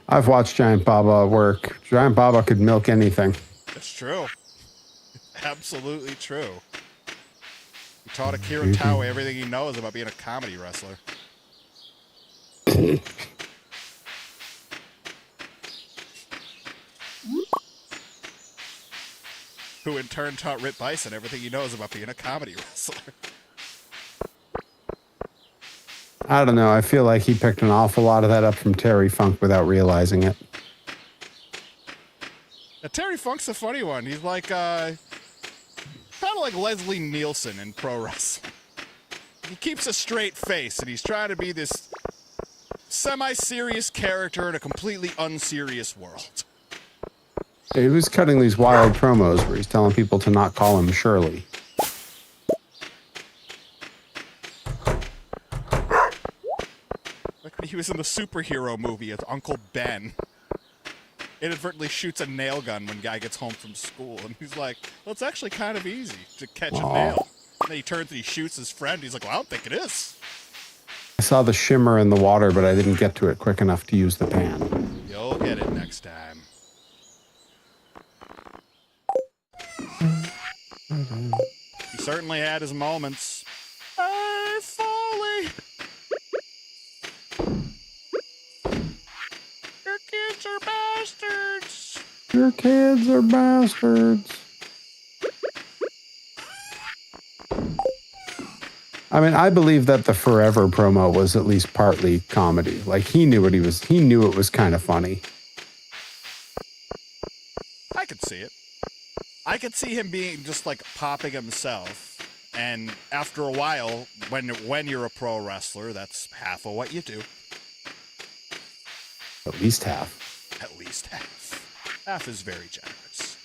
I've watched Giant Baba work. Giant Baba could milk anything. It's true. Absolutely true. He taught Akira Taue everything he knows about being a comedy wrestler. Who in turn taught Rip Bison everything he knows about being a comedy wrestler. I don't know. I feel like he picked an awful lot of that up from Terry Funk without realizing it. Now, Terry Funk's a funny one. He's like, kind of like Leslie Nielsen in pro wrestling. He keeps a straight face, and he's trying to be this semi-serious character in a completely unserious world. He was cutting these wild promos where he's telling people to not call him Shirley. He was in the superhero movie as Uncle Ben. Inadvertently shoots a nail gun when guy gets home from school, and he's like, well, it's actually kind of easy to catch a nail. And then he turns and he shoots his friend. He's like, well, I don't think it is. I saw the shimmer in the water, but I didn't get to it quick enough to use the pan. You'll get it next time. He certainly had his moments. Hey, Foley! Your kids are bastards! Your kids are bastards. I mean, I believe that the Forever promo was at least partly comedy. Like, he knew what he knew it was kind of funny. I could see it. I could see him being just like popping himself, and after a while, when you're a pro wrestler, that's half of what you do. At least half. At least half. Half is very generous.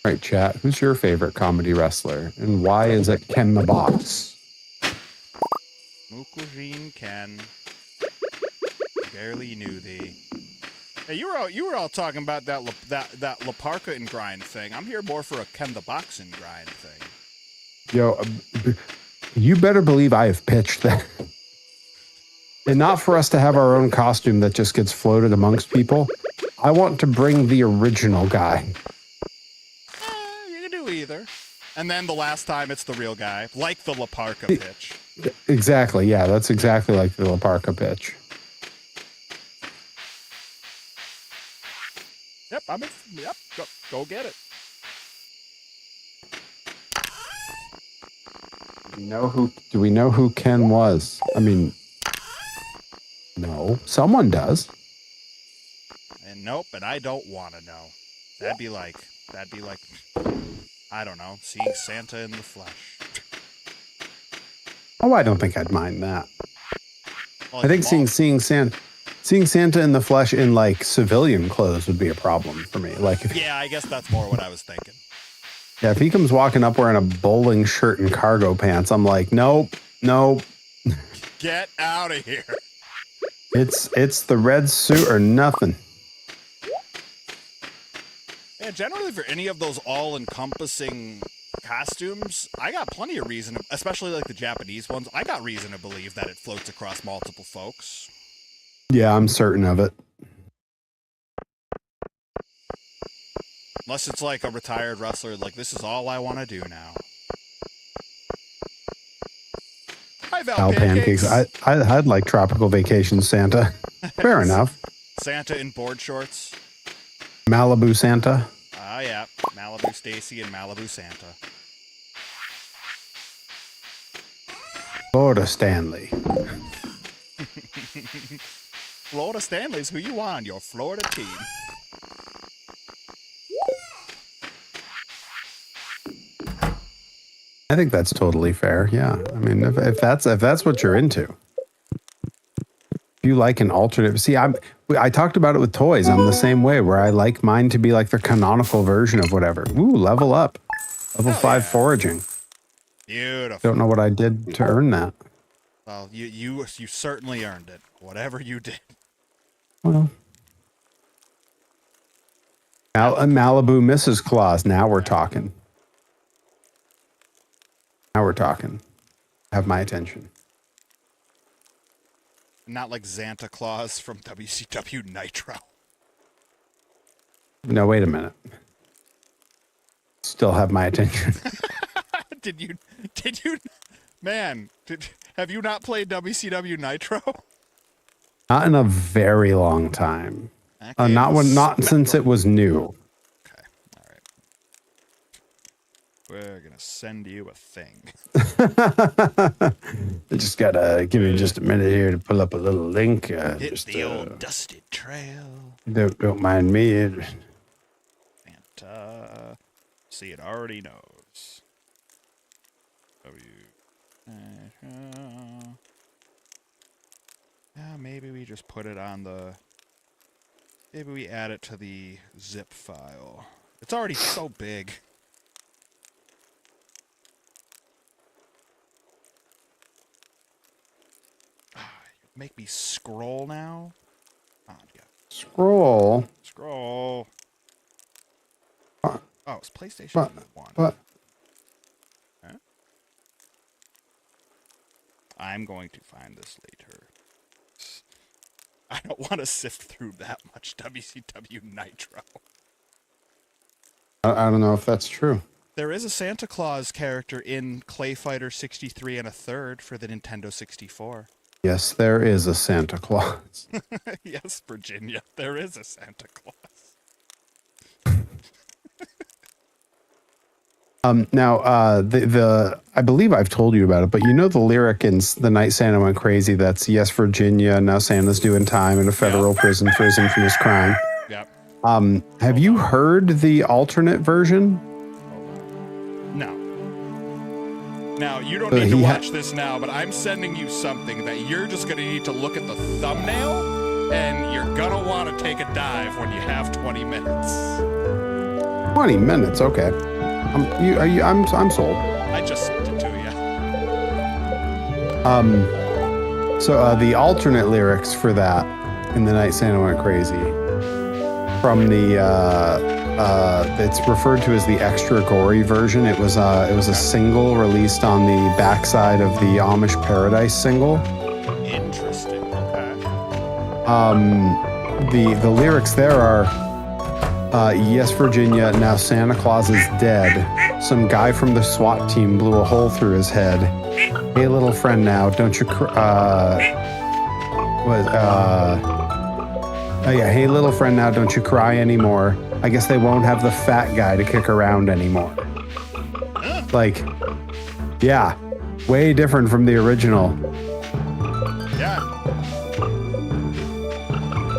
Right, chat. Who's your favorite comedy wrestler, and why is it Ken the Box? Mukujin Ken. Barely knew thee. Hey, you were all talking about that Laparka and grind thing. I'm here more for a Ken the Box and grind thing. Yo, you better believe I have pitched that. And not for us to have our own costume that just gets floated amongst people. I want to bring the original guy. You can do either. And then the last time it's the real guy, like the Laparka pitch. Exactly, yeah, that's exactly like the Laparka pitch. Yep, yep, go get it. Do we know who Ken was? I mean, no, someone does. And nope, and I don't want to know. That'd be like, I don't know, seeing Santa in the flesh. Oh, I don't think I'd mind that. Well, I think seeing Santa in the flesh in like civilian clothes would be a problem for me. Like, yeah, I guess that's more what I was thinking. Yeah, if he comes walking up wearing a bowling shirt and cargo pants, I'm like, nope. Get out of here. It's the red suit or nothing. Yeah, generally for any of those all-encompassing costumes, I got plenty of reason, especially like the Japanese ones, I got reason to believe that it floats across multiple folks. Yeah, I'm certain of it. Unless it's like a retired wrestler, like, this is all I want to do now. Hi, Val Pancakes. I'd like tropical vacation Santa. Fair enough. Santa in board shorts. Malibu Santa. Ah, yeah. Malibu Stacy and Malibu Santa. Florida Stanley. Florida Stanley's who you want on your Florida team. I think that's totally fair. Yeah. I mean, if that's what you're into. If you like an alternate, see, I talked about it with toys. I'm the same way where I like mine to be like the canonical version of whatever. Ooh, level up. Level 5 foraging. Beautiful. Don't know what I did to earn that. Well, you certainly earned it. Whatever you did. Well, Malibu Mrs. Claus. Now we're talking. Now we're talking. Have my attention. Not like Santa Claus from WCW Nitro. No, wait a minute. Still have my attention. Did you, man, have you not played WCW Nitro? Not in a very long time. Not since it was new. Okay, all right. We're gonna send you a thing. I just gotta give me just a minute here to pull up a little link. Hit the old dusted trail. Don't mind me. Santa. See, it already knows. Maybe we just put it on the... Maybe we add it to the zip file. It's already so big. Make me scroll now. Oh, yeah. Scroll. Scroll. But, Oh, it's PlayStation but, 1. but Huh? I'm going to find this later. I don't want to sift through that much WCW Nitro. I don't know if that's true. There is a Santa Claus character in Clay Fighter 63 and a third for the Nintendo 64. Yes, there is a Santa Claus. Yes, Virginia, there is a Santa Claus. Now, I believe I've told you about it, but you know the lyric in The Night Santa Went Crazy that's, yes, Virginia, now Santa's doing time in a federal prison for his infamous crime. Yep. Have you heard the alternate version? No. Now, you don't need to watch this now, but I'm sending you something that you're just going to need to look at the thumbnail, and you're going to want to take a dive when you have 20 minutes. 20 minutes, okay. I'm sold. I just sent it to you. So the alternate lyrics for that in The Night Santa Went Crazy from the it's referred to as the extra gory version. It was a single released on the backside of the Amish Paradise single. Interesting. Okay. The lyrics there are yes, Virginia, now Santa Claus is dead. Some guy from the SWAT team blew a hole through his head. Hey, little friend, now, don't you hey, little friend, now, don't you cry anymore. I guess they won't have the fat guy to kick around anymore. Like, yeah, way different from the original. Yeah.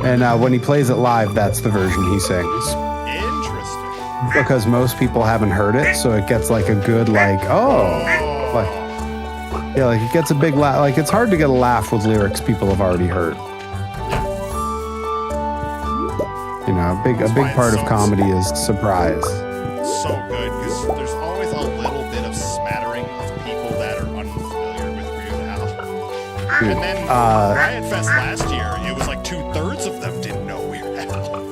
And when he plays it live, that's the version he sings. Interesting. Because most people haven't heard it, so it gets like a good, like, like, yeah, like it gets a big laugh. Like, it's hard to get a laugh with lyrics people have already heard. You know, a big part of comedy is surprise. So good, because there's always a little bit of smattering of people that are unfamiliar with Weird Al. And then Riot Fest last year, it was like 2/3 of them didn't know Weird Al.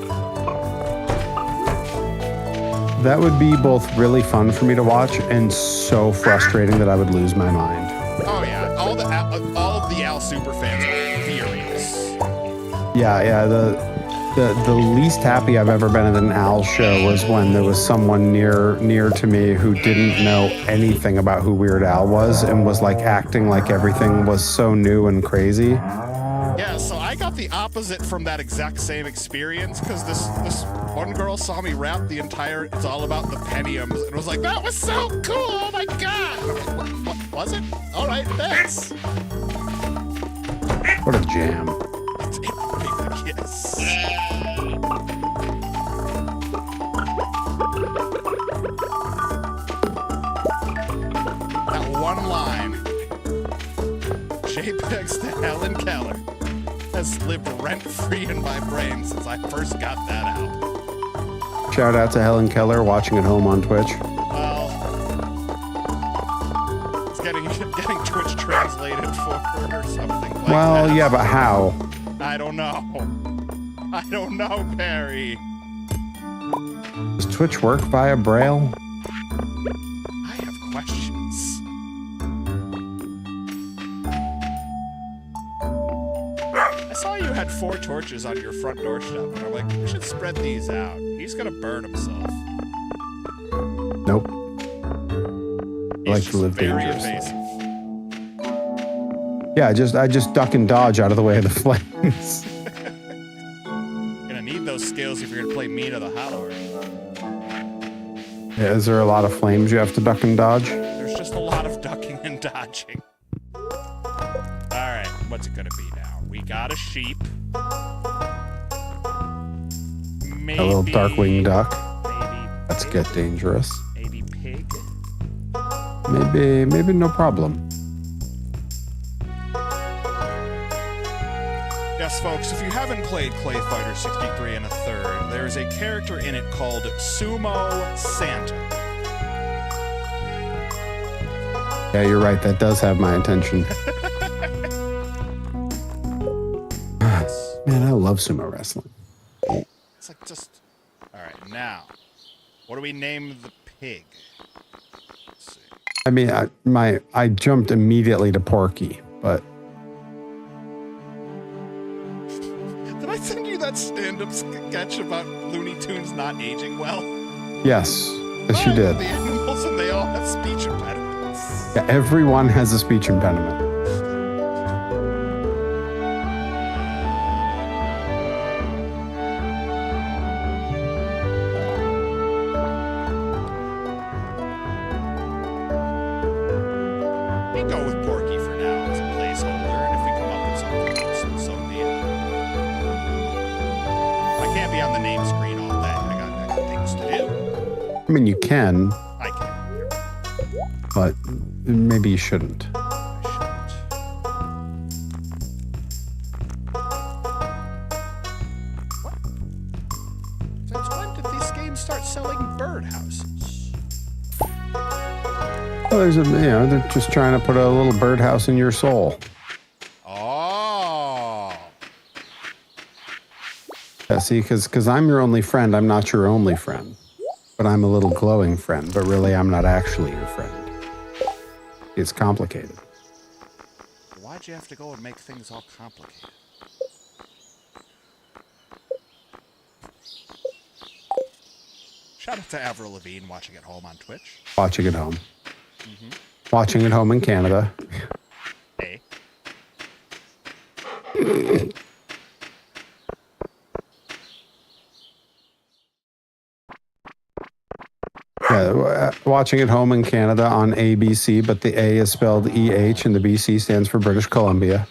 That would be both really fun for me to watch and so frustrating that I would lose my mind. Oh yeah, all of the Al superfans are furious. Yeah, the least happy I've ever been at an Al show was when there was someone near to me who didn't know anything about who Weird Al was and was like acting like everything was so new and crazy. Yeah, so I got the opposite from that exact same experience, because this one girl saw me rap the entire It's All About the Pentiums and was like, that was so cool, oh my god! And I'm like, what was it? Alright, thanks. What a jam. Yes. That one line, JPEGs to Helen Keller, has lived rent-free in my brain since I first got that out. Shout out to Helen Keller watching at home on Twitch. Well, it's getting Twitch translated for her or something like Well, that. yeah, but how? I don't know. I don't know, Perry. Does Twitch work via Braille? I have questions. I saw you had 4 torches on your front doorstep, and I'm like, we should spread these out. He's gonna burn himself. Nope. I like He's to live just very dangerously. evasive. Yeah, I just duck and dodge out of the way of the flames. Gonna need those skills if you're gonna play Meat of the Hollower. Yeah, is there a lot of flames you have to duck and dodge? There's just a lot of ducking and dodging. Alright, what's it gonna be now? We got a sheep. Maybe A little Darkwing Duck. Maybe Let's pig, get dangerous. Maybe pig. Maybe no problem. Yes, folks, if you haven't played Clay Fighter 63 and a third, there is a character in it called Sumo Santa. Yeah, you're right. That does have my attention. Man, I love sumo wrestling. It's like just... All right, now, what do we name the pig? Let's see. I mean, I jumped immediately to Porky, but Did I send you that stand-up sketch about Looney Tunes not aging well? yes, you did. The animals, and they all have speech impediments. Yeah, everyone has a speech impediment. We go with Porky for now as a placeholder, and if we come up with something else, then so be it. I can't be on the name screen all day. I got extra things to do. I mean, you can, I can. but maybe you shouldn't. I shouldn't. What? Since when did these games start selling birdhouses? Well, they're just trying to put a little birdhouse in your soul. Oh. Yeah, see, because I'm your only friend, I'm not your only friend. But I'm a little glowing friend, but really I'm not actually your friend. It's complicated. Why'd you have to go and make things all complicated? Shout out to Avril Lavigne watching at home on Twitch. Watching at home. Watching at home in Canada. Hey. Yeah, watching at home in Canada on ABC, but the A is spelled EH and the BC stands for British Columbia.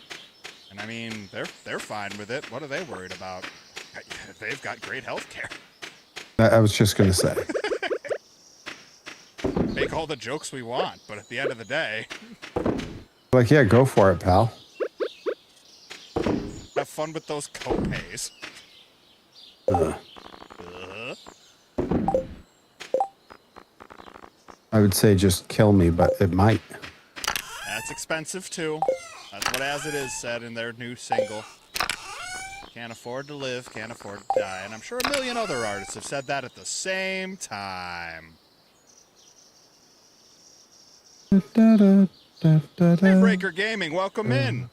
And I mean, they're fine with it. What are they worried about? They've got great health care. I was just going to say. Make all the jokes we want, but at the end of the day, Like, yeah, go for it, pal. have fun with those copays. I would say just kill me, but it might. That's expensive too. That's what As It Is said in their new single. Can't afford to live, can't afford to die. And I'm sure a million other artists have said that at the same time. Hey, Breaker Gaming, welcome in.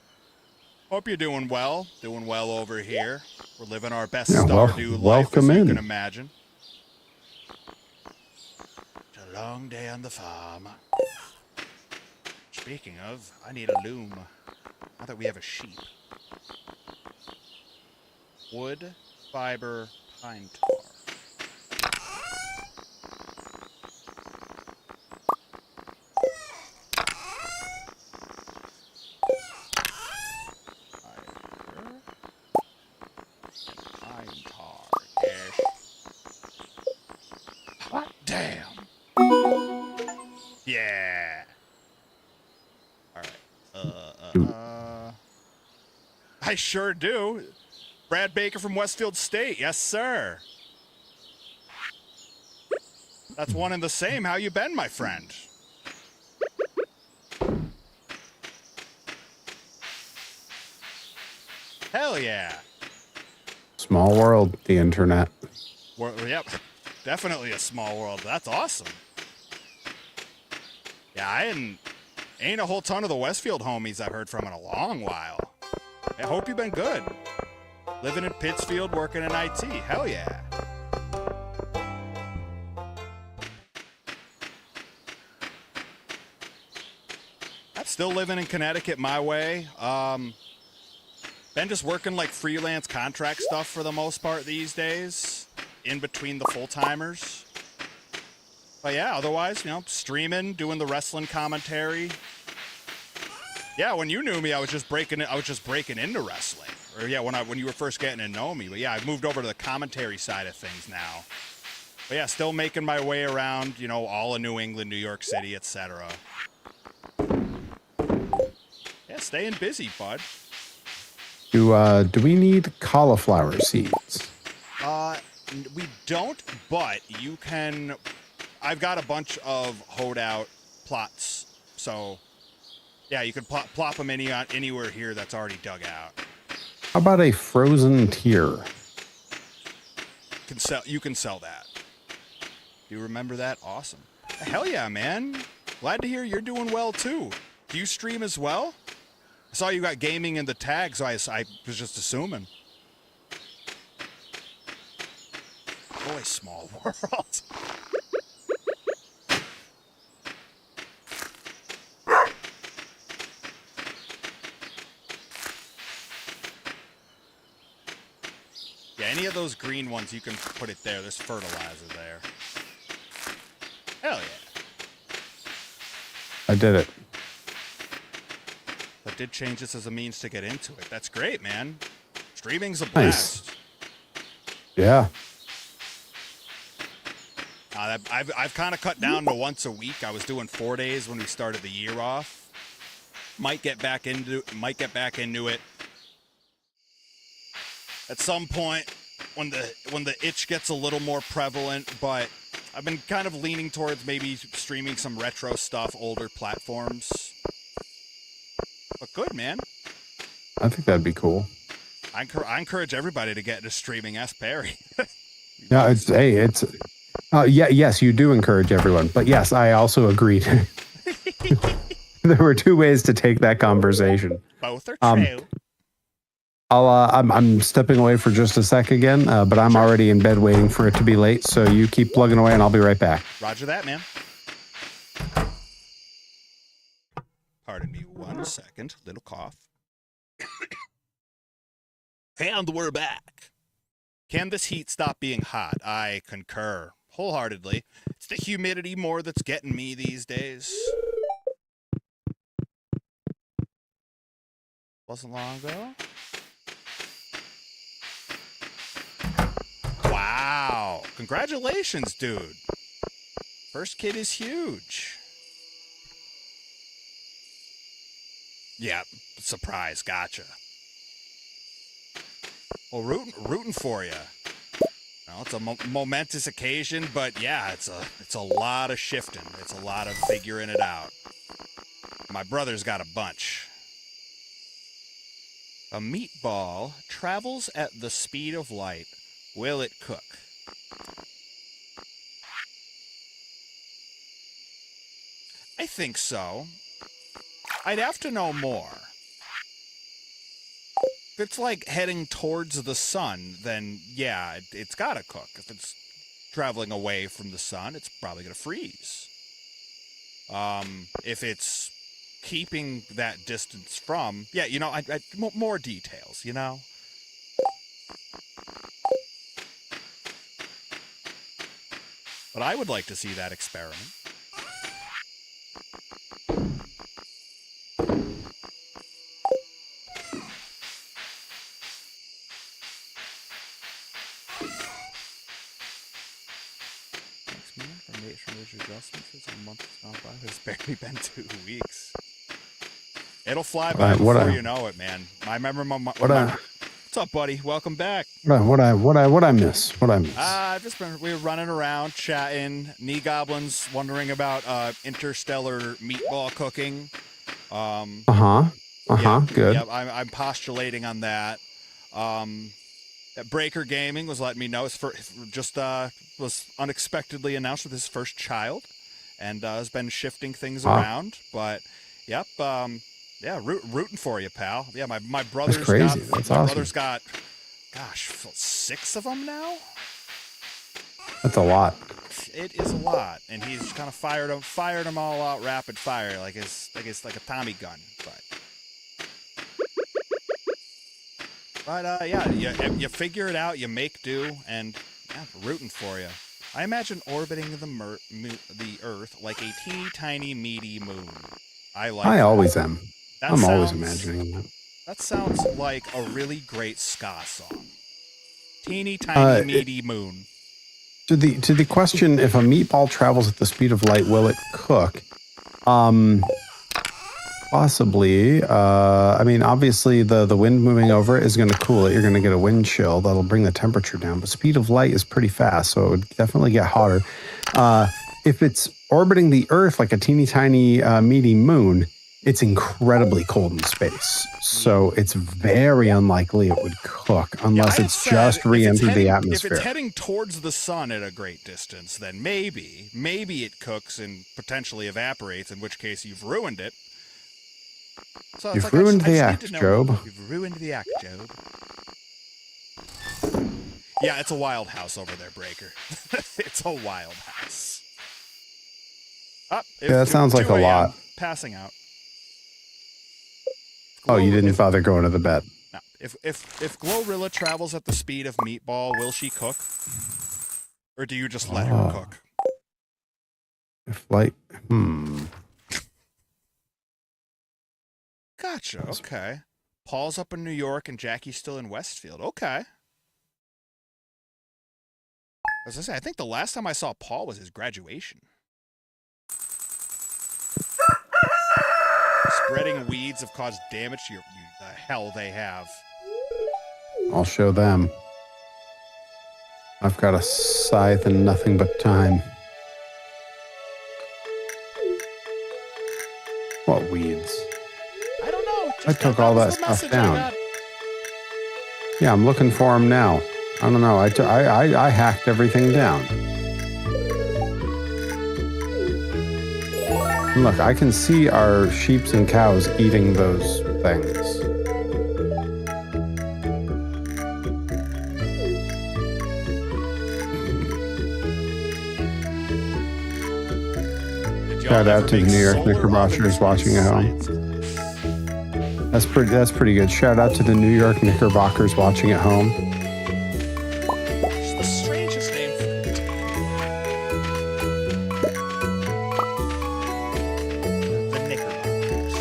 Hope you're doing well. Doing well over here. We're living our best Yeah, Stardew life, welcome as you in. can imagine. It's a long day on the farm. Speaking of, I need a loom. Now that we have a sheep. Wood, fiber, pine tar. Fiber. Pine tar. Hot damn. Yeah. Alright. I sure do. Brad Baker from Westfield State. Yes, sir. That's one and the same. How you been, my friend? Hell yeah. Small world, the internet. Yep. Definitely a small world. That's awesome. Yeah, ain't a whole ton of the Westfield homies I've heard from in a long while. I hope you've been good. Living in Pittsfield, working in IT. Hell yeah. I'm still living in Connecticut my way. Been just working like freelance contract stuff for the most part these days, in between the full-timers. But yeah, otherwise, streaming, doing the wrestling commentary. Yeah, when you knew me, I was just breaking into wrestling. Or yeah, when you were first getting to know me. But yeah, I've moved over to the commentary side of things now. But yeah, still making my way around, all of New England, New York City, etc. Yeah, staying busy, bud. Do we need cauliflower seeds? We don't, but you can. I've got a bunch of hoed out plots, so yeah, you can plop them anywhere here that's already dug out. How about a frozen tier? You can sell that. Do you remember that? Awesome. Hell yeah, man. Glad to hear you're doing well too. Do you stream as well? I saw you got gaming in the tag, so I was just assuming. Boy, small world. Yeah, any of those green ones, you can put it there. There's fertilizer there. Hell yeah. I did it. But did change this as a means to get into it. That's great, man. Streaming's a Nice. blast. Yeah. I've kind of cut down to once a week. I was doing 4 days when we started the year off. Might get back into it at some point when the itch gets a little more prevalent, but I've been kind of leaning towards maybe streaming some retro stuff, older platforms. But good, man. I think that'd be cool. I encourage everybody to get into streaming. Ask Perry. Yeah, yes, you do encourage everyone. But yes, I also agreed. There were two ways to take that conversation. Both are true. I'm stepping away for just a sec again, but I'm already in bed waiting for it to be late. So you keep plugging away and I'll be right back. Roger that, man. Pardon me 1 second. Little cough. And we're back. Can this heat stop being hot? I concur wholeheartedly. It's the humidity more that's getting me these days. Wasn't long ago. Wow. Congratulations, dude. First kid is huge. Yeah, surprise. Gotcha. Well, rooting for you. Well, it's a momentous occasion, but yeah, it's a lot of shifting. It's a lot of figuring it out. My brother's got a bunch. A meatball travels at the speed of light. Will it cook? I think so. I'd have to know more. If it's like heading towards the sun, then yeah, it's gotta cook. If it's traveling away from the sun, it's probably gonna freeze. If it's keeping that distance from, yeah, you know, more details, you know? But I would like to see that experiment. Thanks, man, for major adjustments. It's a month has gone by. It's barely been 2 weeks. It'll fly by before you know it, man. I remember what's up, buddy? Welcome back. What I miss? We were running around chatting. Knee goblins wondering about interstellar meatball cooking. Good. Yeah, I'm postulating on that. Breaker Gaming was letting me know was unexpectedly announced with his first child, and has been shifting things around. But yep. Yeah, rooting for you, pal. Yeah, my brother's That's crazy. That's awesome. Brother's got, gosh, 6 of them now. That's a lot. It is a lot, and he's kind of fired them all out rapid fire, like it's like a Tommy gun. But yeah, you figure it out, you make do, and yeah, rooting for you. I imagine orbiting the Earth like a teeny tiny meaty moon. I always am. I'm always imagining that. That sounds like a really great ska song. Teeny tiny meaty moon. To the question, if a meatball travels at the speed of light, will it cook? Possibly. I mean, obviously the wind moving over it is going to cool it. You're going to get a wind chill that'll bring the temperature down. But speed of light is pretty fast, so it would definitely get hotter. If it's orbiting the Earth like a teeny tiny meaty moon, it's incredibly cold in space. So it's very unlikely it would cook unless I it's have just said, if it's re-entered the heading- atmosphere. If it's heading towards the sun at a great distance, then maybe it cooks and potentially evaporates, in which case you've ruined it. So You've ruined the act, need to know Job. more. You've ruined the act, Job. Yeah, it's a wild house over there, Breaker. It's a wild house. Yeah, that sounds like a lot. Passing out. Oh, you didn't bother going to the bed. No. If Glorilla travels at the speed of Meatball, will she cook? Or do you just let her cook? Gotcha. Okay. Paul's up in New York and Jackie's still in Westfield. Okay. As I say, I think the last time I saw Paul was his graduation. Spreading weeds have caused damage to you. The hell they have. I'll show them. I've got a scythe and nothing but time. What weeds? I don't know. I took all that stuff down. Yeah, I'm looking for them now. I don't know. I hacked everything down. And look, I can see our sheeps and cows eating those things. Shout out to the New York Knickerbockers watching at home. That's pretty good. Shout out to the New York Knickerbockers watching at home. It's the strangest name. The Knickerbockers.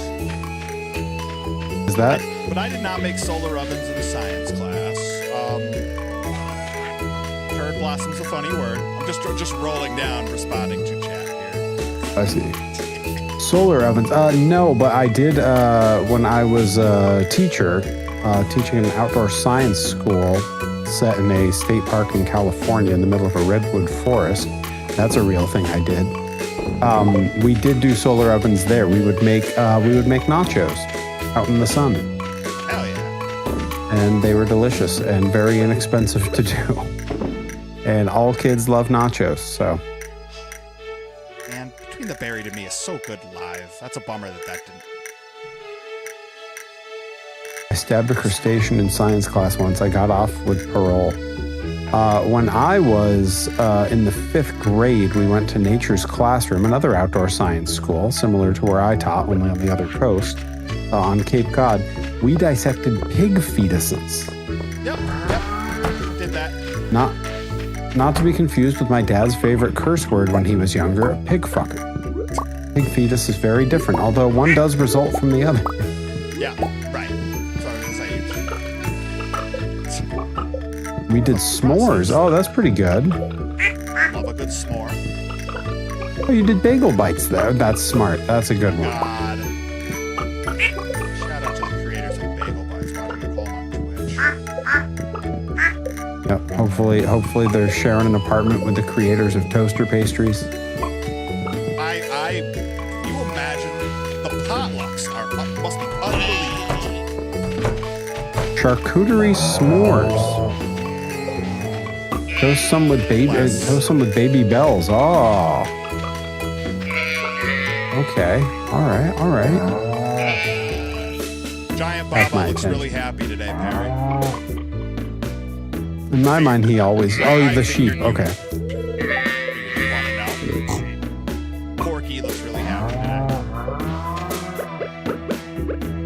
Is that? But I did not make solar ovens in a science class. Turd blossom's a funny word. I'm just rolling down, responding to chat here. I see. Solar ovens? No, but I did when I was a teacher, teaching an outdoor science school set in a state park in California in the middle of a redwood forest. That's a real thing I did. We did do solar ovens there. We would make nachos out in the sun. Hell yeah. And they were delicious and very inexpensive to do. And all kids love nachos, so. Man, Between the Buried and Me is so good live. That's a bummer that didn't. I stabbed a crustacean in science class once. I got off with parole. When I was in the 5th grade, we went to Nature's Classroom, another outdoor science school, similar to where I taught when we were on the other coast, on Cape Cod. We dissected pig fetuses. Yep. Did that. Not to be confused with my dad's favorite curse word when he was younger, a pig fucker. Pig fetus is very different, although one does result from the other. Yeah, right. So I was gonna say. We did s'mores. Oh, that's pretty good. Love a good s'more. Oh, you did bagel bites there. That's smart. That's a good one. God. Shout out to the creators of Bagel Bites. Watching it all on Twitch. Yep. Hopefully they're sharing an apartment with the creators of toaster pastries. You imagine the potlucks must be unbelievable. Charcuterie s'mores. Toast some with baby bells. Oh. Okay. All right. Giant That's Baba my looks attention. really happy today, Perry. In my mind, he always. Oh, the sheep. Okay. You want to know? Porky looks really happy today.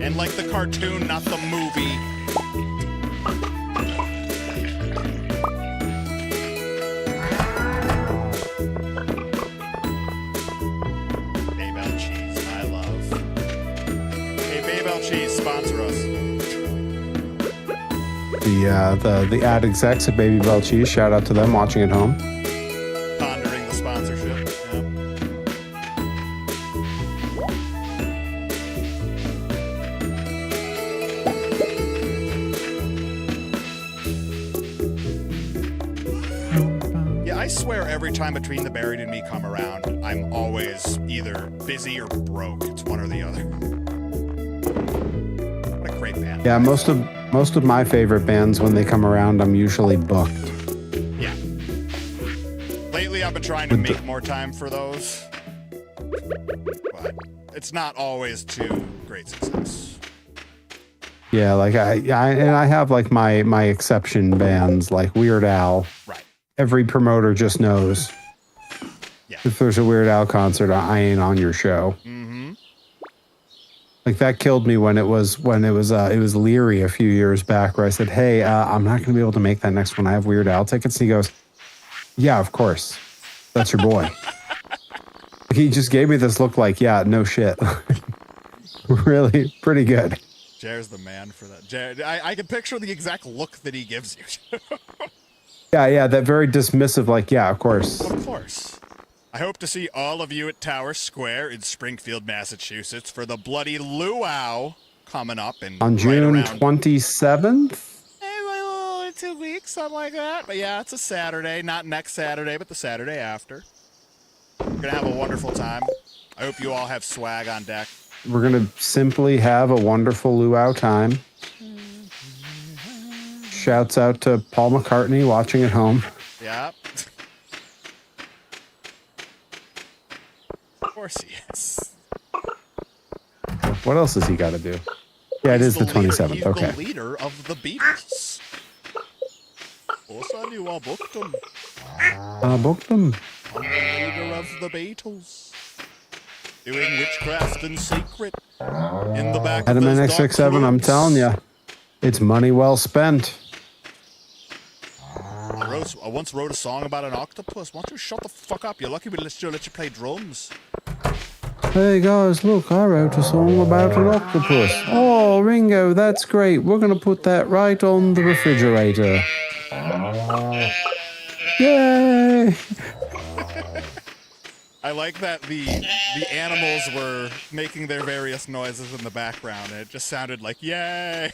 And like the cartoon, not the movie. Baybell Cheese, I love. Hey, Baybell Cheese, sponsor us. The ad execs at Baby Bell Cheese. Shout out to them watching at home. Pondering the sponsorship. Yeah, I swear every time Between the Buried and Me come around, I'm always either busy or broke. It's one or the other. What a great band. Yeah, most of my favorite bands, when they come around, I'm usually booked. Yeah. Lately, I've been trying to make more time for those, but it's not always to great success. Yeah, like I have like my exception bands, like Weird Al. Right. Every promoter just knows. Yeah. If there's a Weird Al concert, I ain't on your show. Mm-hmm. Like that killed me when it was Leary a few years back, where I said, "Hey, I'm not going to be able to make that next one. I have Weird Al tickets." And he goes, "Yeah, of course, that's your boy." He just gave me this look, like, "Yeah, no shit." Really, pretty good. Jared's the man for that. Jared, I can picture the exact look that he gives you. Yeah, that very dismissive, like, "Yeah, of course." Of course. I hope to see all of you at Tower Square in Springfield, Massachusetts for the Bloody Luau coming up On June 27th? In 2 weeks, something like that. But yeah, it's a Saturday. Not next Saturday, but the Saturday after. We're going to have a wonderful time. I hope you all have swag on deck. We're going to simply have a wonderful luau time. Shouts out to Paul McCartney watching at home. Yeah. Of course he is. What else has he got to do? Yeah, it is the 27th. He's Okay. the leader of the Beatles. Also, you are booked him. Booked them. I'm the leader of the Beatles. Doing witchcraft in secret. In the back Adam of those NX67, dark I'm rooms. telling you, it's money well spent. I once wrote a song about an octopus. Why don't you shut the fuck up? You're lucky we let you play drums. Hey guys, look, I wrote a song about an octopus. Oh, Ringo, that's great. We're going to put that right on the refrigerator. Yay! I like that the animals were making their various noises in the background, and it just sounded like, yay!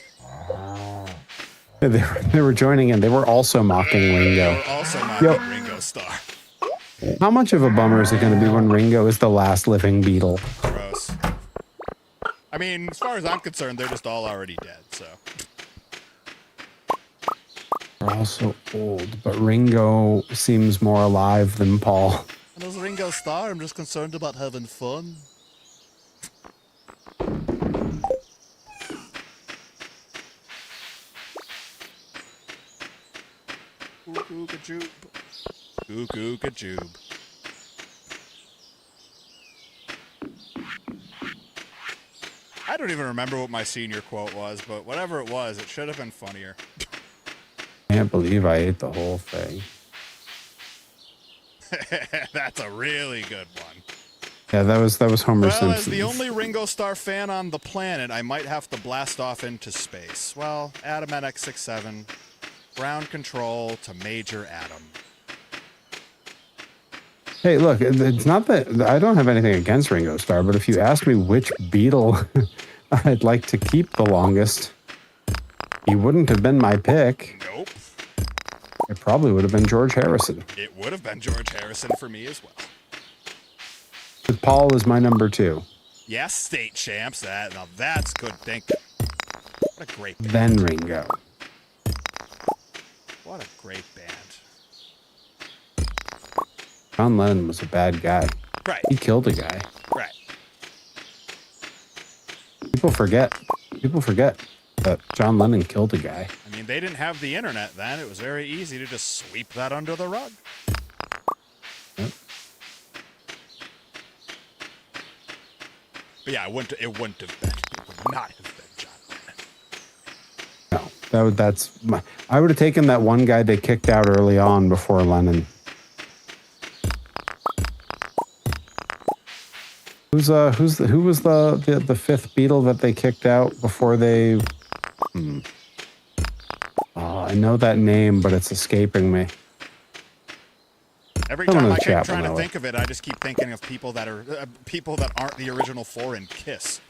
They were joining in. They were also mocking They Ringo. were also mocking Yep. Ringo Starr. How much of a bummer is it going to be when Ringo is the last living Beatle? Gross. I mean, as far as I'm concerned, they're just all already dead, so. They're all so old, but Ringo seems more alive than Paul. And as Ringo Starr, I'm just concerned about having fun. Goo-goo-ga-joob. Goo-goo-ga-joob. I don't even remember what my senior quote was, but whatever it was, it should have been funnier. Can't believe I ate the whole thing. That's a really good one. Yeah, that was Homer Well, as Simpson. the only Ringo Starr fan on the planet, I might have to blast off into space. Well, Adam NX67, ground control to Major Adam. Hey, look, it's not that I don't have anything against Ringo Starr, but if you asked me which Beatle I'd like to keep the longest, he wouldn't have been my pick. Nope. It probably would have been George Harrison. It would have been George Harrison for me as well. But Paul is my number 2. Yes, state champs. Now that's good thinking. What a great band. Then Ringo. What a great band. John Lennon was a bad guy. Right. He killed a guy. Right. People forget that John Lennon killed a guy. I mean, they didn't have the internet then. It was very easy to just sweep that under the rug. Yep. But yeah, it wouldn't have been. It would not have been John Lennon. No, that's my. I would have taken that one guy they kicked out early on before Lennon. Who was the fifth Beatle that they kicked out before they? I know that name, but it's escaping me. Every Someone time in I the keep chat trying will to know think of it, I just keep thinking of people that aren't the original four in Kiss.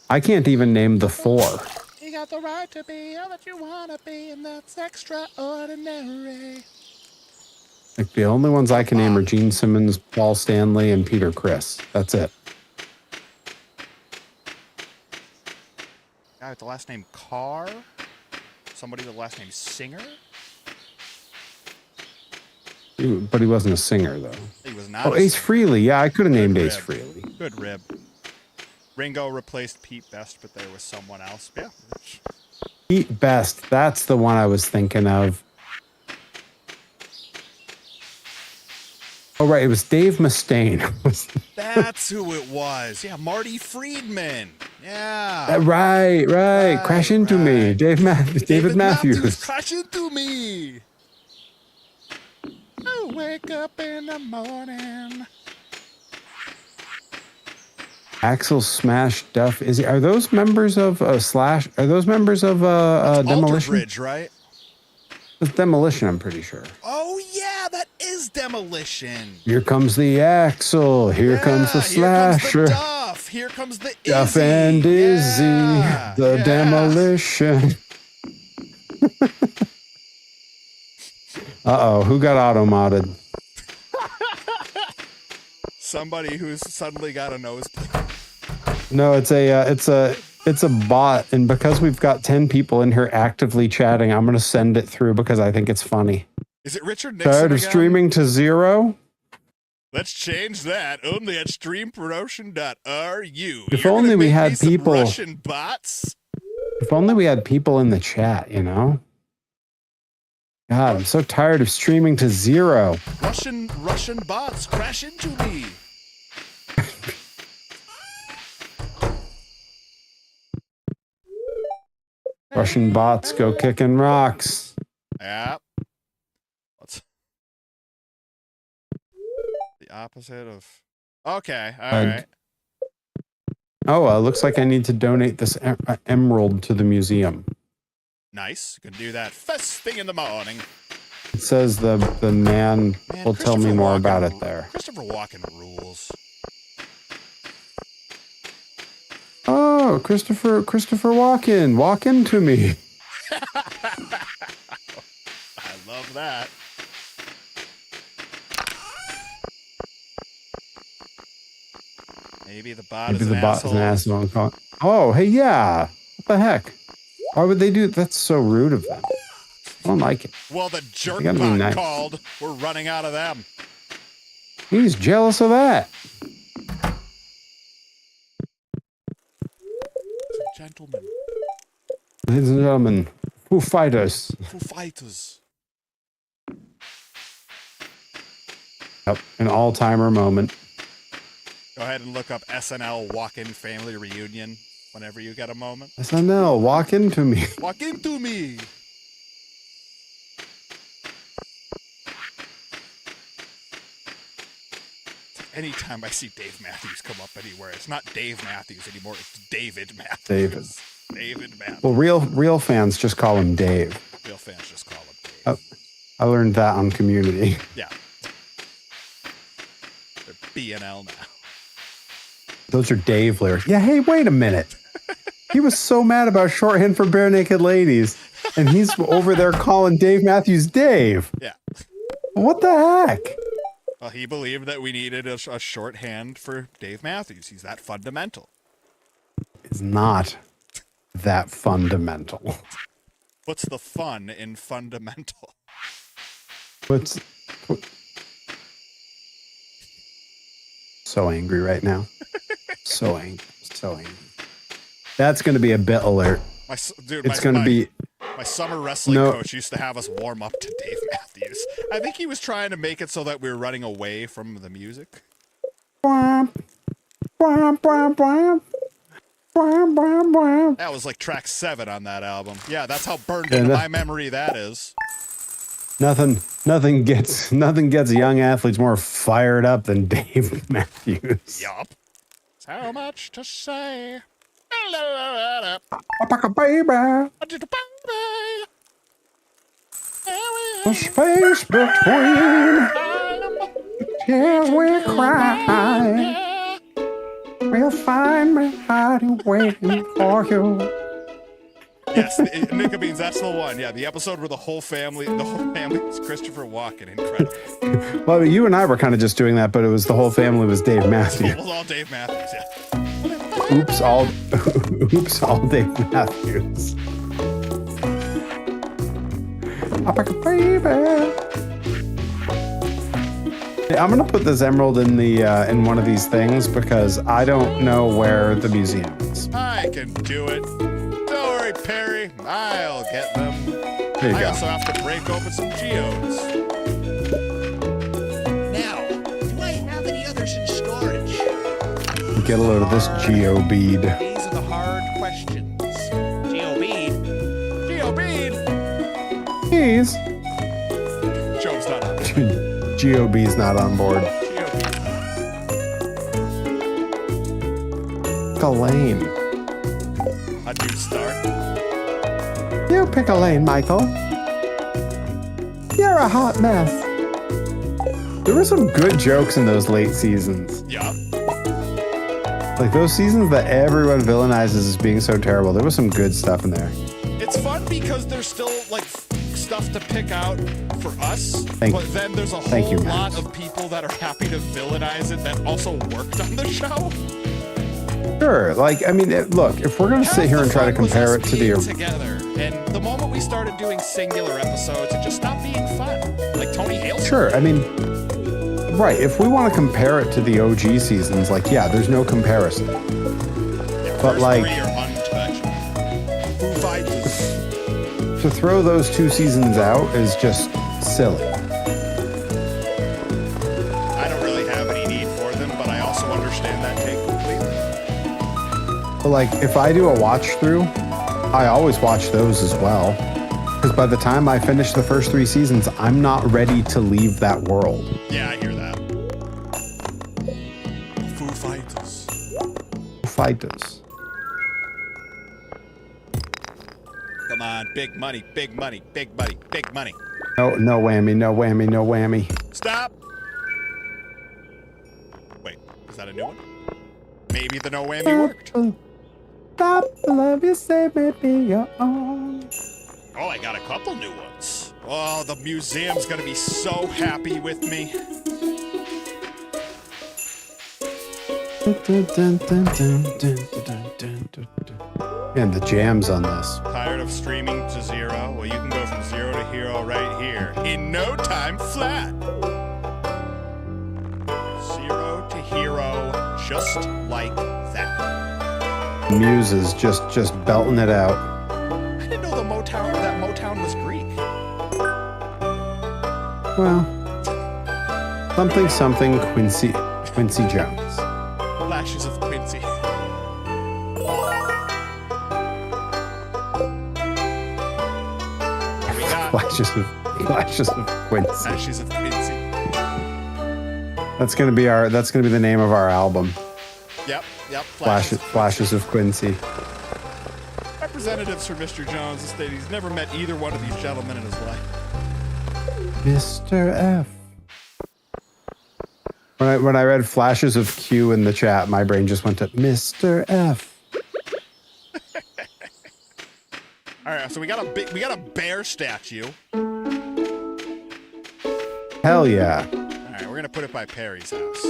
I can't even name the 4. You got the right to be all that you want to be, and that's extraordinary. Like the only ones I can name are Gene Simmons, Paul Stanley, and Peter Criss. That's it. Guy with the last name Carr. Somebody with the last name Singer. But he wasn't a singer, though. He was not. Oh, Ace Frehley. Yeah, I could have named Good Ace rib. Frehley. Good rib. Ringo replaced Pete Best, but there was someone else. Yeah. Pete Best. That's the one I was thinking of. Oh, right. It was Dave Mustaine. That's who it was. Yeah, Marty Friedman. Yeah. Right. Crash into me. David Matthews. Crash into me. I wake up in the morning. Axel Smash Duff. Are those members of Slash? Are those members of Demolition? Alter Bridge, right? It's Demolition, I'm pretty sure. Oh yeah, that is Demolition. Here comes the Axel. Here comes the Slasher. Here comes the Duff. Here comes the Izzy. Duff and Izzy. Yeah, The Demolition. Uh-oh, who got auto-modded? Somebody who's suddenly got a nosebleed. No, it's a bot, and because we've got 10 people in here actively chatting, I'm gonna send it through because I think it's funny. Is it Richard Nixon Tired of again? streaming to 0? Let's change that. Only at streampromotion.ru. If You're only gonna we make had me some people. Russian bots. If only we had people in the chat, you know? God, I'm so tired of streaming to 0. Russian bots crash into me. Russian bots go kicking rocks. Yeah. What's the opposite of? Okay, all right. Oh, looks like I need to donate this emerald to the museum. Nice. You can do that first thing in the morning. It says the man will tell me more about it there. Christopher Walken rules. Oh, Christopher Walken, walk into me. I love that. Maybe the bot is an asshole. Oh, hey, yeah. What the heck? Why would they do? That's so rude of them. I don't like it. Well, the jerk gotta be bot nice. called. We're running out of them. He's jealous of that. Gentlemen. Ladies and gentlemen, Foo Fighters. Foo Fighters. Yep, an all-timer moment. Go ahead and look up SNL Walk-In Family Reunion whenever you get a moment. SNL, walk into me. Walk into me. Anytime I see Dave Matthews come up anywhere, it's not Dave Matthews anymore. It's David Matthews. David Matthews. Well, real fans just call him Dave. Real fans just call him Dave. Oh, I learned that on Community. Yeah. They're B&L now. Those are Dave lyrics. Yeah, hey, wait a minute. He was so mad about shorthand for bare naked ladies, and he's over there calling Dave Matthews Dave. Yeah. What the heck? Well, he believed that we needed a shorthand for Dave Matthews. He's that fundamental. It's not that fundamental. What's the fun in fundamental? So angry right now. So angry. That's going to be a bit alert. It's going to be. My summer wrestling coach used to have us warm up to Dave Matthews. I think he was trying to make it so that we were running away from the music. That was like track 7 on that album. Yeah, that's how burned into my memory that is. Nothing gets young athletes more fired up than Dave Matthews. Yup. So much to say. Baby. The space between the tears we cry. will find my heart waiting for you. Yes, Nika Beans, that's the one. Yeah, the episode where the whole family is Christopher Walken. Incredible. Well, you and I were kind of just doing that, but it was the whole family was Dave Matthews. It was all Dave Matthews, yeah. Oops, all Dave Matthews. Baby. I'm gonna put this emerald in the in one of these things because I don't know where the museum is. I can do it. Don't worry, Perry. I'll get them. There you I go. also have to break open some geodes. Now, do I have any others in storage? Get a load of this geo bead. These are the hard questions. Geo-bead. Geo-bead. Please. Job's not on. GOB's not on board. Geo-bead. Pick a lane. A new start. You pick a lane, Michael. You're a hot mess. There were some good jokes in those late seasons. Yeah. Like those seasons that everyone villainizes as being so terrible. There was some good stuff in there. It's fun because there's still like stuff to pick out for us, but then there's a Thank whole you, lot Matt. of people that are happy to villainize it that also worked on the show. Sure. Like, I mean, look, if we're going to sit here and try to compare it to the... together, and the moment we started doing singular episodes, it just stopped being fun. Like Tony Hale. Sure. I mean, right. If we want to compare it to the OG seasons, like, yeah, there's no comparison. But like... Three are untouched. Foo Fighters. To throw those two seasons out is just silly. I don't really have any need for them, but I also understand that take completely. But like, if I do a watch through, I always watch those as well. Because by the time I finish the first 3 seasons, I'm not ready to leave that world. Yeah, I hear that. Foo Fighters. Fighters. Come on, big money, big money, big money, big money. No whammy, no whammy, no whammy. Stop! Wait, is that a new one? Maybe the no whammy worked. Stop the love you say may be your own. Oh, I got a couple new ones. Oh, the museum's gonna be so happy with me. And the jams on this. Tired of streaming to zero? Well, you can go from 0 to hero right here. In no time flat. 0 to hero, just like that. Muse is just belting it out. I didn't know that Motown was Greek. Well, something Quincy Jones. Flashes of Quincy. We got Flashes of Quincy. Flashes of Quincy. That's gonna be the name of our album. Yep. Flashes of Quincy. Representatives for Mr. Jones state he's never met either one of these gentlemen in his life. Mr. F. When I read flashes of Q in the chat, my brain just went to Mr. F. All right, so we got a bear statue. Hell yeah. All right, we're gonna put it by Perry's house.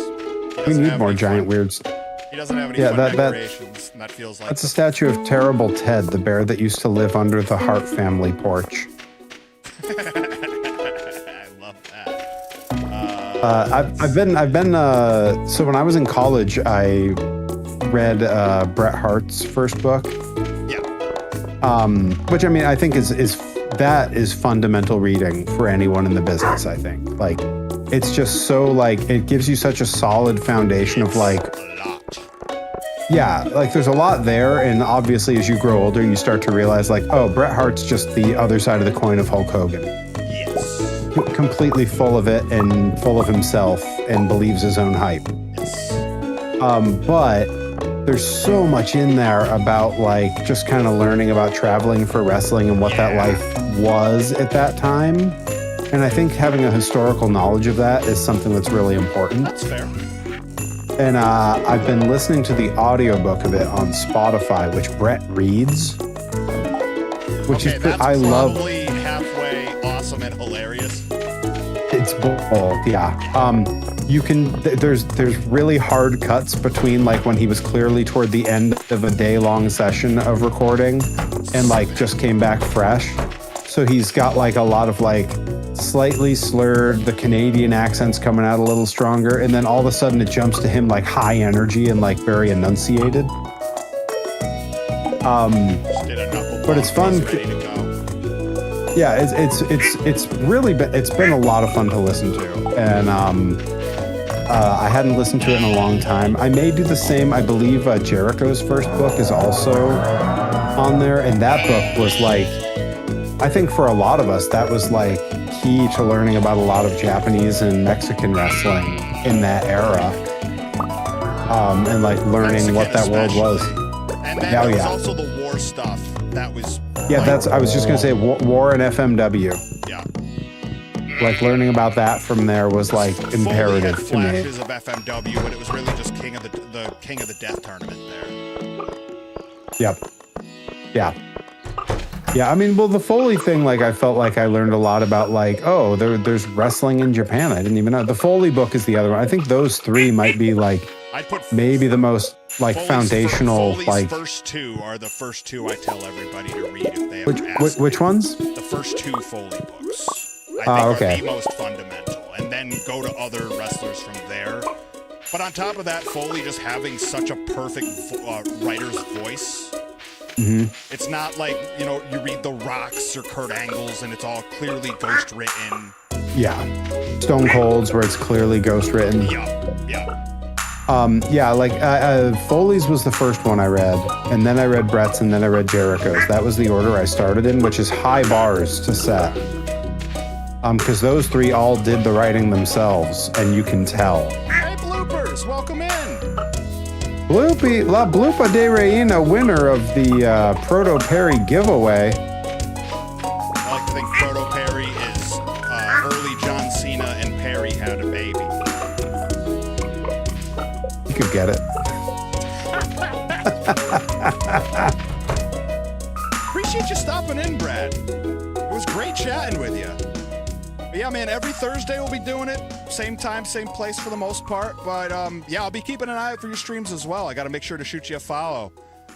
We need more giant weirds. He doesn't have any fun decorations, and that feels like That's a statue of Terrible Ted, the bear that used to live under the Hart family porch. I love that. So when I was in college, I read Bret Hart's first book. Yeah. Which I mean, I think is fundamental reading for anyone in the business. I think like it's just so like it gives you such a solid foundation of like. A lot. Yeah, like there's a lot there, and obviously as you grow older, you start to realize like, oh, Bret Hart's just the other side of the coin of Hulk Hogan. Yes. Completely full of it and full of himself and believes his own hype. Yes. But there's so much in there about like just kind of learning about traveling for wrestling and what that life was at that time. And I think having a historical knowledge of that is something that's really important. That's fair. And I've been listening to the audiobook of it on Spotify, which Brett reads. Which Okay, is that's I love. probably halfway awesome and hilarious. It's both, yeah. You can there's really hard cuts between like when he was clearly toward the end of a day-long session of recording and like just came back fresh. So he's got like a lot of like slightly slurred, the Canadian accent's coming out a little stronger, and then all of a sudden it jumps to him like high energy and like very enunciated. Just did a knuckle But it's bump, fun. he's ready to go. Yeah, it's really it's been a lot of fun to listen to, and I hadn't listened to it in a long time. I may do the same. I believe Jericho's first book is also on there, and that book was like, I think for a lot of us that was like key to learning about a lot of Japanese and Mexican wrestling in that era, and like learning what that world was. And then there was also the war stuff that was. Yeah, I was just gonna say war and FMW. Yeah. Like learning about that from there was like imperative to Foley me. had flashes of FMW, but it was really just King of the Death tournament there. Yep. Yeah. Yeah. I mean, well, the Foley thing, like I felt like I learned a lot about like, oh, there's wrestling in Japan. I didn't even know. The Foley book is the other one. I think those three might be like I'd put maybe the most like Foley's foundational Foley's like. first two are the first two I tell everybody to read if they ever ask. Which ones? The first two Foley books. I think okay. are the most fundamental, and then go to other wrestlers from there. But on top of that, Foley just having such a perfect writer's voice. Mm-hmm. It's not like, you read The Rock's or Kurt Angle's and it's all clearly ghost written. Yeah. Stone Cold's where it's clearly ghost written. Yeah. Yeah, like Foley's was the first one I read, and then I read Brett's, and then I read Jericho's. That was the order I started in, which is high bars to set. Because those three all did the writing themselves, and you can tell. Hey, bloopers, welcome in. Bloopy, La Bloopa de Reina, winner of the Proto Perry giveaway. I like to think Proto Perry is early John Cena and Perry had a baby. You could get it. Appreciate you stopping in, Brad. It was great chatting with you. But yeah, man, every Thursday we'll be doing it. Same time, same place for the most part. But yeah, I'll be keeping an eye out for your streams as well. I got to make sure to shoot you a follow.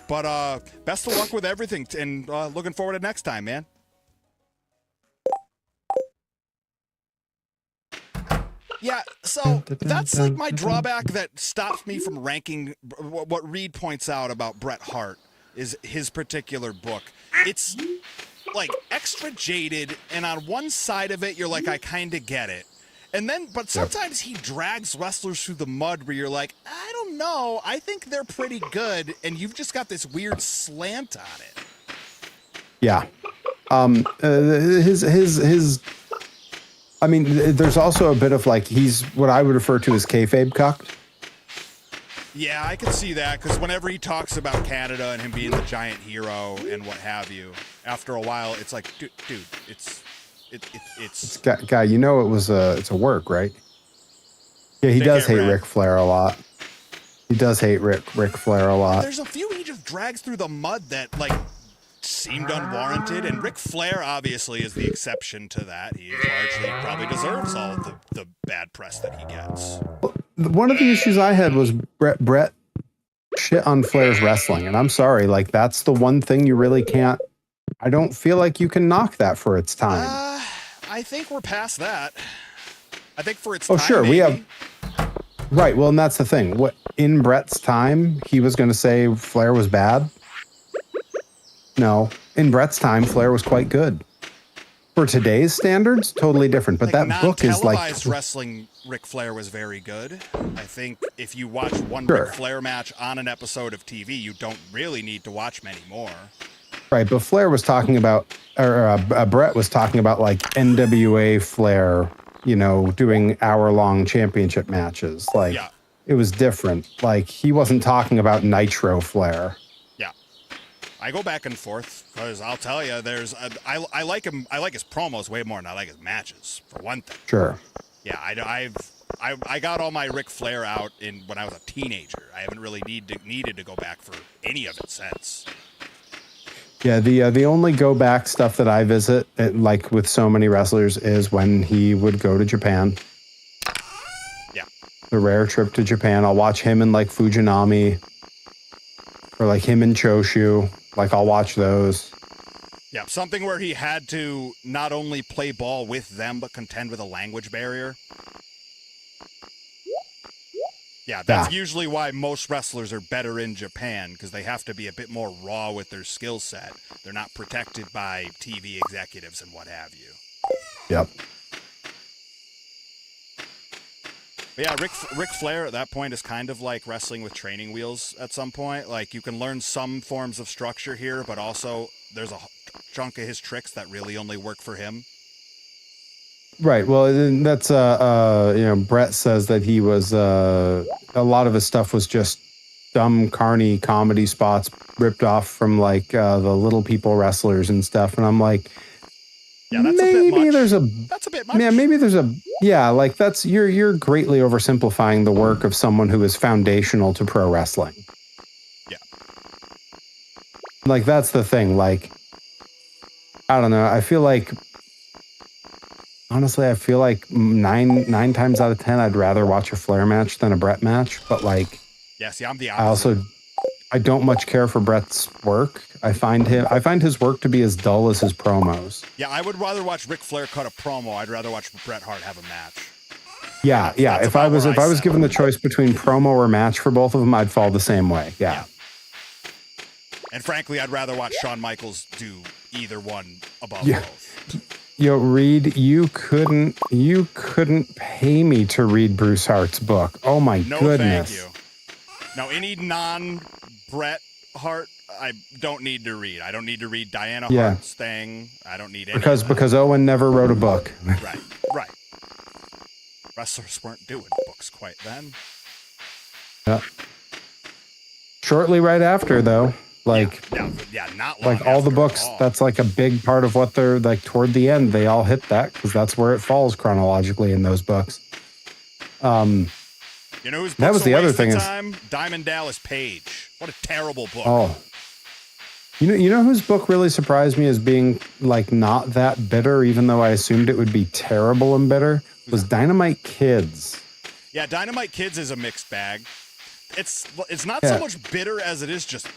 But best of luck with everything, and looking forward to next time, man. Yeah, so that's like my drawback that stops me from ranking what Reed points out about Bret Hart is his particular book. It's like extra jaded, and on one side of it, you're like, I kind of get it. And then, but sometimes he drags wrestlers through the mud where you're like, I don't know, I think they're pretty good, and you've just got this weird slant on it. Yeah. His I mean, there's also a bit of like, he's what I would refer to as kayfabe cucked. Yeah, I can see that, because whenever he talks about Canada and him being the giant hero and what have you, after a while, it's like, dude, it's Guy, you know it's a work, right? Yeah, he Take does care, hate Brad. Ric Flair a lot. He does hate Ric Flair a lot. There's a few he just drags through the mud that, like, seemed unwarranted, and Ric Flair obviously is the exception to that. He largely probably deserves all of the bad press that he gets. One of the issues I had was Brett shit on Flair's wrestling, and I'm sorry, like that's the one thing you really can't. I don't feel like you can knock that for its time. I think we're past that. I think for its time, Sure, maybe. we have. Right, well, and that's the thing. What in Brett's time, he was going to say Flair was bad. No, in Brett's time, Flair was quite good. For today's standards, totally different. But Like, that book is like non-televised wrestling. Ric Flair was very good. I think if you watch one Sure. Ric Flair match on an episode of TV, you don't really need to watch many more. right. But Flair was talking about, or Brett was talking about like NWA Flair, you know, doing hour-long championship matches. Like Yeah. it was different. Like he wasn't talking about Nitro Flair. Yeah, I go back and forth because I'll tell you, I like him. I like his promos way more than I like his matches. For one thing. Sure. Yeah, I got all my Ric Flair out when I was a teenager. I haven't really needed to go back for any of it since. Yeah, the only go back stuff that I visit, like with so many wrestlers, is when he would go to Japan. Yeah. The rare trip to Japan. I'll watch him in like Fujinami, or like him in Choshu. Like I'll watch those. Yeah, something where he had to not only play ball with them, but contend with a language barrier. Yeah, that's usually why most wrestlers are better in Japan, because they have to be a bit more raw with their skill set. They're not protected by TV executives and what have you. Yep. But yeah, Ric Flair at that point is kind of like wrestling with training wheels at some point. Like, you can learn some forms of structure here, but also there's a chunk of his tricks that really only work for him. Right. Well, that's Brett says that he was a lot of his stuff was just dumb, carny comedy spots ripped off from like the Little People wrestlers and stuff. And I'm like, yeah, that's maybe a bit much. there's a That's a bit much. Yeah, maybe there's like that's you're greatly oversimplifying the work of someone who is foundational to pro wrestling. Yeah. Like that's the thing. Like, I don't know. Honestly, I feel like nine times out of 10, I'd rather watch a Flair match than a Brett match. But like, yeah, see, I'm the opposite. I don't much care for Brett's work. I find his work to be as dull as his promos. Yeah, I would rather watch Ric Flair cut a promo. I'd rather watch Bret Hart have a match. Yeah. That's If I was given the choice between promo or match for both of them, I'd fall the same way. Yeah. And frankly, I'd rather watch Shawn Michaels do either one above Yeah. both. Yo, Reed, you couldn't pay me to read Bruce Hart's book. Oh my goodness. Thank you. No, any non-Bret Hart, I don't need to read. I don't need to read Diana Hart's thing. I don't need any because Owen never wrote a book. Right. Wrestlers weren't doing books quite then. Yeah. Shortly right after, though. Like, not long like all the books, that's like a big part of what they're like toward the end. They all hit that because that's where it falls chronologically in those books. You know whose that was the other thing is Diamond Dallas Page. What a terrible book. Oh, you know whose book really surprised me as being like not that bitter, even though I assumed it would be terrible and bitter, was Dynamite Kids. Yeah, Dynamite Kids is a mixed bag. It's not so much bitter as it is just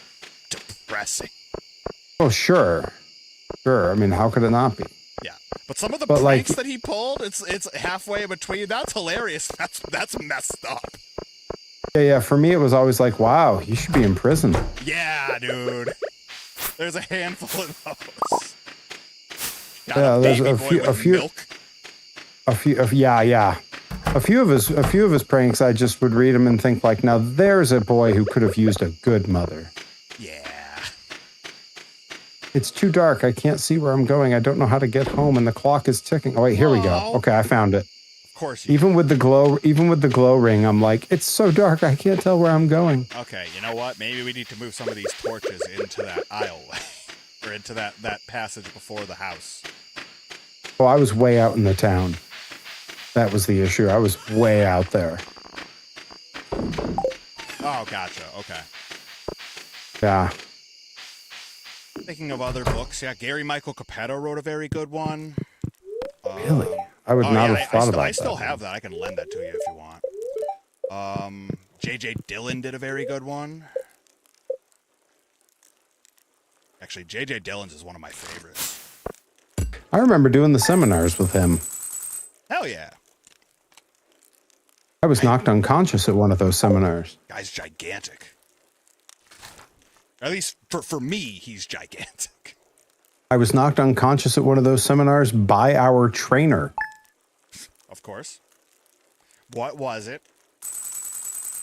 depressing. Oh, sure. I mean, how could it not be? Yeah, but some of the pranks that he pulled, it's halfway between. That's hilarious. That's messed up. Yeah. For me, it was always like, wow, he should be in prison. Yeah, dude. There's a handful of those. There's a few. A few of his pranks, I just would read them and think like, now there's a boy who could have used a good mother. Yeah. It's too dark. I can't see where I'm going. I don't know how to get home, and the clock is ticking. Oh wait, here we go. Okay, I found it. Of course. Even with the glow ring, I'm like, it's so dark. I can't tell where I'm going. Okay, you know what? Maybe we need to move some of these torches into that aisleway, or into that passage before the house. Oh, I was way out in the town. That was the issue. I was way out there. Oh, gotcha. Okay. Yeah. Thinking of other books, Gary Michael Capetto wrote a very good one. Really? I would not have thought about that. I still have that. I can lend that to you if you want. J.J. Dillon did a very good one. Actually, J.J. Dillon's is one of my favorites. I remember doing the seminars with him. Hell yeah. I was knocked unconscious at one of those seminars. Guy's gigantic. At least for me, he's gigantic. I was knocked unconscious at one of those seminars by our trainer. Of course. What was it?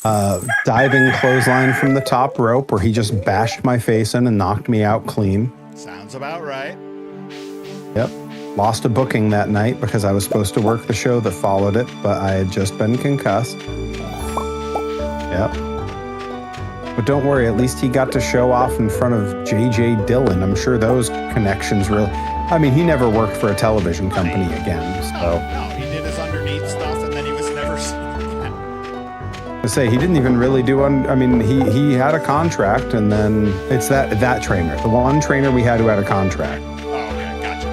Diving clothesline from the top rope where he just bashed my face in and knocked me out clean. Sounds about right. Yep. Lost a booking that night because I was supposed to work the show that followed it, but I had just been concussed. Yep. But don't worry, at least he got to show off in front of J.J. Dillon. I'm sure those connections really... I mean, he never worked for a television company again, so... No, he did his underneath stuff, and then he was never seen I say he didn't even really do I mean, he had a contract, and then it's that trainer, the one trainer we had who had a contract. Oh, okay. Gotcha.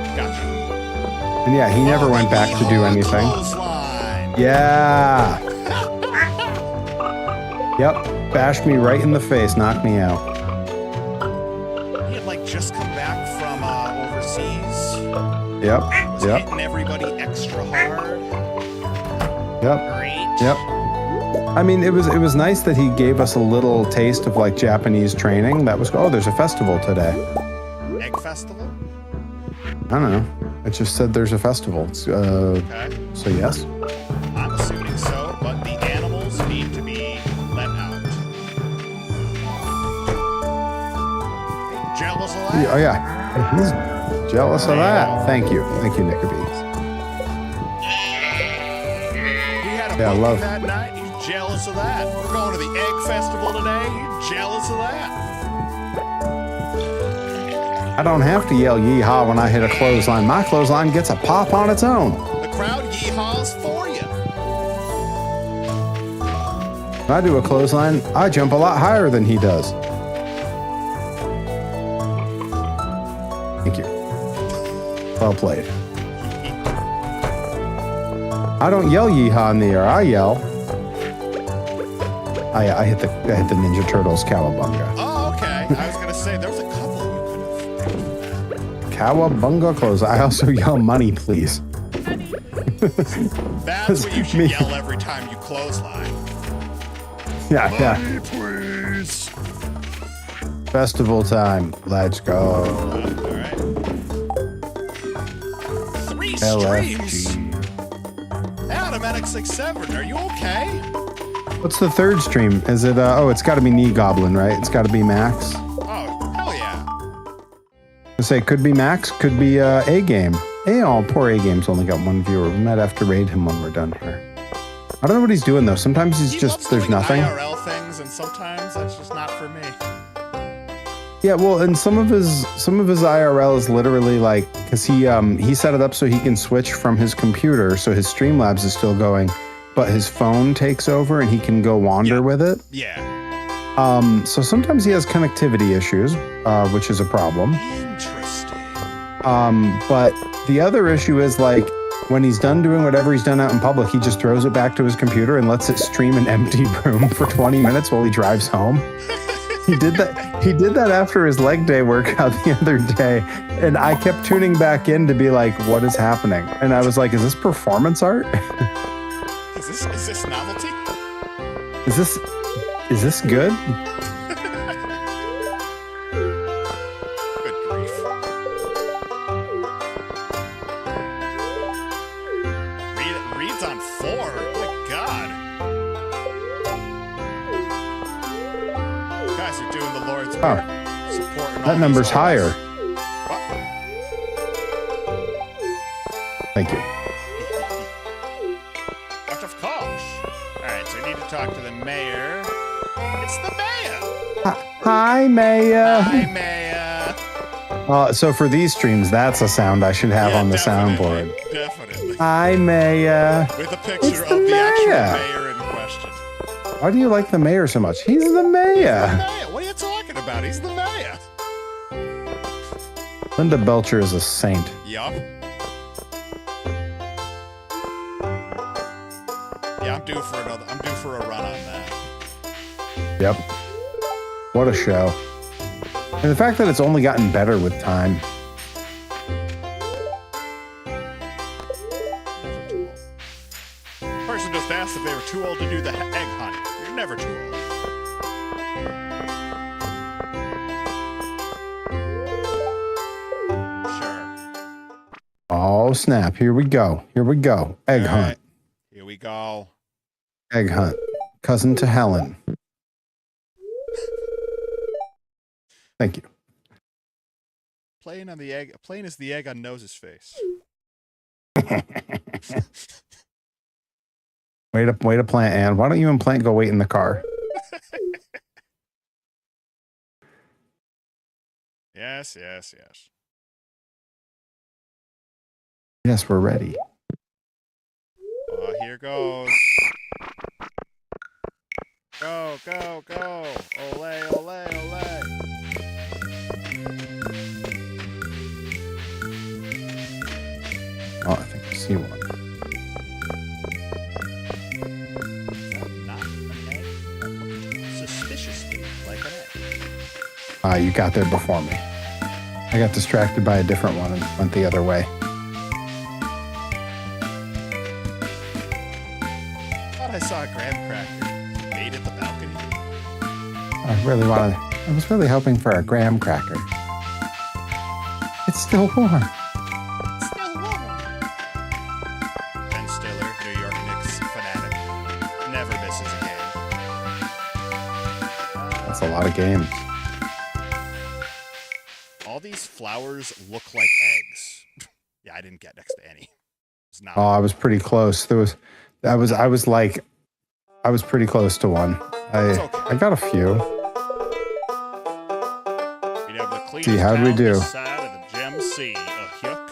And yeah, he never went back to do anything. Clothesline. Yeah. Yep. Bashed me right in the face, knocked me out. He had like just come back from overseas. Yep. Was hitting everybody extra hard. Yep. Great. Yep. I mean, it was nice that he gave us a little taste of like Japanese training. That was, oh, there's a festival today. Egg festival? I don't know. It just said there's a festival. Okay. So yes. I'm assuming so, but the animals need to be let out. Jealous of that? Oh yeah. He's jealous of that. Thank you, Nickaby. He had a Yeah, I booking love- that night. He's jealous of that. We're going to the egg festival today. He's jealous of that. I don't have to yell yeehaw when I hit a clothesline. My clothesline gets a pop on its own. The crowd yeehaws for you. When I do a clothesline, I jump a lot higher than he does. Thank you. Well played. I don't yell yeehaw in the air. I yell. I hit the Ninja Turtles cowabunga. Oh, okay. I was going to say, there was a couple you could have. Cowabunga close. I also yell money, please. That's what you should Me. yell every time you clothesline. Yeah, yeah. Money, please. Festival time. Let's go. All right. 3 streams. Adam NX67, are you okay? What's the third stream? Is it, oh, it's got to be Knee Goblin, right? It's got to be Max. Oh, hell yeah. I say, could be Max, could be A-Game. Oh, poor A-Game's only got one viewer. We might have to raid him when we're done here. I don't know what he's doing, though. Sometimes he's He just, loves there's doing nothing. IRL things, and sometimes that's just not for me. Yeah, well, and some of his IRL is literally like, because he set it up so he can switch from his computer, so his Streamlabs is still going, but his phone takes over and he can go wander with it. Yeah. So sometimes he has connectivity issues, which is a problem. Interesting. But the other issue is like when he's done doing whatever he's done out in public, he just throws it back to his computer and lets it stream an empty room for 20 minutes while he drives home. He did that after his leg day workout the other day, and I kept tuning back in to be like, what is happening? And I was like, is this performance art? Is this novelty? Is this good? Good grief. Reed's on 4. My God. Guys are doing the Lord's work. Supporting all That these number's goals. higher. What? Thank you. But of course. Alright, so I need to talk to the mayor. It's the mayor! Hi, Maya. Hi, mayor! So for these streams, that's a sound I should have on the soundboard. Definitely. Hi, Maya. With a picture It's of the the actual mayor. mayor in question. Why do you like the mayor so much? He's the mayor. Mayor, what are you talking about? He's the mayor. Linda Belcher is a saint. Yup. Yeah, I'm due for a run on that. Yep. What a show. And the fact that it's only gotten better with time. Person just asked if they were too old to do the egg hunt. You're never too old. Sure. Oh, snap. Here we go. Here we go. Egg All hunt. right. Here we go. Egg hunt. Cousin to Helen. Thank you. Playing on the egg. Playing is the egg on Nose's face. Way to plant, Ann. Why don't you and Plant go wait in the car? Yes, yes, yes. Yes, we're ready. Oh, here goes. Go, go, go. Ole, ole, ole. Oh, I think I see one. Not an egg. That looked suspiciously like an egg. You got there before me. I got distracted by a different one and went the other way. Thought I saw a graham cracker made at the balcony. I was really hoping for a graham cracker. It's still warm. Still warm. Ben Stiller, New York Knicks fanatic, never misses a game. That's a lot of games. All these flowers look like eggs. Yeah, I didn't get next to any. It's not. Oh, I was pretty close. I was pretty close to one. I got a few. We'd have the cleanest See, how'd we town do? this side of the Gem Sea. Yuck.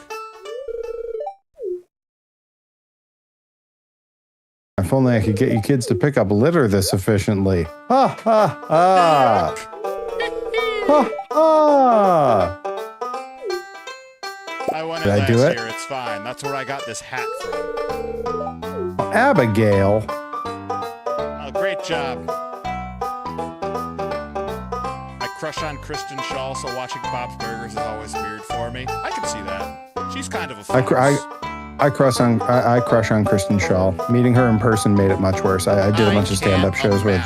If only I could get you kids to pick up litter this efficiently. Ha ha ha! Ha ha! I won it Did I last do it? year. It's fine. That's where I got this hat from. Abigail. Oh, great job. I crush on Kristen Shaw, so watching Bob's Burgers is always weird for me. I can see that. She's kind of a farce. I crush on Kristen Shaw. Meeting her in person made it much worse. I did a bunch of stand-up can't shows with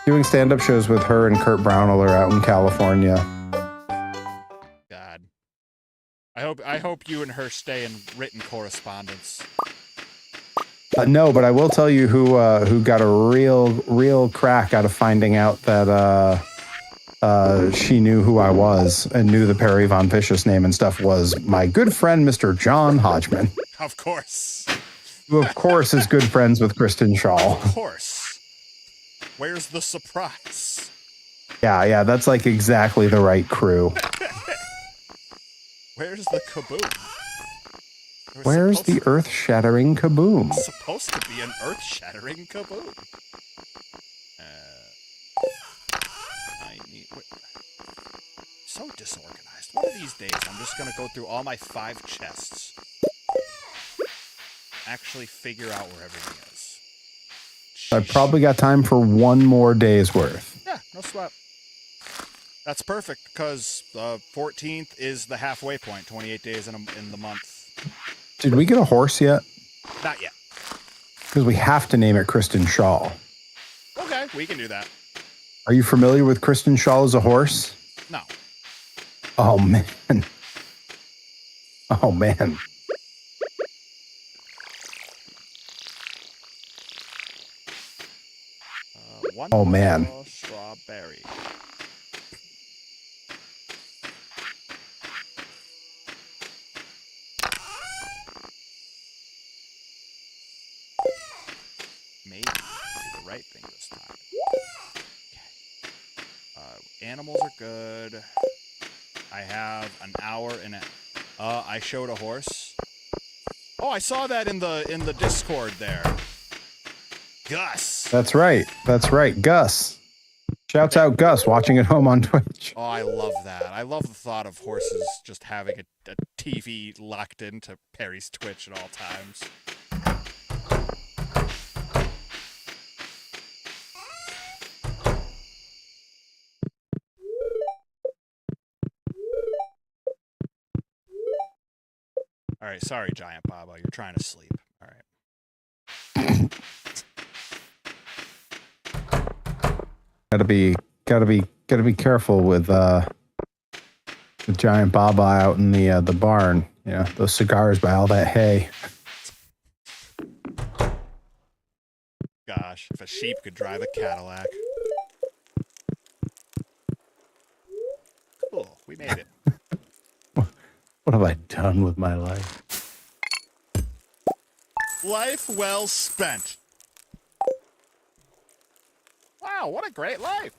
doing stand-up shows with her and Kurt Brownell out in California. God. I hope you and her stay in written correspondence. No, but I will tell you who got a real crack out of finding out that she knew who I was and knew the Perry Von Vicious name and stuff was my good friend, Mr. John Hodgman, Of course. who of course is good friends with Kristen Shaw. Of course. Where's the surprise? Yeah, that's like exactly the right crew. Where's the kaboom? There was Where's the supposed- earth-shattering kaboom? supposed to be an earth-shattering kaboom. I need... So disorganized. One of these days, I'm just going to go through all my 5 chests. Actually figure out where everything is. I Sheesh. probably got time for one more day's worth. Yeah, no sweat. That's perfect, because the 14th is the halfway point, 28 days in the month. Did we get a horse yet? Not yet. Because we have to name it Kristen Shaw. Okay, we can do that. Are you familiar with Kristen Shaw as a horse? No. Oh, man. Oh, man. One Oh, man. more strawberry. Maybe do the right thing this time. Okay. Animals are good. I have an hour and a... I showed a horse. Oh, I saw that in the Discord there. Gus. That's right. Gus. Shouts out Gus watching at home on Twitch. Oh, I love that. I love the thought of horses just having a TV locked into Perry's Twitch at all times. All right, sorry, Giant Baba. You're trying to sleep. All right. Gotta be careful with Giant Baba out in the barn. You know, those cigars by all that hay. Gosh, if a sheep could drive a Cadillac. Cool, we made it. What have I done with my life? Life well spent. Wow, what a great life.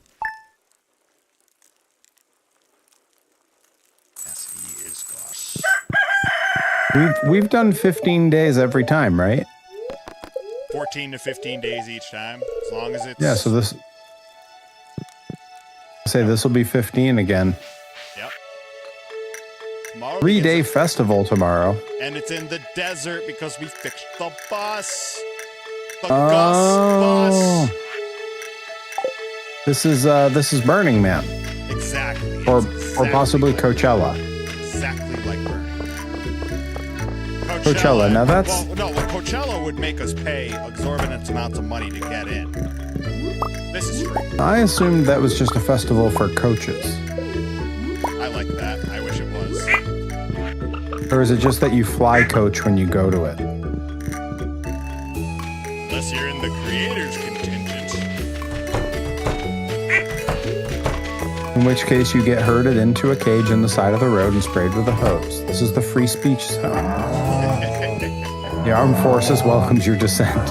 Yes, he is, Gus. We've done 15 days every time, right? 14 to 15 days each time. As long as it's... Yeah, so this will be 15 again. Yep. Tomorrow 3-day festival tomorrow. and it's in the desert because we fixed the bus. The Gus bus. This is Burning Man. Exactly. Or It's exactly possibly like- Coachella. Exactly like Burning. Coachella, now that's- Well, no, Coachella would make us pay exorbitant amounts of money to get in. This is free. I assumed that was just a festival for coaches. I like that. I wish it was. Or is it just that you fly coach when you go to it? Unless you're in the creators contingent. In which case you get herded into a cage on the side of the road and sprayed with a hose. This is the free speech zone. The armed forces welcomes your dissent.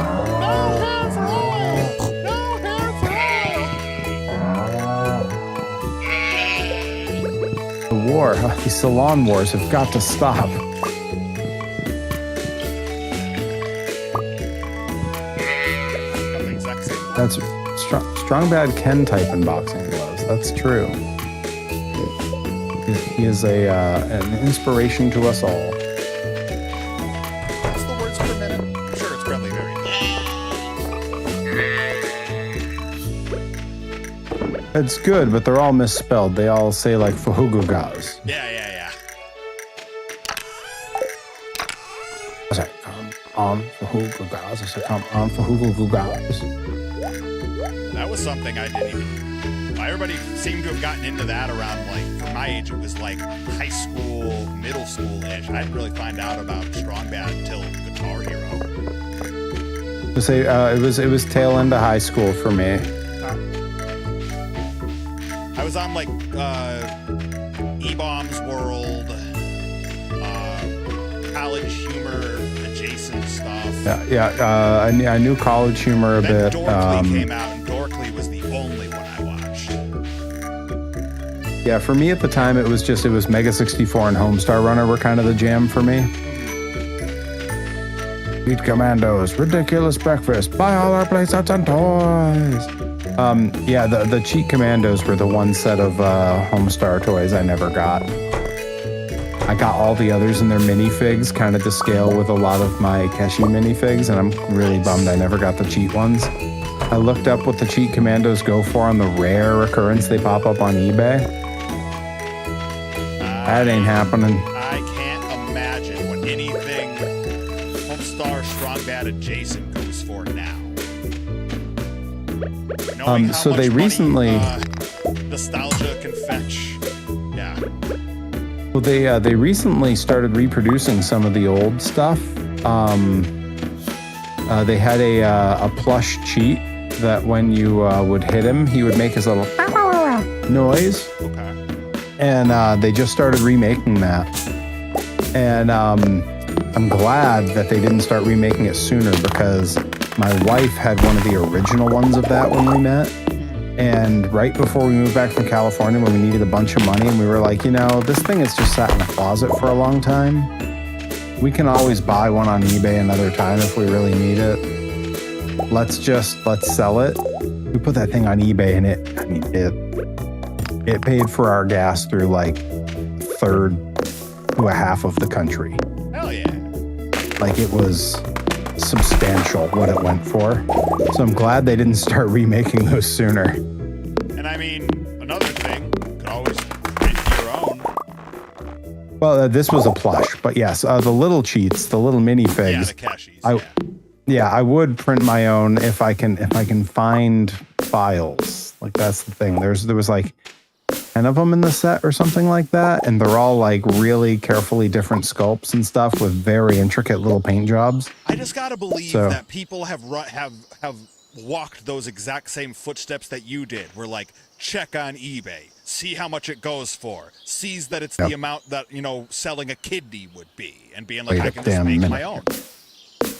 The war, these salon wars have got to stop. Got the exact same one. That's strong bad can type in boxing gloves. That's true. He is an inspiration to us all. What's the words per minute? I'm sure it's probably very low. It's good, but they're all misspelled. They all say like Fuhugugas. Yeah. Sorry, come on Fuhugugas. I said come on Fuhugugas. That was something I didn't even... Everybody seemed to have gotten into that around, like, for my age, it was like high school, middle school-ish. I didn't really find out about Strong Bad until Guitar Hero. To say it was tail end of high school for me. I was on, like, E-Bombs World, College Humor, adjacent stuff. Yeah. I knew College Humor a Then bit. Dorkly came out, and Dorkly was the only one I watched. Yeah, for me at the time, it was Mega 64 and Homestar Runner were kind of the jam for me. Eat Commandos, ridiculous breakfast, buy all our playsets and toys. Yeah, the Cheat Commandos were the one set of Homestar toys I never got. I got all the others in their minifigs, kind of to scale with a lot of my Keshi minifigs, and I'm really bummed I never got the cheat ones. I looked up what the Cheat Commandos go for on the rare occurrence they pop up on eBay. That ain't happening. I can't imagine what anything Homestar Strong Bad adjacent goes for now. Knowing how So much they money, recently- nostalgia can fetch. Yeah. Well, they recently started reproducing some of the old stuff. They had a plush cheat that when you would hit him, he would make his little noise. Okay. And they just started remaking that. And I'm glad that they didn't start remaking it sooner because my wife had one of the original ones of that when we met. And right before we moved back from California, when we needed a bunch of money, and we were like, this thing has just sat in the closet for a long time. We can always buy one on eBay another time if we really need it. Let's sell it. We put that thing on eBay and it paid for our gas through like a third to a half of the country. Hell yeah. Like it was substantial what it went for. So I'm glad they didn't start remaking those sooner. And I mean, another thing, you could always print your own. Well, this was a plush, but yes, the little cheats, the little minifigs. Yeah, the cashies. I would print my own if I can find files. Like that's the thing. There was like 10 of them in the set or something like that, and they're all like really carefully different sculpts and stuff with very intricate little paint jobs. I just gotta believe that people have walked those exact same footsteps that you did. We're like, check on eBay, see how much it goes for, sees that it's the amount that selling a kidney would be, and being like, I can just make my own.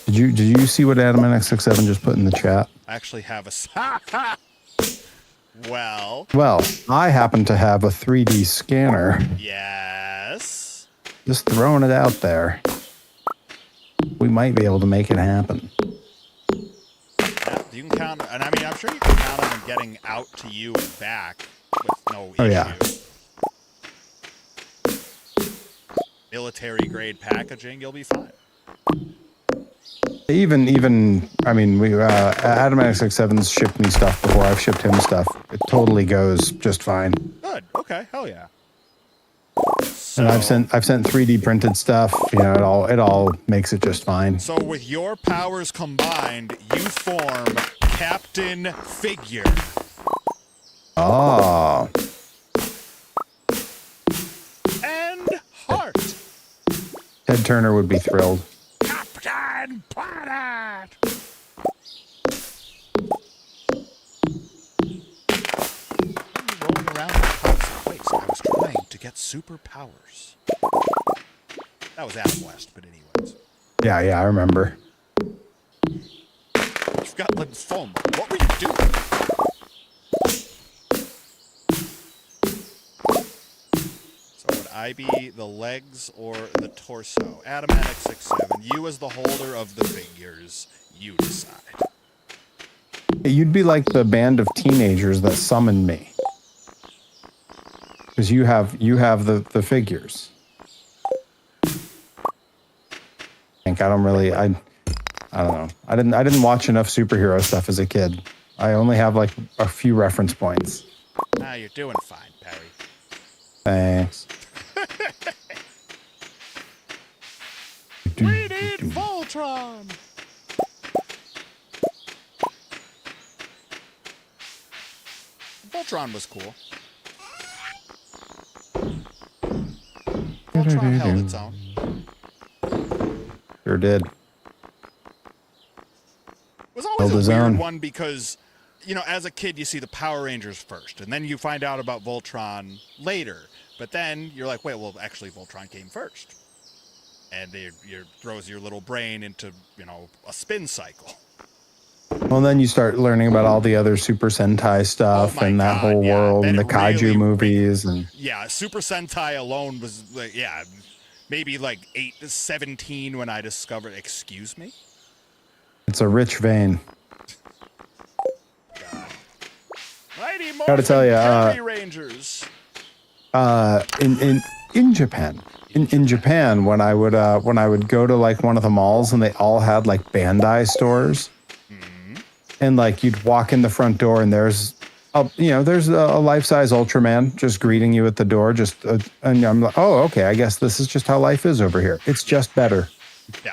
Did you see what Adam NX67 just put in the chat? I actually have a. Well, I happen to have a 3D scanner. Yes. Just throwing it out there. We might be able to make it happen. If you can count, and I mean, I'm sure you can count on them getting out to you and back with no issue. Oh, yeah. Military grade packaging, you'll be fine. Even, I mean, Automatic 67's shipped me stuff before I've shipped him stuff. It totally goes just fine. Good. Okay. Hell yeah. And I've sent 3D printed stuff. You know, it all makes it just fine. So with your powers combined, you form Captain Figure. Oh. And Heart. Ted Turner would be thrilled. Captain Planet. Rolling around like pups in waste. I was trying to get superpowers. That was Adam West, but anyways. Yeah, I remember. You've got lymphoma. What were you doing? So would I be the legs or the torso? Automatic 67. You as the holder of the figures. You decide. You'd be like the band of teenagers that summoned me. Because you have the figures. I don't know. I didn't watch enough superhero stuff as a kid. I only have like a few reference points. Ah, you're doing fine, Perry. Thanks. We need Voltron! Voltron was cool. Voltron held its own. Sure did. It was always Held his a weird own. one because, you know, as a kid you see the Power Rangers first, and then you find out about Voltron later. But then you're like, wait, well, actually Voltron came first. And it throws your little brain into, you know, a spin cycle. Well, then you start learning about all the other Super Sentai stuff Oh my and that God, whole yeah. world Then and the it kaiju really- movies and Yeah, Super Sentai alone was, like, yeah, maybe like 8 to 17 when I discovered, excuse me? it's a rich vein. Mighty Gotta tell Morphin ya, Power Rangers. In Japan. In Japan, when I would go to like one of the malls and they all had like Bandai stores, and like you'd walk in the front door and there's a life-size Ultraman just greeting you at the door. And I'm like, oh, okay, I guess this is just how life is over here. It's just better. Yeah.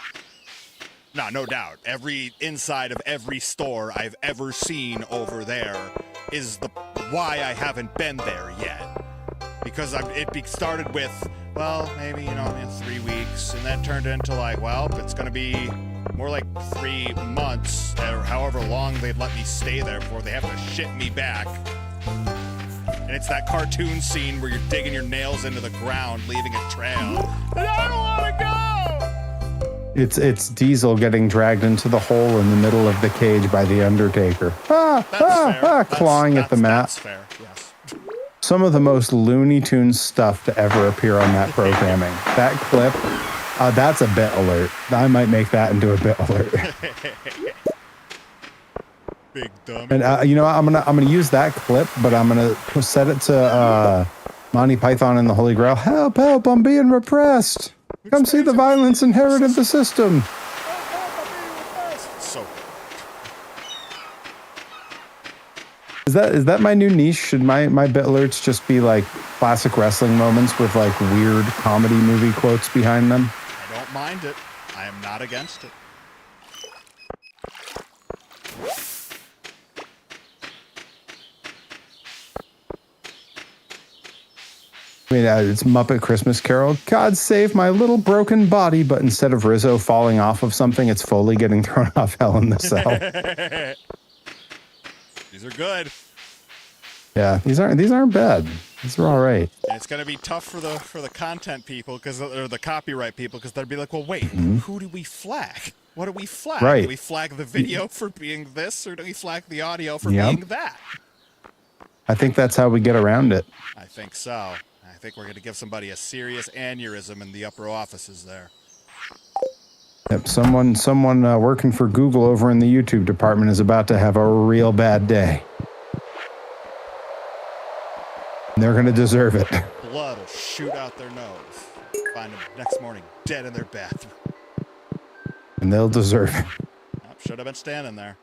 No doubt. Every inside of every store I've ever seen over there is why I haven't been there yet. Because it started with, well, maybe, in 3 weeks, and then turned into like, well, it's going to be more like 3 months, or however long they'd let me stay there for. They have to ship me back. And it's that cartoon scene where you're digging your nails into the ground, leaving a trail. And I don't want to go! It's Diesel getting dragged into the hole in the middle of the cage by the Undertaker. That's fair. Clawing at the mat. That's fair, yes. Some of the most Looney Tunes stuff to ever appear on that programming. That clip, that's a bit alert. I might make that into a bit alert. Big dummy. And I'm gonna use that clip, but I'm gonna set it to Monty Python and the Holy Grail. Help! Help! I'm being repressed. Come see the violence inherent in the system. So Is that my new niche? Should my bit alerts just be like classic wrestling moments with like weird comedy movie quotes behind them? I don't mind it. I am not against it. I mean, it's Muppet Christmas Carol. God save my little broken body, but instead of Rizzo falling off of something, it's Foley getting thrown off Hell in the Cell. These are good. Yeah, these aren't bad. These are all right. And it's gonna be tough for the content people or the copyright people because they'll be like, well, wait, who do we flag? What do we flag? Right. Do we flag the video for being this, or do we flag the audio for Yep. being that? I think that's how we get around it. I think so. I think we're gonna give somebody a serious aneurysm in the upper offices there. Yep, someone working for Google over in the YouTube department is about to have a real bad day. And they're going to deserve it. Blood will shoot out their nose. Find them next morning dead in their bathroom. And they'll deserve it. Yep, should have been standing there.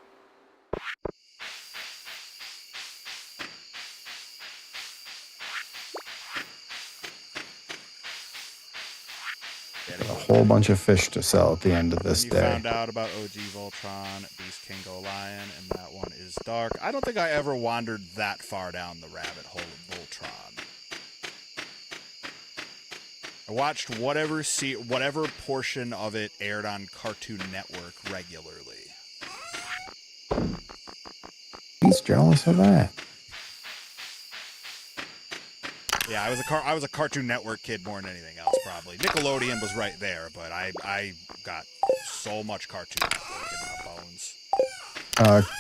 A whole bunch of fish to sell at the end of this You day. found out about OG Voltron, Beast King Go Lion, and that one is dark. I don't think I ever wandered that far down the rabbit hole of Voltron. I watched whatever portion of it aired on Cartoon Network regularly. He's jealous of that. Yeah, I was a Cartoon Network kid more than anything else, probably. Nickelodeon was right there, but I got so much Cartoon Network in my bones.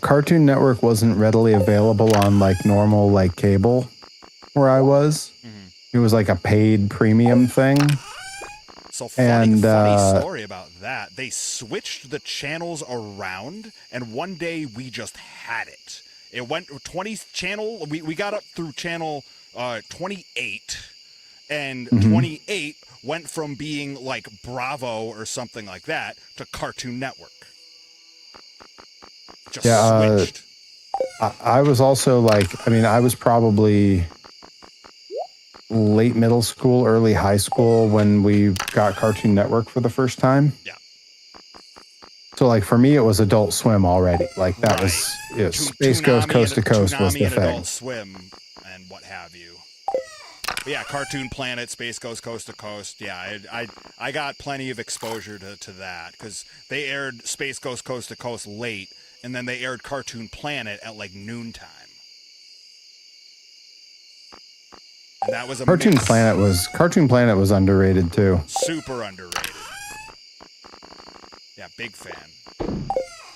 Cartoon Network wasn't readily available on like normal like cable where I was. It was like a paid premium thing. So funny story about that. They switched the channels around, and one day we just had it. It went 20 channel. We got up through channel 28, and 28 went from being like Bravo or something like that to Cartoon Network. Just switched. I was also like, I mean, I was probably late middle school, early high school when we got Cartoon Network for the first time. Yeah. So like for me, it was Adult Swim already. Like that was Space Ghost Coast to Coast was the and thing. Adult Swim and what have you. But yeah, Cartoon Planet, Space Ghost Coast to Coast. Yeah, I got plenty of exposure to that because they aired Space Ghost Coast to Coast late, and then they aired Cartoon Planet at like noontime. And that was a Cartoon mix. Planet was underrated too. Super underrated. Yeah, big fan.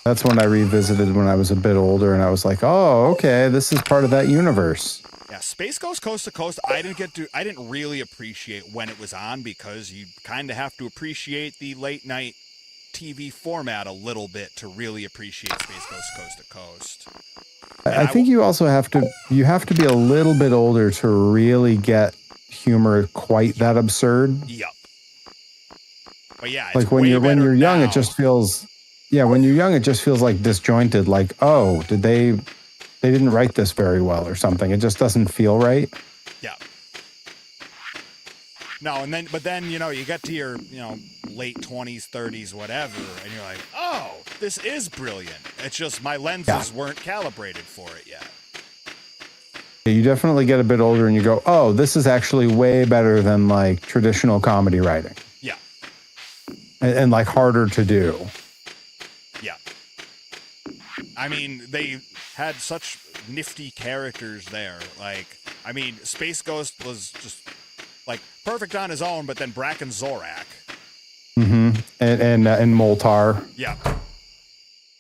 That's when I revisited when I was a bit older, and I was like, "Oh, okay, this is part of that universe." Yeah, Space Ghost Coast to Coast. I didn't really appreciate when it was on because you kind of have to appreciate the late night TV format a little bit to really appreciate Space Ghost Coast to Coast. I think you also have to be a little bit older to really get humor quite that absurd. Yep. But yeah, it's Like when way you're better young, now. it just feels when you're young, it just feels like disjointed. Like, oh, they didn't write this very well or something. It just doesn't feel right. Yeah. No, but then you get to your late 20s, 30s, whatever, and you're like, oh, this is brilliant. It's just my lenses weren't calibrated for it yet. You definitely get a bit older and you go, oh, this is actually way better than like traditional comedy writing. Yeah. And like harder to do. Yeah. I mean, they had such nifty characters there. Like, I mean, Space Ghost was just like perfect on his own, but then Brack and Zorak. And Moltar. Yeah.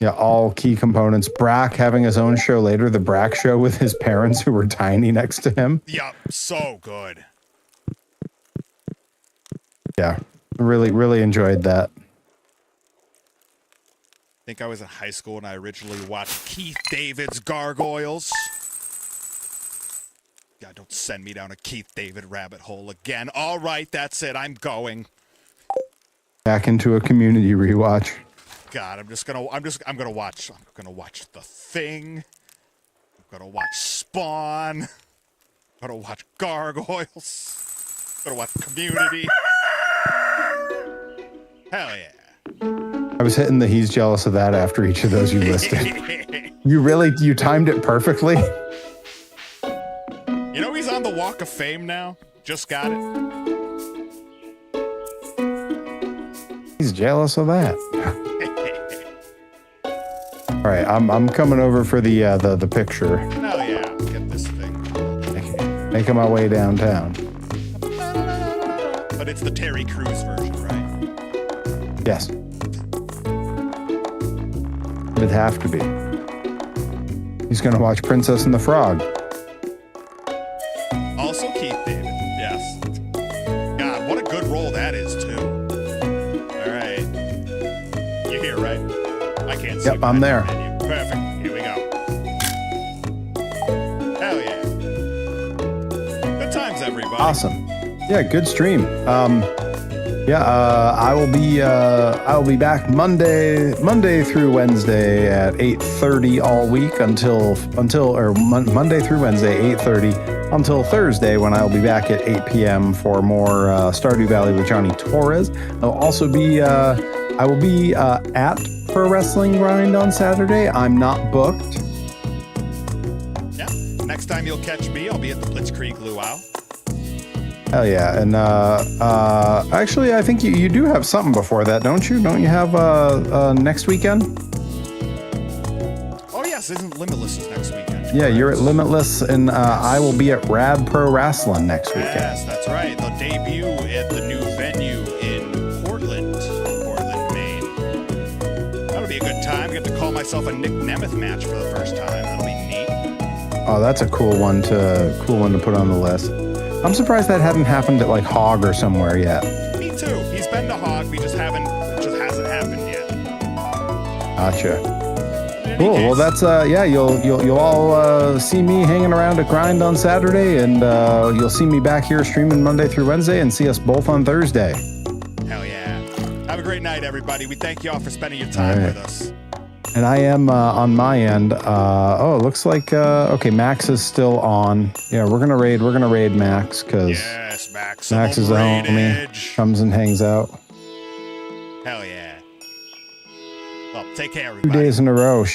Yeah, all key components. Brack having his own show later, the Brack Show with his parents who were tiny next to him. Yeah, so good. Yeah, really enjoyed that. I think I was in high school when I originally watched Keith David's Gargoyles. God, don't send me down a Keith David rabbit hole again. All right, that's it. I'm going. Back into a Community rewatch. God, I'm gonna watch The Thing. I'm gonna watch Spawn. I'm gonna watch Gargoyles. I'm gonna watch Community. Hell yeah. I was hitting the he's jealous of that after each of those you listed. You timed it perfectly. You know he's on the Walk of Fame now? Just got it. He's jealous of that. All right, I'm coming over for the picture. Hell yeah. Get this thing. Making my way downtown. But it's the Terry Crews version, right? Yes. It'd have to be. He's gonna watch Princess and the Frog. Also Keith David. Yes. God, what a good role that is, too. All right. here, right? I can't see. Yep, I'm behind there. the menu. Perfect. Here we go. Hell yeah. Good times, everybody. Awesome. Yeah, good stream. I will be back Monday through Wednesday at 8:30 all week until Monday through Wednesday 8:30 until Thursday when I'll be back at 8 p.m. for more Stardew Valley with Johnny Torres. I'll also be I will be at Pro Wrestling Grind on Saturday. I'm not booked. Yeah. Next time you'll catch me, I'll be at the Blitzkrieg Luau. Hell yeah. And actually, I think you do have something before that, don't you? Don't you have next weekend? Oh, yes. Isn't Limitless is next weekend? Yeah, you're at Limitless, and I will be at Rad Pro Wrestling next weekend. Yes, that's right. They'll debut at the new venue in Portland, Maine. That'll be a good time. I get to call myself a Nick Nemeth match for the first time. That'll be neat. Oh, that's a cool one to put on the list. I'm surprised that hadn't happened at like Hog or somewhere yet. Me too. He's been to Hog. It just hasn't happened yet. Gotcha. In any Cool. Well, case, that's you'll all see me hanging around at Grind on Saturday, and you'll see me back here streaming Monday through Wednesday, and see us both on Thursday. hell yeah. Have a great night, everybody. We thank you all for spending your time All right. with us. And I am on my end. It looks like okay, Max is still on. Yeah, we're gonna raid Max because Yes, Max. Max is the homie. Comes and hangs out Hell yeah. Well, take care, 2 everybody. days in a row. She's